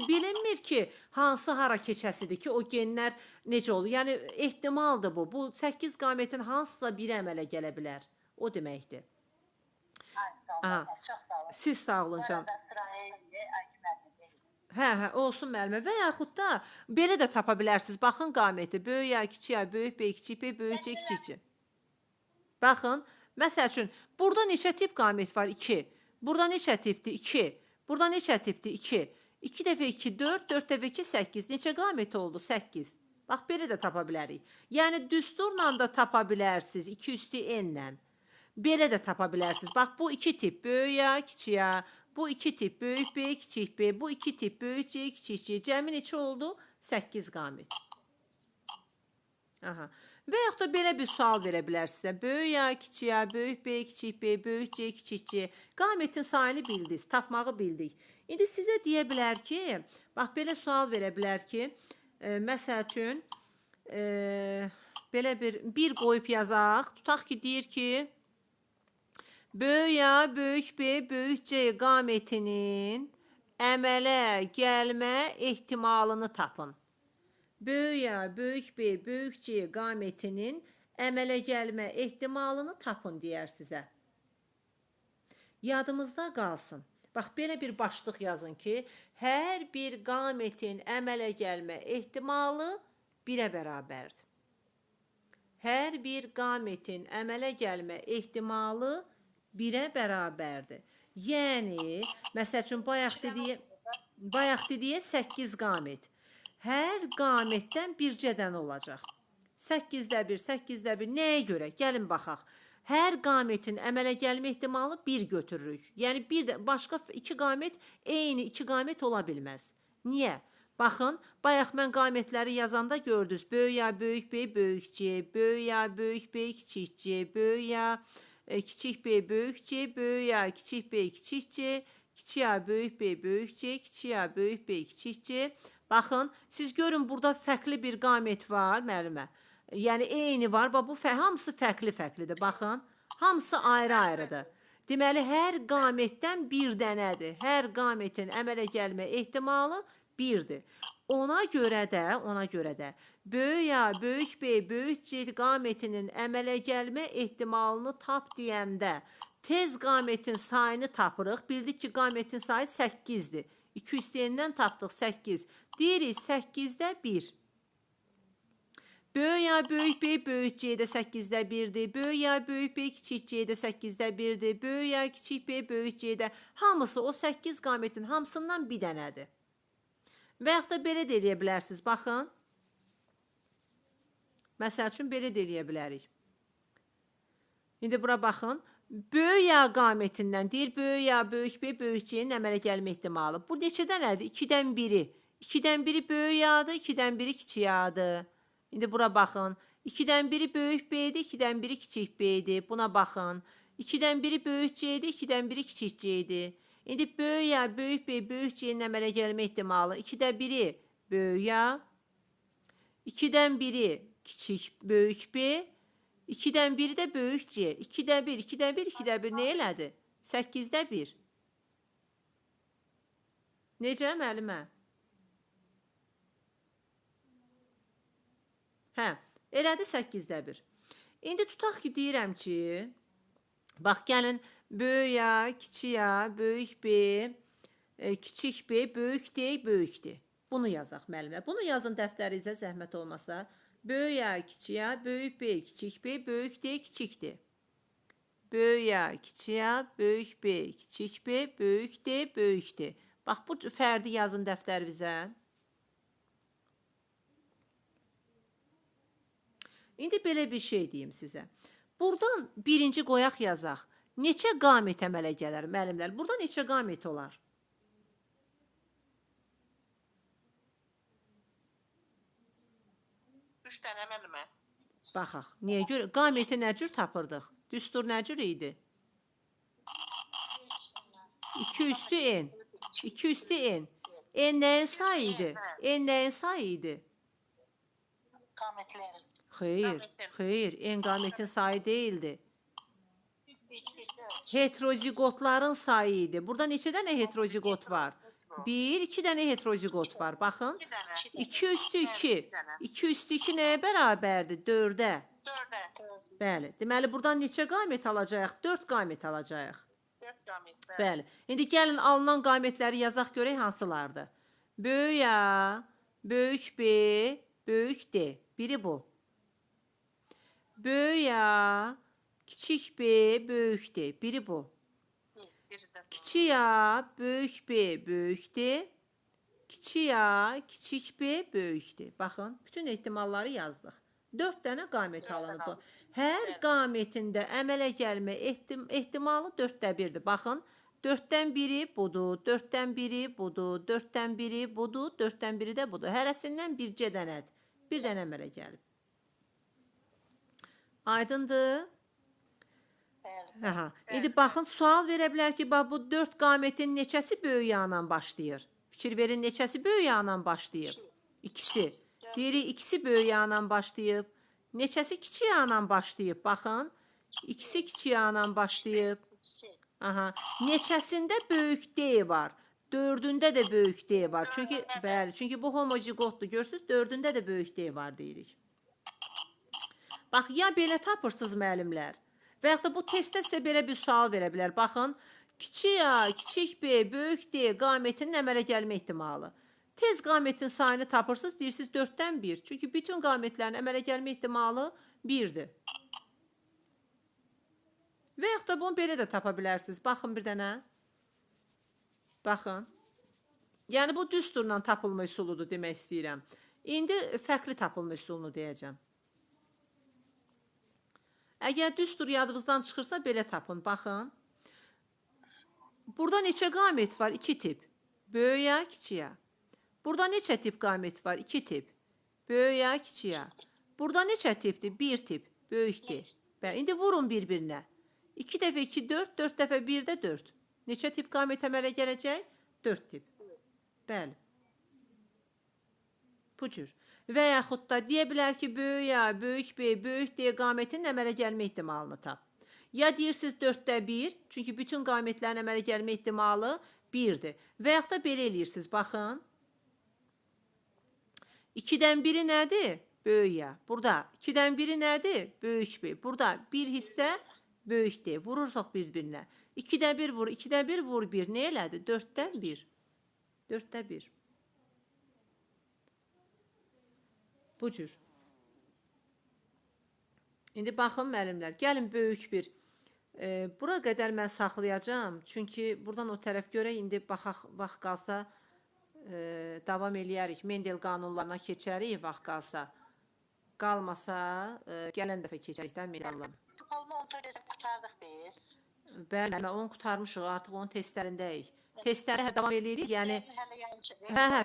bilinmir ki, hansı hara keçəsidir ki, o genlər necə olur. Yəni ehtimaldır bu. Bu 8 qamətin hansısa biri əmələ gələ bilər. O deməkdir. Aha. Siz sağ olun can. Hə, olsun müəllimə. Və yaxud da belə də tapa bilərsiniz. Baxın qaməti. Böyük ya, kiçik ya, böyük B, kiçik B, böyük C, kiçik C. Baxın, məsəl üçün, burada neçə tip qamət var? 2. Burada neçə tipdir? 2. Burada neçə tipdir? 2. 2 dəfə 2, 4, 4 dəfə 2, 8. Neçə qamət oldu? 8. Bax, belə də tapa bilərik. Yəni, düsturla da tapa bilərsiniz. 2 üstü n-lə. Belə də tapa bilərsiniz. Bax, bu 2 tip, böyük ya, kiçik ya. Bu 2 tip, böyük B, kiçik B. Bu 2 tip, böyük C, kiçik C. Cəmi neçə oldu? 8 qamət. Aha. Və yaxud da belə bir sual verə bilər sizə. Böyük ya, kiçik ya, böyük B, kiçik B, böyük C, kiçik C. Qamətin sayını bildiniz, tapmağı bildik. İndi sizə deyə bilər ki, bax, belə sual verə bilər ki, məsəl üçün, belə bir qoyub yazaq. Tutaq ki, deyir ki, böyük ya, böyük B, böyük C qamətinin əmələ gəlmə ehtimalını tapın. Böyük ya, böyük B, böyük C qamətinin əmələ gəlmə ehtimalını tapın deyər sizə. Yadımızda qalsın. Bax, belə bir başlıq yazın ki, hər bir qamətin əmələ gəlmə ehtimalı 1-ə bərabərdir. Hər bir qamətin əmələ gəlmə ehtimalı 1-ə bərabərdir. Yəni, məsəl üçün, bayaq dediyə 8 qamət. Hər qamətdən bircə dənə olacaq. 8-də 1, 8-də 1. Nəyə görə? Gəlin baxaq. Hər qamətin əmələ gəlmə ehtimalı 1 götürürük. Yəni, başqa 2 qamət eyni 2 qamət ola bilməz. Niyə? Baxın, bayaq mən qamətləri yazanda gördünüz. Böyük ya, böyük B, böyük C, böyük ya, böyük B, kiçik C, böyük ya, kiçik B, böyük C, böyük ya, kiçik B, kiçik C, kiçik ya, böyük B, böyük C, kiçik ya, böyük B, kiçik C. Baxın, siz görün, burada fərqli bir qamət var, müəllimə. Yəni, eyni var, bu hamısı fərqli-fərqlidir. Baxın, hamısı ayrı-ayrıdır. Deməli, hər qamətdən bir dənədir. Hər qamətin əmələ gəlmə ehtimalı 1-dir. Ona görə də, böyük ya, böyük B, böyük C qamətinin əmələ gəlmə ehtimalını tap deyəndə, tez qamətin sayını tapırıq. Bildik ki, qamətin sayı 8-dir. 2 üstəyindən tapdıq 8. Deyirik 8-də 1. Böyük ya böyük B böyük C-də 8-də 1-dir. Böyük ya böyük B kiçik C-də 8-də 1-dir. Böyük ya kiçik B böyük C-də. Hamısı o 8 qametin hamısından bir dənədir. Və yaxud da belə də eləyə bilərsiniz. Baxın. Məsəl üçün belə də eləyə bilərik. İndi bura baxın. Böyük ya qametindən deyir, böyük ya böyük B böyük C-nin əmələ gəlmə ehtimalı. Bu neçə dənədir? 2-dən biri. 2-dən biri böyük yadır, 2-dən biri kiçik yadır. İndi bura baxın. 2-dən biri böyük B-dir, 2-dən biri kiçik B-dir. Buna baxın. 2-dən biri böyük C-dir, 2-dən biri kiçik C-dir. İndi böyük ya böyük B böyük C-nin əmələ gəlmə ehtimalı. 2-də biri böyük ya. 2-dən biri kiçik böyük B. 2-dən biri də böyük C. 2-də 1, 2-də 1, 2-də 1 nə elədi? 8-də 1. Necə müəllimə? Hə, elədi 8-də 1. İndi tutaq ki, deyirəm ki, bax, gəlin, böyük ya, kiçik ya, böyük B, kiçik B, böyük D, böyük D. Bunu yazaq müəllimlər. Bunu yazın dəftərinizə zəhmət olmasa. Böyük ya, kiçik ya, böyük B, kiçik B, böyük D, kiçik D. Böyük ya, kiçik ya, böyük B, kiçik B, böyük D, böyük D. Bax, bu fərdi yazın dəftərinizə. İndi belə bir şey deyim sizə. Buradan birinci qoyaq yazaq. Neçə qamət əmələ gələr müəllimlər? Burada neçə qamət olar? Üç dənə müəllimə. Baxaq. Niyə görə? Qaməti nə cür tapırdıq? Düstur nə cür idi? 2 üstü n. 2 üstü n. N nəyin sayı idi? N nəyin sayı idi? Qametlərin. Xeyr, xeyr. N qametin sayı deyildi. Heterozigotların sayı idi. Burada neçə dənə heterozigot var? 1, 2 dənə heterozigot var. Baxın. 2 üstü 2. 2 üstü 2 nəyə bərabərdir? 4-ə. 4-ə. Bəli. Deməli, buradan neçə qamət alacağıq? 4 qamət alacağıq. 4 qamət. Bəli. İndi gəlin alınan qamətləri yazaq görək hansılardır. Böyük A, böyük B, böyük D. Biri bu. Böyük A, kiçik B, böyük D. Biri bu. Kiçik A, böyük B, böyük D. Kiçik A, kiçik B, böyük D. Baxın, bütün ehtimalları yazdıq. 4 dənə qamət alındı. Hər qamətində əmələ gəlmə ehtimalı 4-də 1-dir. Baxın, 4-dən biri budur, 4-dən biri budur, 4-dən biri budur, 4-dən biri də budur. Hərəsindən bircə dənədir. Bir dənə əmələ gəlib. Aydındır? Aha. İndi baxın, sual verə bilər ki, bu 4 qamətin neçəsi böyük yağla başlayır? Fikir verin, neçəsi böyük yağla başlayıb? İkisi. Deyirik, ikisi böyük yağla başlayıb. Neçəsi kiçik yağla başlayıb? Baxın, ikisi kiçik yağla başlayıb. Aha. Neçəsində böyük D var? 4-ündə də böyük D var. Çünki bu homozigotdur. Görürsünüz, 4-ündə də böyük D var deyirik. Bax, ya belə tapırsınız müəllimlər. Və yaxud da bu testdə sizə belə bir sual verə bilər. Baxın, kiçik A, kiçik B, böyük D qamətinin əmələ gəlmə ehtimalı. Tez qamətin sayını tapırsınız, deyirsiniz 4-dən 1. Çünki bütün qamətlərin əmələ gəlmə ehtimalı 1-dir. Və yaxud da bunu belə də tapa bilərsiniz. Baxın bir dənə. Baxın. Yəni bu düsturla tapılma üsuludur demək istəyirəm. İndi fərqli tapılma üsulunu deyəcəm. Əgər düstur yadınızdan çıxırsa belə tapın. Baxın. Burada neçə qamət var? 2 tip. Böyük ya, kiçik ya. Burada neçə tip qamət var? 2 tip. Böyük ya, kiçik ya. Burada neçə tipdir? 1 tip. Böyük D. İndi vurun bir-birinə. 2 dəfə 2, 4, 4 dəfə 1 də 4. Neçə tip qamət əmələ gələcək? 4 tip. Bəli. Bu cür. Və yaxud da deyə bilər ki, böyük A, böyük B, böyük D qamətinin əmələ gəlmə ehtimalını tap. Ya deyirsiniz 4-də 1, çünki bütün qamətlərin əmələ gəlmə ehtimalı 1-dir. Və yaxud da belə eləyirsiniz, baxın. 2-dən biri nədir? Böyük A. Burada 2-dən biri nədir? Böyük B. Burada bir hissə böyük D. Vurursak bir-birinə. 2-də 1 vur, 2-də 1 vur 1. Nə elədi? 4-dən 1. 4-də 1. Bu cür. İndi baxın müəllimlər, gəlin böyük bir bura qədər mən saxlayacağam. Çünki buradan o tərəf görək, indi baxaq, vaxt qalsa davam eləyərik. Mendel qanunlarına keçərik vaxt qalsa. Qalmasa gələn dəfə keçərik də Mendel'la. Olma onu qurtardıq biz. Bəli, onu qurtarmışıq, artıq onun testlərindəyik. Testləri davam eləyirik, yəni Hələ yayınçı.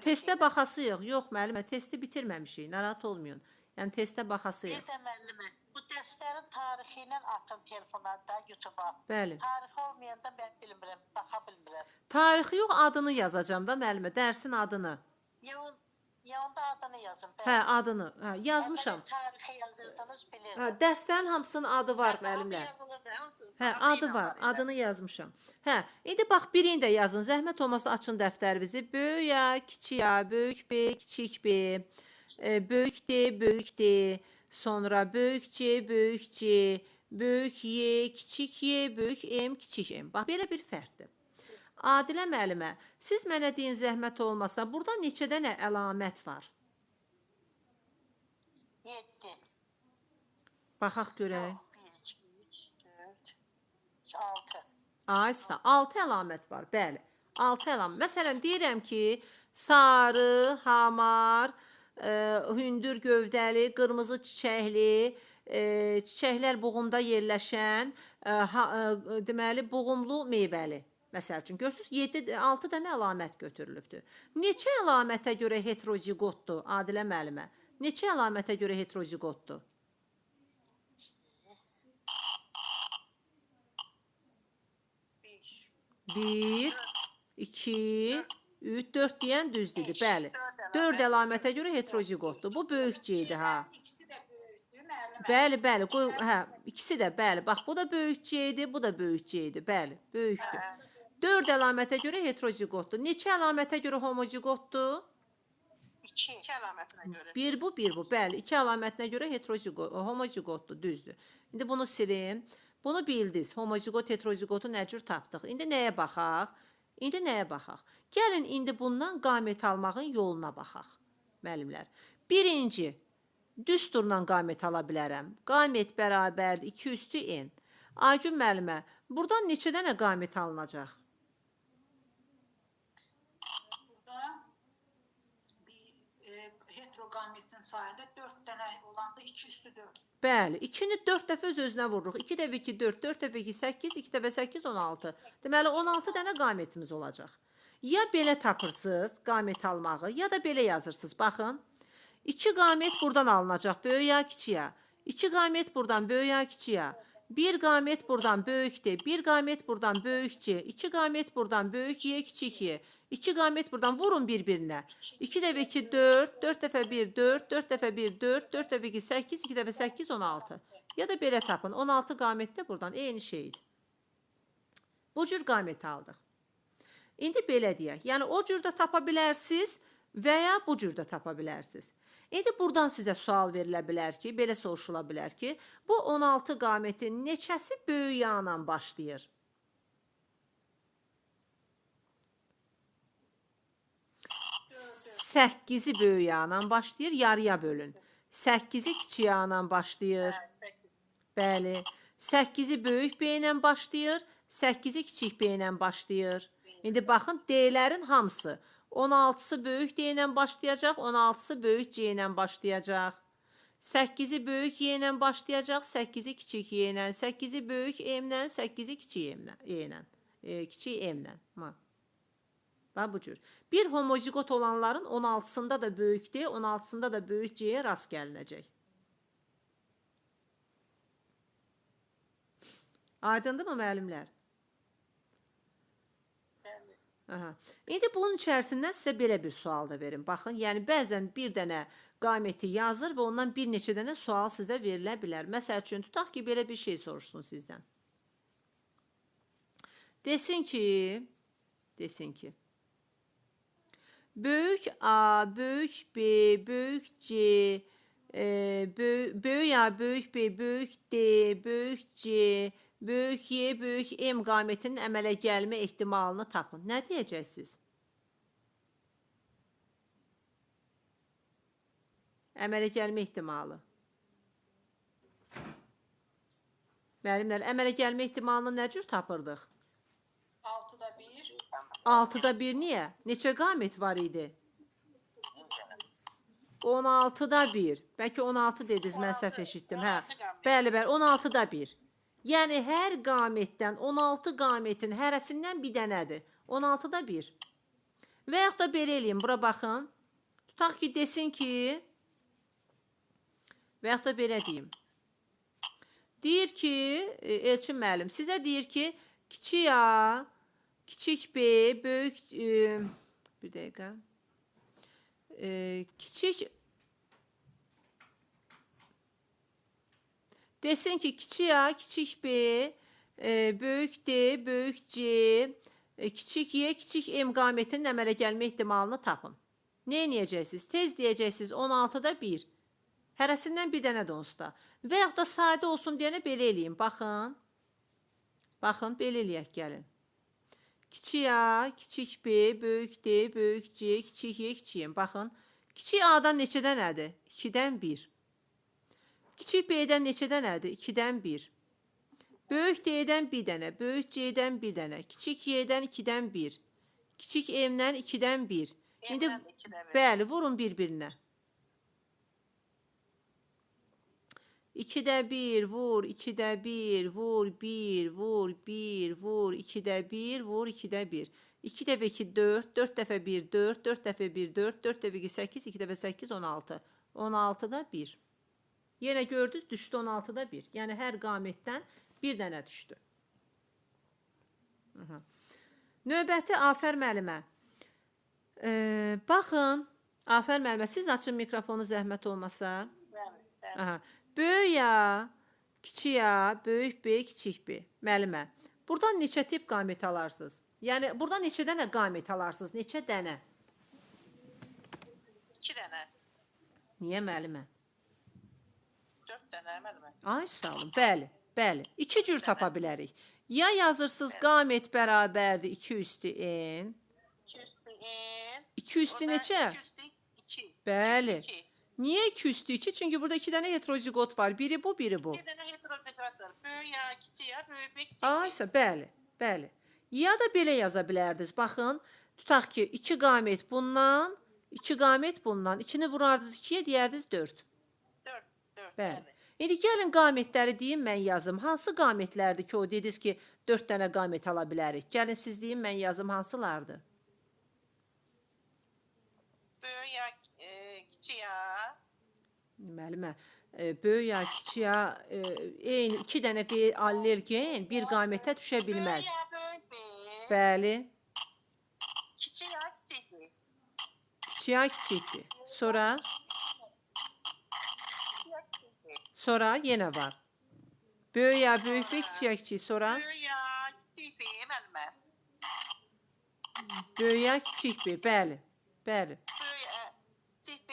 testə baxasıyıq. Yox müəllimə, testi bitirməmişik, narahat olmayın. Yəni testə baxasıyıq. Bir də müəllimə, bu dərslərin tarixi ilə atın telefonlarda YouTube-a. Bəli. Tarixi olmayanda mən bilmirəm, baxa bilmirəm. Tarixi yox, adını yazacağım da müəllimə, dərsin adını. Ya onda adını yazın. Hə, adını. Hə, yazmışam. Tarixi yazırdınız bilirdim. Hə, dərslərin hamısının adı var müəllimlər. Hə, adı var, adını yazmışam. Hə, indi bax birini də yazın. Zəhmət olmasa açın dəftərinizi. Böyük A, kiçik A, böyük B, kiçik B. Böyük D, böyük D. Sonra böyük C, böyük C. Böyük Y, kiçik Y, böyük M, kiçik M. Bax belə bir fərqdir. Adilə müəllimə, siz mənə deyin zəhmət olmasa, burada neçə dənə əlamət var? 7. Baxaq görək. 1, 2, 3, 4, 6. Aysa, 6 əlamət var, bəli. 6 əlamət. Məsələn, deyirəm ki, sarı, hamar, hündür gövdəli, qırmızı çiçəkli, çiçəklər buğumda yerləşən, deməli, buğumlu meyvəli. Məsəl üçün, görürsünüz, 6 dənə əlamət götürülübdür. Neçə əlamətə görə heterozigotdur, Adilə müəllimə? Neçə əlamətə görə heterozigotdur? 1, 2, 3, 4 deyən düzdür, bəli. 4 əlamətə görə heterozigotdur. Bu böyük C-dir, ha. İkisi də böyükdür, müəllimə. Bəli, bəli, qoy, hə, ikisi də, bəli. Bax, bu da böyük C-dir, bu da böyük C-dir, bəli, böyükdür. 4 əlamətə görə heterozigotdur. Neçə əlamətə görə homozigotdur? 2 əlamətinə görə. Bir bu, bəli. 2 əlamətinə görə homozigotdur, düzdür. İndi bunu silin. Bunu bildiniz. Homozigot, heterozigotu nə cür tapdıq? İndi nəyə baxaq? Gəlin, indi bundan qamət almağın yoluna baxaq, müəllimlər. Birinci, düz turla qamət ala bilərəm. Qamət bərabərdir 2 üstü n. Aygün müəllimə, buradan neçə dənə qamət alınacaq? Burada bir heterogametin sayında 4 dənə olanda 2 üstü 4. Bəli, 2-ni 4 dəfə öz-özünə vururuq. 2 dəfə 2, 4, 4 dəfə 2, 8, 2 dəfə 8, 16. Deməli, 16 dənə qamətimiz olacaq. Ya belə tapırsınız qamət almağı, ya da belə yazırsınız. Baxın, 2 qamət buradan alınacaq, böyük ya, kiçik ya. 2 qamət buradan, böyük ya, kiçik ya. 1 qamət buradan, böyük D. 1 qamət buradan, böyük C. 2 qamət buradan, böyük Y, kiçik Y. 2 qamət buradan vurun bir-birinə. 2 dəfə 2, 4, 4 dəfə 1, 4, 4 dəfə 1, 4, 4 dəfə 2, 8, 2 dəfə 8, 16. Ya da belə tapın, 16 qamət də buradan eyni şeydir. Bu cür qamət aldıq. İndi belə deyək, yəni o cür də tapa bilərsiniz və ya bu cür də tapa bilərsiniz. İndi buradan sizə sual verilə bilər ki, belə soruşula bilər ki, bu 16 qamətin neçəsi böyük yağla başlayır? 8-i böyük yağla başlayır, yarıya bölün. 8-i kiçik yağla başlayır. Bəli. 8-i böyük B ilə başlayır, 8-i kiçik B ilə başlayır. İndi baxın, D-lərin hamısı. 16-sı böyük D ilə başlayacaq, 16-sı böyük C ilə başlayacaq. 8-i böyük Y ilə başlayacaq, 8-i kiçik Y ilə, 8-i böyük M ilə, 8-i kiçik kiçik M ilə. Bax bu cür. Bir homozigot olanların 16-sında da böyük D, 16-sında da böyük C-yə rast gəlinəcək. Aydındır mı müəllimlər? Aha. İndi bunun içərisindən sizə belə bir sual da verim. Baxın, yəni bəzən bir dənə qaməti yazır və ondan bir neçə dənə sual sizə verilə bilər. Məsəl üçün, tutaq ki, belə bir şey soruşsun sizdən. Desin ki, böyük A, böyük B, böyük C, böyük A, böyük B, böyük D, böyük C, böyük Y, böyük M qamətinin əmələ gəlmə ehtimalını tapın. Nə deyəcəksiniz? Əmələ gəlmə ehtimalı. Müəllimlər, əmələ gəlmə ehtimalını nə cür tapırdıq? 6'da 1. 6-da 1 niyə? Neçə qamət var idi? 16-da 1. Bəlkə 16 dediniz, mən səhv eşitdim. Hə. 16 qamət. Bəli, bəli, 16-da 1. Yəni hər qamətdən 16 qamətin hərəsindən bir dənədir. 16-da 1. Və yaxud da belə eləyin, bura baxın. Tutaq ki, desin ki, və yaxud da belə deyim. Deyir ki, Elçin müəllim, sizə deyir ki, kiçik A, kiçik B, böyük, bir dəqiqə, kiçik, desin ki, kiçik A, kiçik B, böyük D, böyük C, kiçik Y, kiçik M qamətinin əmələ gəlmə ehtimalını tapın. Nə edəcəksiniz? Tez deyəcəksiniz 16-da 1. Hərəsindən bir dənə də onsuz da. Və yaxud da sadə olsun deyənə belə eləyin. Baxın. Baxın, belə eləyək gəlin. Kiçik A, kiçik B, böyük D, böyük C, kiçik Y, kiçik M. Baxın. Kiçik A-dan neçə dənədir? 2-dən 1. Kiçik B-dən neçə dənədir? 2-dən 1. Böyük D-dən bir dənə, böyük C-dən bir dənə, kiçik Y-dən 2-dən 1, kiçik M-dən 2-dən 1. İndi M-dən 2-də 1. bəli, vurun bir-birinə. 2-də 1, vur, 2-də 1, vur, 1, vur, 1, vur, 2-də 1, vur, 2-də 1. 2 dəfə 2, 4, 4 dəfə 1, 4, 4 dəfə 1, 4, 4 dəfə 2, 8, 2 dəfə 8, 16. 16-da 1. Yenə gördünüz, düşdü 16-da 1. Yəni, hər qamətdən bir dənə düşdü. Növbəti Afər müəllimə. Baxın, Afər müəllimə, siz açın mikrofonu zəhmət olmasa. Bəli. Böyük A, kiçik A, böyük B, kiçik B. Müəllimə, buradan neçə tip qamət alarsınız? Yəni, buradan neçə dənə qamət alarsınız? Neçə dənə? 2 dənə. Niyə müəllimə? 4 dənə müəllimə. Ay, sağ olun. Bəli, bəli. 2 cür tapa bilərik. Ya yazırsınız qamət bərabərdir 2 üstü n. 2 üstü n. 2 üstü neçə? 2 üstü 2. Bəli. Niyə 2 üstü 2? Çünki burada 2 dənə heterozigot var. Biri bu, biri bu. 2 dənə heterozigot var. Böyük A, kiçik A, böyük B, kiçik B. Aysa, bəli, bəli. Ya da belə yaza bilərdiniz. Baxın, tutaq ki, 2 qamət bundan, 2 qamət bundan. 2-ni vurardınız 2-yə, deyərdiniz 4. 4. Bəli. İndi gəlin qamətləri deyim, mən yazım. Hansı qamətlərdir ki, o dediniz ki, 4 dənə qamət ala bilərik? Gəlin siz deyim, mən yazım, hansılardır? Böyük A, kiçik A. Müəllimə, böyük A, kiçik A, eyni 2 dənə allergen bir qamətə düşə bilməz. Böyük A, böyük B. Bəli. Kiçik A, kiçik B. Kiçik A, kiçik B. Sonra yenə var. Böyük A, böyük B, kiçik A, kiçik. Sonra Böyük A, kiçik B müəllimə. böyük A, kiçik B. Bəli. Bəli. Böyük A, kiçik B.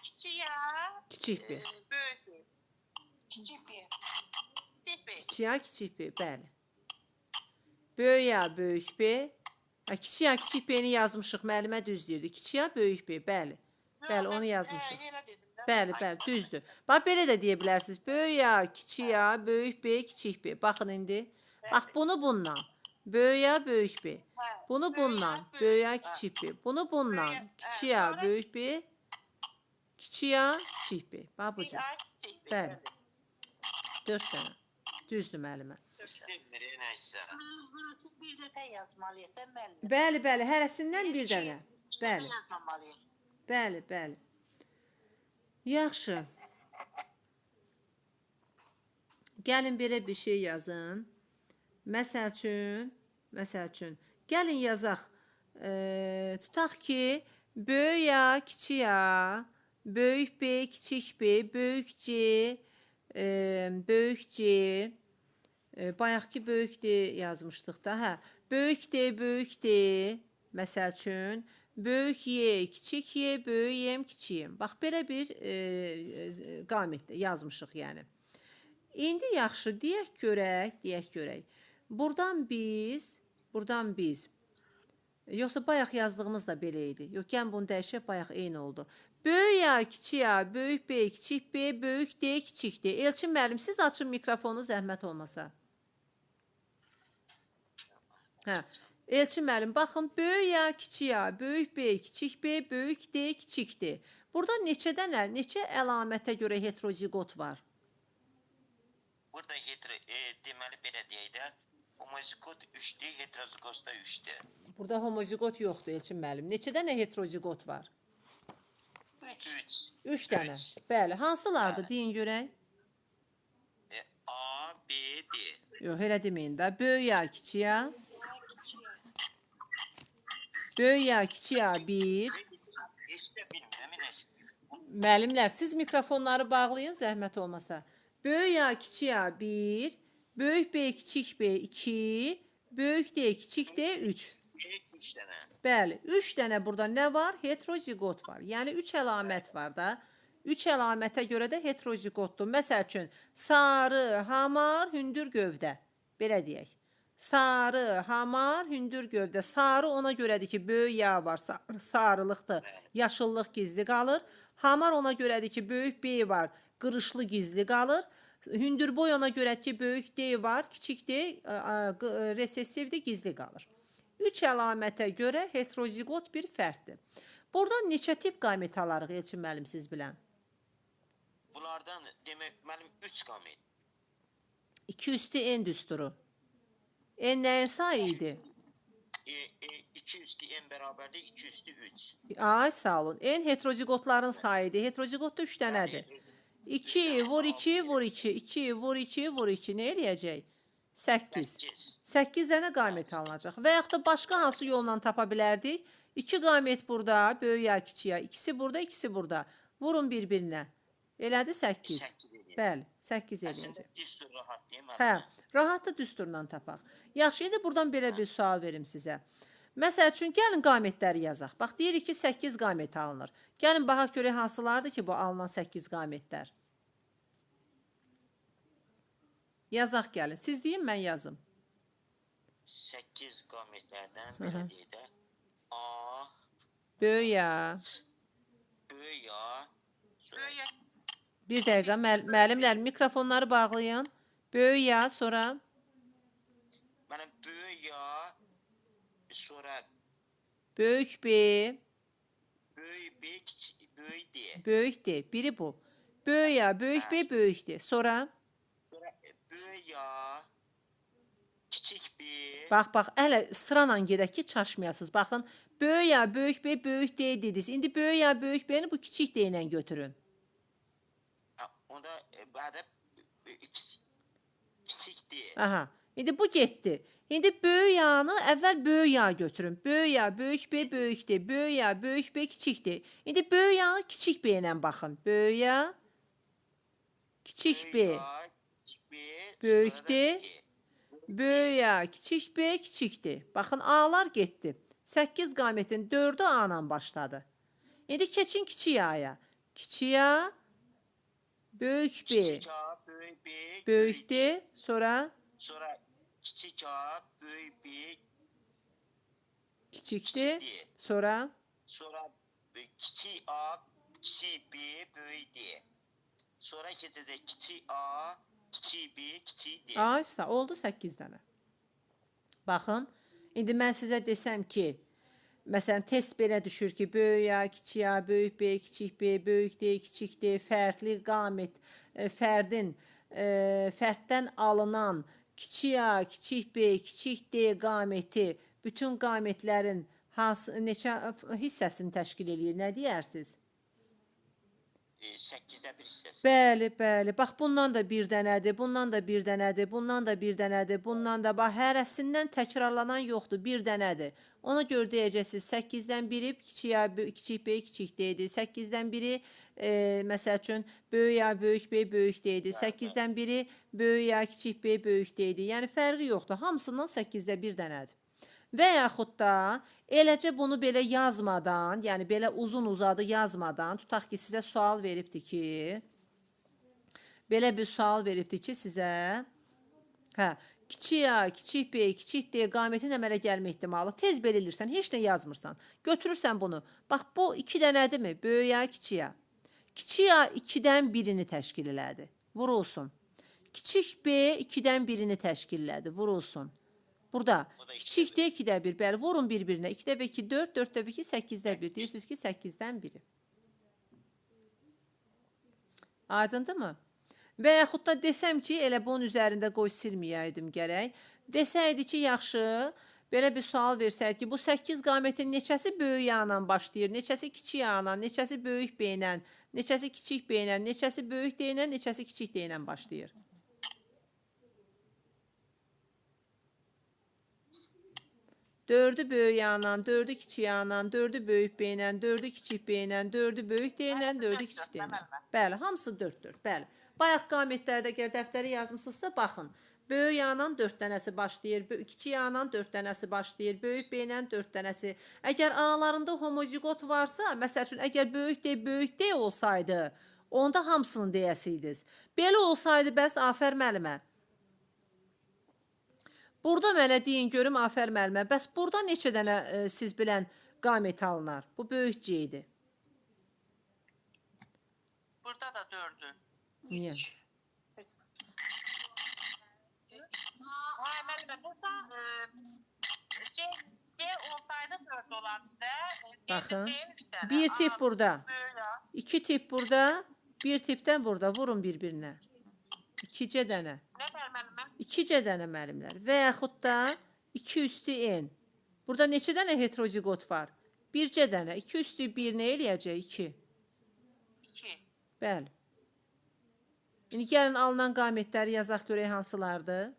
Kiçik A, Kiçik B. böyük B. Küçük 1. Kiçik B. Kiçik A, kiçik B. Bəli. Böyük A, böyük B. Kiçik A, kiçik B-ni yazmışıq. Müəllimə düz deyirdi. Kiçik A, böyük B. Bəli. Bəli, onu yazmışıq. Bəli, bəli, düzdür. Bax, belə də deyə bilərsiniz. Böyük A, kiçik A, böyük B, kiçik B. Baxın indi. Bax, bunu bundan. Böyük A, böyük B. Bunu bundan. Böyük A, kiçik B. Bunu bundan. Kiçik A, böyük B. Kiçik A, kiçik B. Bax, bu cür. Bəli. 4 dənə. Düzdür, müəllimə. Nəysə. Siz bir dəfə yazmalıyıq da müəllim. Bəli, bəli, hərəsindən bir dənə. Bəli, Yazmamalıyıq. bəli, bəli. Yaxşı. Gəlin belə bir şey yazın. Məsəl üçün, gəlin yazaq. Tutaq ki, böyük A, kiçik A, böyük B, kiçik B, böyük C, böyük C, bayaqki böyük D yazmışdıq da, hə. Böyük D, böyük D, məsəl üçün, böyük Y, kiçik Y, böyük Y, kiçik Y. Bax, belə bir qamət yazmışıq, yəni. İndi yaxşı, deyək görək. Buradan biz Yoxsa bayaq yazdığımız da belə idi. Yox, gəlin bunu dəyişək, bayaq eyni oldu. Böyük A, kiçik A, böyük B, kiçik B, böyük D, kiçik D. Elçin müəllim, siz açın mikrofonu zəhmət olmasa. Hə. Elçin müəllim, baxın, böyük A, kiçik A, böyük B, kiçik B, böyük D, kiçik D. Burada neçə əlamətə görə heterozigot var? Burada deməli belə deyək də, homozigot 3-dür, heterozigot da 3-dür. Burada homozigot yoxdur Elçin müəllim. Neçə dənə heterozigot var? 3. 3 dənə. Bəli, hansılardır deyin görək? A, B, D. Yox, elə deməyin də. Böyük A, kiçik A. Böyük A, kiçik A 1. Heç də bilmirəm, nəsə. Müəllimlər, siz mikrofonları bağlayın zəhmət olmasa. Böyük A, kiçik A 1. Böyük B, kiçik B 2. Böyük D, kiçik D 3. 3 dənə. Bəli, 3 dənə burada nə var? Heterozigot var. Yəni 3 əlamət var da. 3 əlamətə görə də heterozigotdur. Məsəl üçün, sarı, hamar, hündür gövdə. Belə deyək. Sarı, hamar, hündür gövdə. Sarı ona görədir ki, böyük yağ var, sarılıqdır, yaşıllıq gizli qalır. Hamar ona görədir ki, böyük B var, qırışlı gizli qalır. Hündür boy ona görədir ki, böyük D var, kiçik D resessivdir, gizli qalır. 3 əlamətə görə heterozigot bir fərddir. Burada neçə tip qamət alarıq Elçin müəllim siz bilən? Bunlardan demək, mənim 3 qamət. 2 üstü n düsturu. N nəyin sayı idi? 2 üstü n bərabərdir, 2 üstü 3. Ay sağ olun. N heterozigotların sayıdır. Heterozigotda 3 dənədir. 2 vur 2 vur 2. 2 vur 2 vur 2. Nə eləyəcək? 8. 8 dənə qamət alınacaq. Və yaxud da başqa hansı yolla tapa bilərdik? 2 qamət burada, böyük ya, kiçik ya. İkisi burada, ikisi burada. Vurun bir-birinə. Elədi 8. Bəli, 8 eləyəcək. Düstur rahat deyim. Hə, rahatlı düsturla tapaq. Yaxşı, indi buradan belə bir sual verim sizə. Məsəl üçün, gəlin qamətləri yazaq. Bax, deyirik ki, 8 qamət alınır. Gəlin, baxaq görək hansılardır ki, bu alınan 8 qamətlər. Yazaq gəlin. Siz deyin, mən yazım. 8 qamətlərdən belə deyək də. A, Böyük ya. böyük ya. Böyük Bir dəqiqə, müəllimlər, mikrofonları bağlayın. Böyük ya, sonra Mənim böyük ya, sonra böyük B, böyük B, böyük D. böyük D. Biri bu. Böyük ya, böyük B, böyük D. Sonra Böyük ya, kiçik B. bax, hələ sırayla gedək ki, çaşmayasınız. Baxın, böyük ya, böyük B, böyük D dediniz. İndi böyük ya, böyük B'ni bu kiçik D ilə götürün. Onda bədə kiçik D. Aha, indi bu getdi. İndi böyük yağını əvvəl böyük yağ götürün. Böyük yağ, böyük B, böyük D. Böyük yağ, böyük B, kiçik D. İndi böyük yağını kiçik B ilə baxın. Böyük yağ, kiçik B, böyük D. Böyük yağ, kiçik B, kiçik D. Baxın, A'lar getdi. 8 qamətin 4'ü A ilə başladı. İndi keçin kiçik yağya. Kiçik yağ, böyük B, Kiçik A, böyük B, böyük D. Sonra Sonra kiçik A, böyük B, kiçik D. Sonra sonra kiçik A, kiçik B, böyük D. Sonra keçəcək kiçik A, kiçik B, kiçik D. aysa oldu 8 dənə. Baxın, indi mən sizə desəm ki, məsələn, test belə düşür ki, böyük A, kiçik A, böyük B, kiçik B, böyük D, kiçik D, fərqli qamət, fərddən alınan kiçik A, kiçik B, kiçik D qaməti bütün qamətlərin neçə hissəsini təşkil edir? Nə deyərsiniz? 8-də 1 hissəsi. Bəli, bəli. Bax, bundan da bir dənədir, bundan da bir dənədir, bundan da bir dənədir, bundan da, bax, hərəsindən təkrarlanan yoxdur, bir dənədir. Ona görə deyəcəksiniz, 8-dən biri kiçik B, kiçik D-dir. 8-dən biri, məsəl üçün, böyük A, böyük B, böyük D-dir. 8-dən biri böyük A, kiçik B, böyük D-dir. Yəni, fərqi yoxdur. Hamısından 8-də bir dənədir. Və yaxud da eləcə bunu belə yazmadan, yəni belə uzun uzadı yazmadan, tutaq ki, sizə sual veribdir ki, belə bir sual veribdir ki, sizə, Kiçik A, kiçik B, kiçik D qametin əmələ gəlmə ehtimalı. Tez belirlirsən, heç nə yazmırsan. Götürürsən bunu. Bax, bu 2 dənədirmi? Böyük A, kiçik A. Kiçik A 2-dən birini təşkil elədi. Vurulsun. Kiçik B 2-dən birini təşkil elədi. Vurulsun. Burada O da kiçik D 2-də 1. Bəli, vurun bir-birinə. 2 dəfə 2 4, 4 dəfə 2 8-də 1. Deyirsiniz ki, 8-dən biri. Aydındırmı? Və yaxud da desəm ki, elə bunun üzərində qoy silməyəydim gərək. Desəydi ki, yaxşı, belə bir sual versəydi ki, bu 8 qametin neçəsi böyük A ilə başlayır, neçəsi kiçik A ilə, neçəsi böyük B ilə, neçəsi kiçik B ilə, neçəsi böyük D ilə, neçəsi kiçik D ilə başlayır. Dördü böyük A ilə, dördü kiçik A ilə, dördü böyük B ilə, dördü kiçik B ilə, dördü böyük D ilə, dördü kiçik D ilə. Bəli, hamısı 4-4. Bəli. Bayaq qametlərdə əgər dəftəri yazmısınızsa, baxın. Böyük A ilə 4 dənəsi başlayır, kiçik A ilə 4 dənəsi başlayır, böyük B ilə 4 dənəsi. Əgər aralarında homozigot varsa, məsəl üçün, əgər böyük D olsaydı, onda hamısını deyəsiydiniz. Belə olsaydı, bəs Afər müəllimə. Burada mənə deyin görüm Afər müəllimə, bəs burada neçə dənə siz bilən qamet alınar? Bu böyük C idi. Burada da 4'ü. Niyə? Ay müəllimə, burada C olsaydı 4 olardı da. Baxın. C'nin 3 dənə. Bir tip A, burada. böyük A. 2 tip burada, bir tipdən burada. Vurun bir-birinə. 2C dənə. Nə var müəllimə? 2C dənə müəllimlər. Və yaxud da 2 üstü N. Burada neçə dənə heterozigot var? 1C dənə. 2 üstü 1 nə eləyəcək? 2. 2. Bəli. İndi gəlin alınan qametləri yazaq görək hansılardır.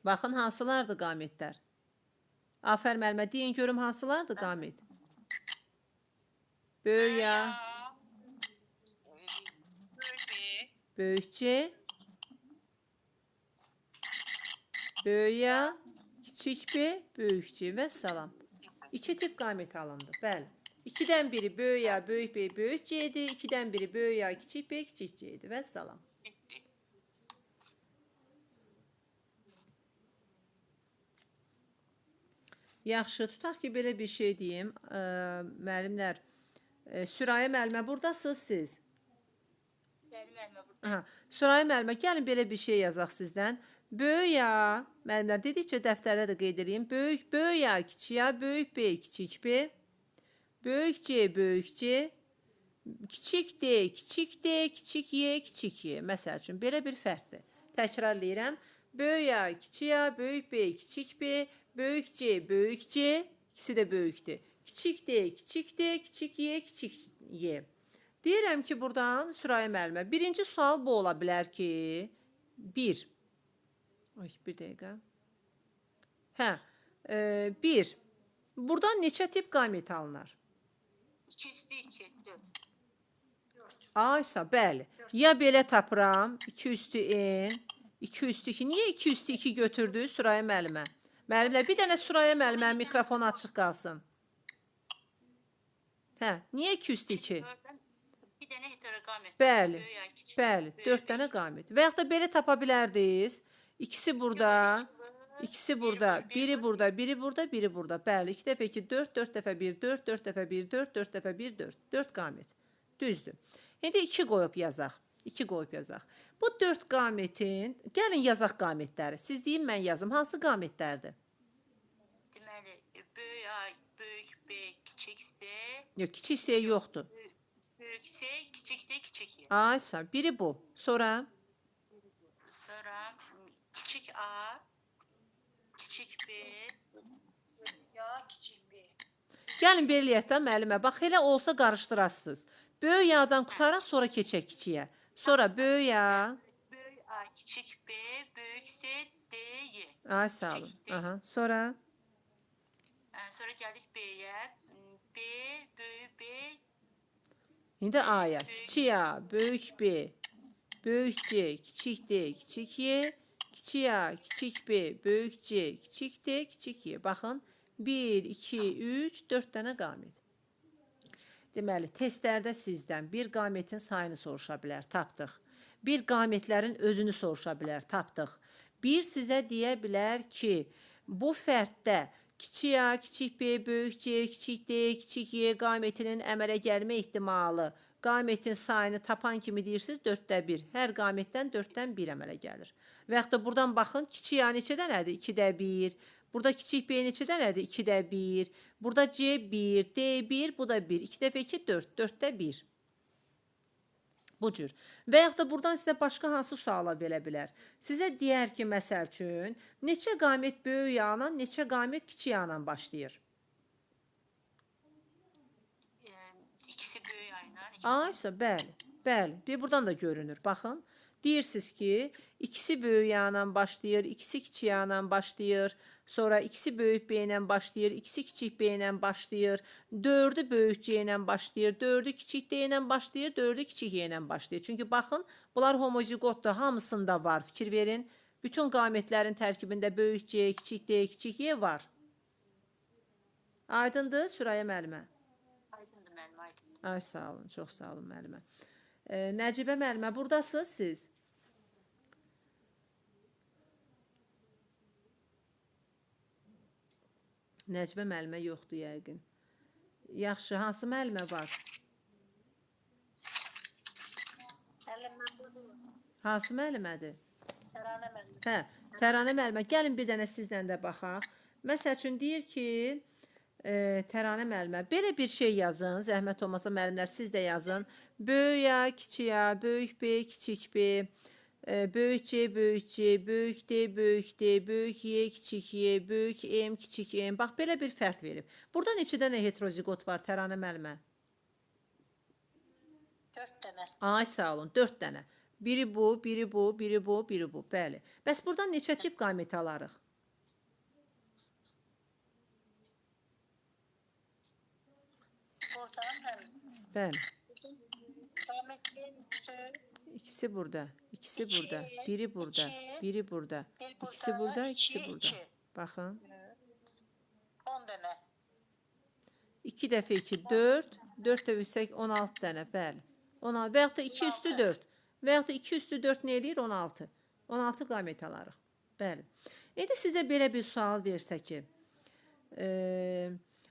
Baxın hansılardır qametlər. Afər müəllimə deyin görüm hansılardır qamet. Böyük A, Böyük B. böyük C, böyük A, kiçik B, böyük C və salam. 2 tip qamet alındı. Bəli. 2-dən biri böyük A, böyük B, böyük C'dir. 2-dən biri böyük A, kiçik B, kiçik C'dir və salam. Bitti. Yaxşı, tutaq ki, belə bir şey deyim. Müəllimlər, Sürayə müəllimə, buradasınız siz. Aha, Sürayə müəllimə, gəlin belə bir şey yazaq sizdən. Böyük A, müəllimlər, dedikcə dəftərə də qeyd edeyim. Böyük A, kiçik A, böyük B, kiçik B. Böyük C, böyük C. Kiçik D, kiçik D, kiçik Y, kiçik Y. Məsəl üçün, belə bir fərqdir. Təkrarlayıram. Böyük A, kiçik A, böyük B, kiçik B. Böyük C, böyük C, ikisi də böyükdür. Kiçik D, kiçik D, kiçik Y, kiçik Y. Deyirəm ki, buradan Sürayə müəllimə, birinci sual bu ola bilər ki, 1. Ay, bir dəqiqə. Hə, 1. Buradan neçə tip qamet alınır? 2 üstü 2, 4. Aysa, bəli. Ya belə tapıram, 2 üstü N, 2 üstü 2. Niyə 2 üstü 2 götürdü Sürayə müəllimə? Müəllimlər, bir dənə Sürayə müəllimə mikrofon açıq qalsın. Hə, niyə 2 üstü 2? Bir dənə heteroqamet. Bəli, bəli, 4 dənə qamət. Və yaxud da belə tapa bilərdiniz. İkisi burada, ikisi burada, biri burada, biri burada, biri burada. Bəli, 2 dəfə 2, 4, 4 dəfə 1, 4, 4 dəfə 1, 4, 4 dəfə 1, 4. 4 qamət. Düzdür. İndi 2 qoyub yazaq. 2 qoyub yazaq. Bu 4 qametin, gəlin yazaq qametləri. Siz deyin, mən yazım. Hansı qametlərdir? Deməli, böyük A, böyük B, kiçik C, Yox, kiçik C yoxdur. böyük C, kiçik D, kiçik Y. Aysa, biri bu. Sonra Sonra kiçik A, kiçik B, ya kiçik B. gəlin belə eləyək də müəllimə. Bax, elə olsa qarışdırasınız. Böyük yağdan qutaraq sonra keçək kiçiyə. Sonra böyük yağ. Böyük A, kiçik B, böyük C, D, Y. Ay sağ olun. Aha. Sonra Sonra gəldik B-yə. B, böyük B, indi A'ya. Kiçik A, böyük B, böyük C, kiçik D, kiçik Y. Kiçik A, kiçik B, böyük C, kiçik D, kiçik Y. Baxın. 1, 2, 3, 4 dənə qamət. Deməli, testlərdə sizdən bir qametin sayını soruşa bilər. Tapdıq. bir qamətlərin özünü soruşa bilər, tapdıq. Bir sizə deyə bilər ki, bu fərddə kiçik A, kiçik B, böyük C, kiçik D, kiçik Y qamətinin əmələ gəlmə ehtimalı qamətin sayını tapan kimi deyirsiniz 4/1. Hər qamətdən 4/1 əmələ gəlir. Və yaxud da buradan baxın, kiçik A neçədənədir? 2/1. Burada kiçik B neçədənədir? 2/1. Burada C1, D1, bu da 1. 2 dəfə 2, 4. 4/1. Bu cür. Və yaxud da buradan sizə başqa hansı suala verə bilər? Sizə deyər ki, məsəl üçün, neçə qamət böyük A-la, neçə qamət kiçik A-la başlayır? İkisi böyük ayla. Aysa, bəli, bəli. Bir buradan da görünür. Baxın, deyirsiniz ki, ikisi böyük A-la başlayır, ikisi kiçik A-la başlayır, sonra ikisi böyük B ilə başlayır, ikisi kiçik B ilə başlayır, 4'ü böyük C ilə başlayır, 4'ü kiçik D ilə başlayır, 4'ü kiçik Y ilə başlayır. Çünki baxın, bunlar homozigotdur, hamısında var. Fikir verin, bütün qamətlərin tərkibində böyük C, kiçik D, kiçik Y var. Aydındır, Sürayya müəllimə? Aydındır mənim, aydındır. Ay, sağ olun, çox sağ olun müəllimə. Nəcibə müəllimə, buradasınız siz? Nəcibə müəllimə yoxdur yəqin. Yaxşı, hansı müəllimə var? Hansı müəllimədir? Hə, Təranə müəllimə. Gəlin bir dənə sizlə də baxaq. Məsəl üçün deyir ki, Təranə müəllimə, belə bir şey yazın. Zəhmət olmasa müəllimlər siz də yazın. Böyük A, kiçik A, böyük B, kiçik B, böyük C, böyük C, böyük D, böyük D, böyük Y, kiçik Y, böyük M, kiçik M. Bax, belə bir fərq verib. Burada neçə dənə heterozigot var Təranə müəllimə? 4 dənə. Ay, sağ olun, 4 dənə. Biri bu, biri bu, biri bu, biri bu. Bəli. Bəs buradan neçə tip qamət alarıq? Buradan Bəli. qamətin İkisi burada, ikisi burada, biri burada, biri burada, ikisi burada, ikisi burada. Baxın. 10 dənə. 2 dəfə 2, 4, 4 dəfə 8, 16 dənə, bəli. 16, və yaxud da 2 üstü 4. Və yaxud da 2 üstü 4 nə eləyir? 16. 16 qamət alarıq. Bəli. İndi sizə belə bir sual versə ki,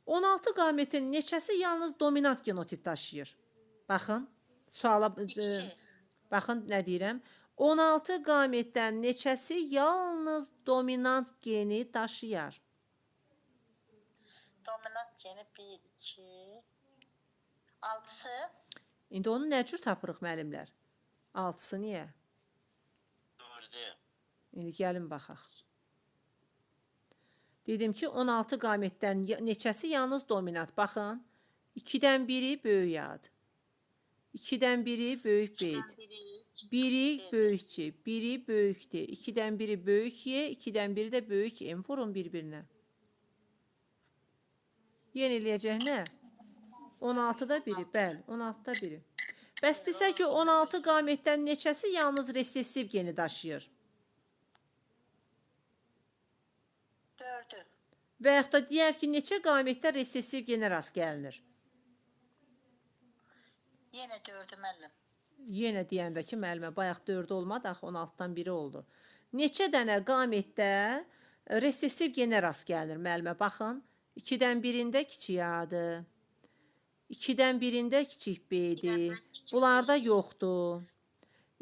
16 qamətin neçəsi yalnız dominant genotip daşıyır? Baxın, suala... Baxın, nə deyirəm? 16 qamətdən neçəsi yalnız dominant geni daşıyar? Dominant geni 1, 2, 6'sı. İndi onu nə cür tapırıq müəllimlər? 6'sı niyə? 4'ü. İndi gəlin baxaq. Dedim ki, 16 qamətdən neçəsi yalnız dominant? Baxın, 2-dən biri böyük A'dır. 2-dən biri böyük B'dir. Biri böyük C, biri böyük D. 2-dən biri böyük Y, 2-dən biri də böyük M. Vurun bir-birinə. Yeniləyəcək nə? 16'da biri, bəli, 16'da biri. Bəs desə ki, 16 qamətdən neçəsi yalnız resessiv geni daşıyır? 4'ü. Və yaxud da deyər ki, neçə qamətdə resessiv genə rast gəlinir? Yenə 4'ü müəllim. Yenə deyəndə ki, müəllimə, bayaq 4 olmadı, axı 16'dan biri oldu. Neçə dənə qamətdə resessiv genə rast gəlinir, müəllimə? Baxın, 2-dən birində kiçik A'dır. 2-dən birində kiçik B'dir. Bunlarda yoxdur.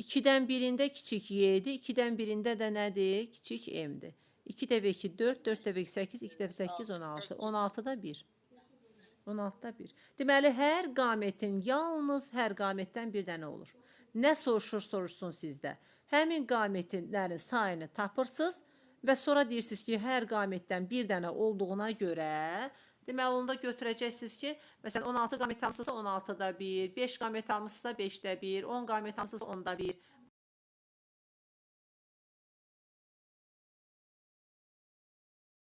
2-dən birində kiçik Y'dir. 2-dən birində də nədir? Kiçik M'dir. 2 dəfə 2, 4, 4 dəfə 8, 2 dəfə 8, 16. 16'da 1. 16'da 1. Deməli, hər qamətin yalnız hər qamətdən bir dənə olur. Nə soruşsun sizdə? Həmin qamətlərin sayını tapırsınız və sonra deyirsiniz ki, hər qamətdən bir dənə olduğuna görə, deməli, onu da götürəcəksiniz ki, məsələn, 16 qamət almışsınızsa 16'da 1, 5 qamət almışsınızsa 5'də 1, 10 qamət almışsınızsa 10'da 1.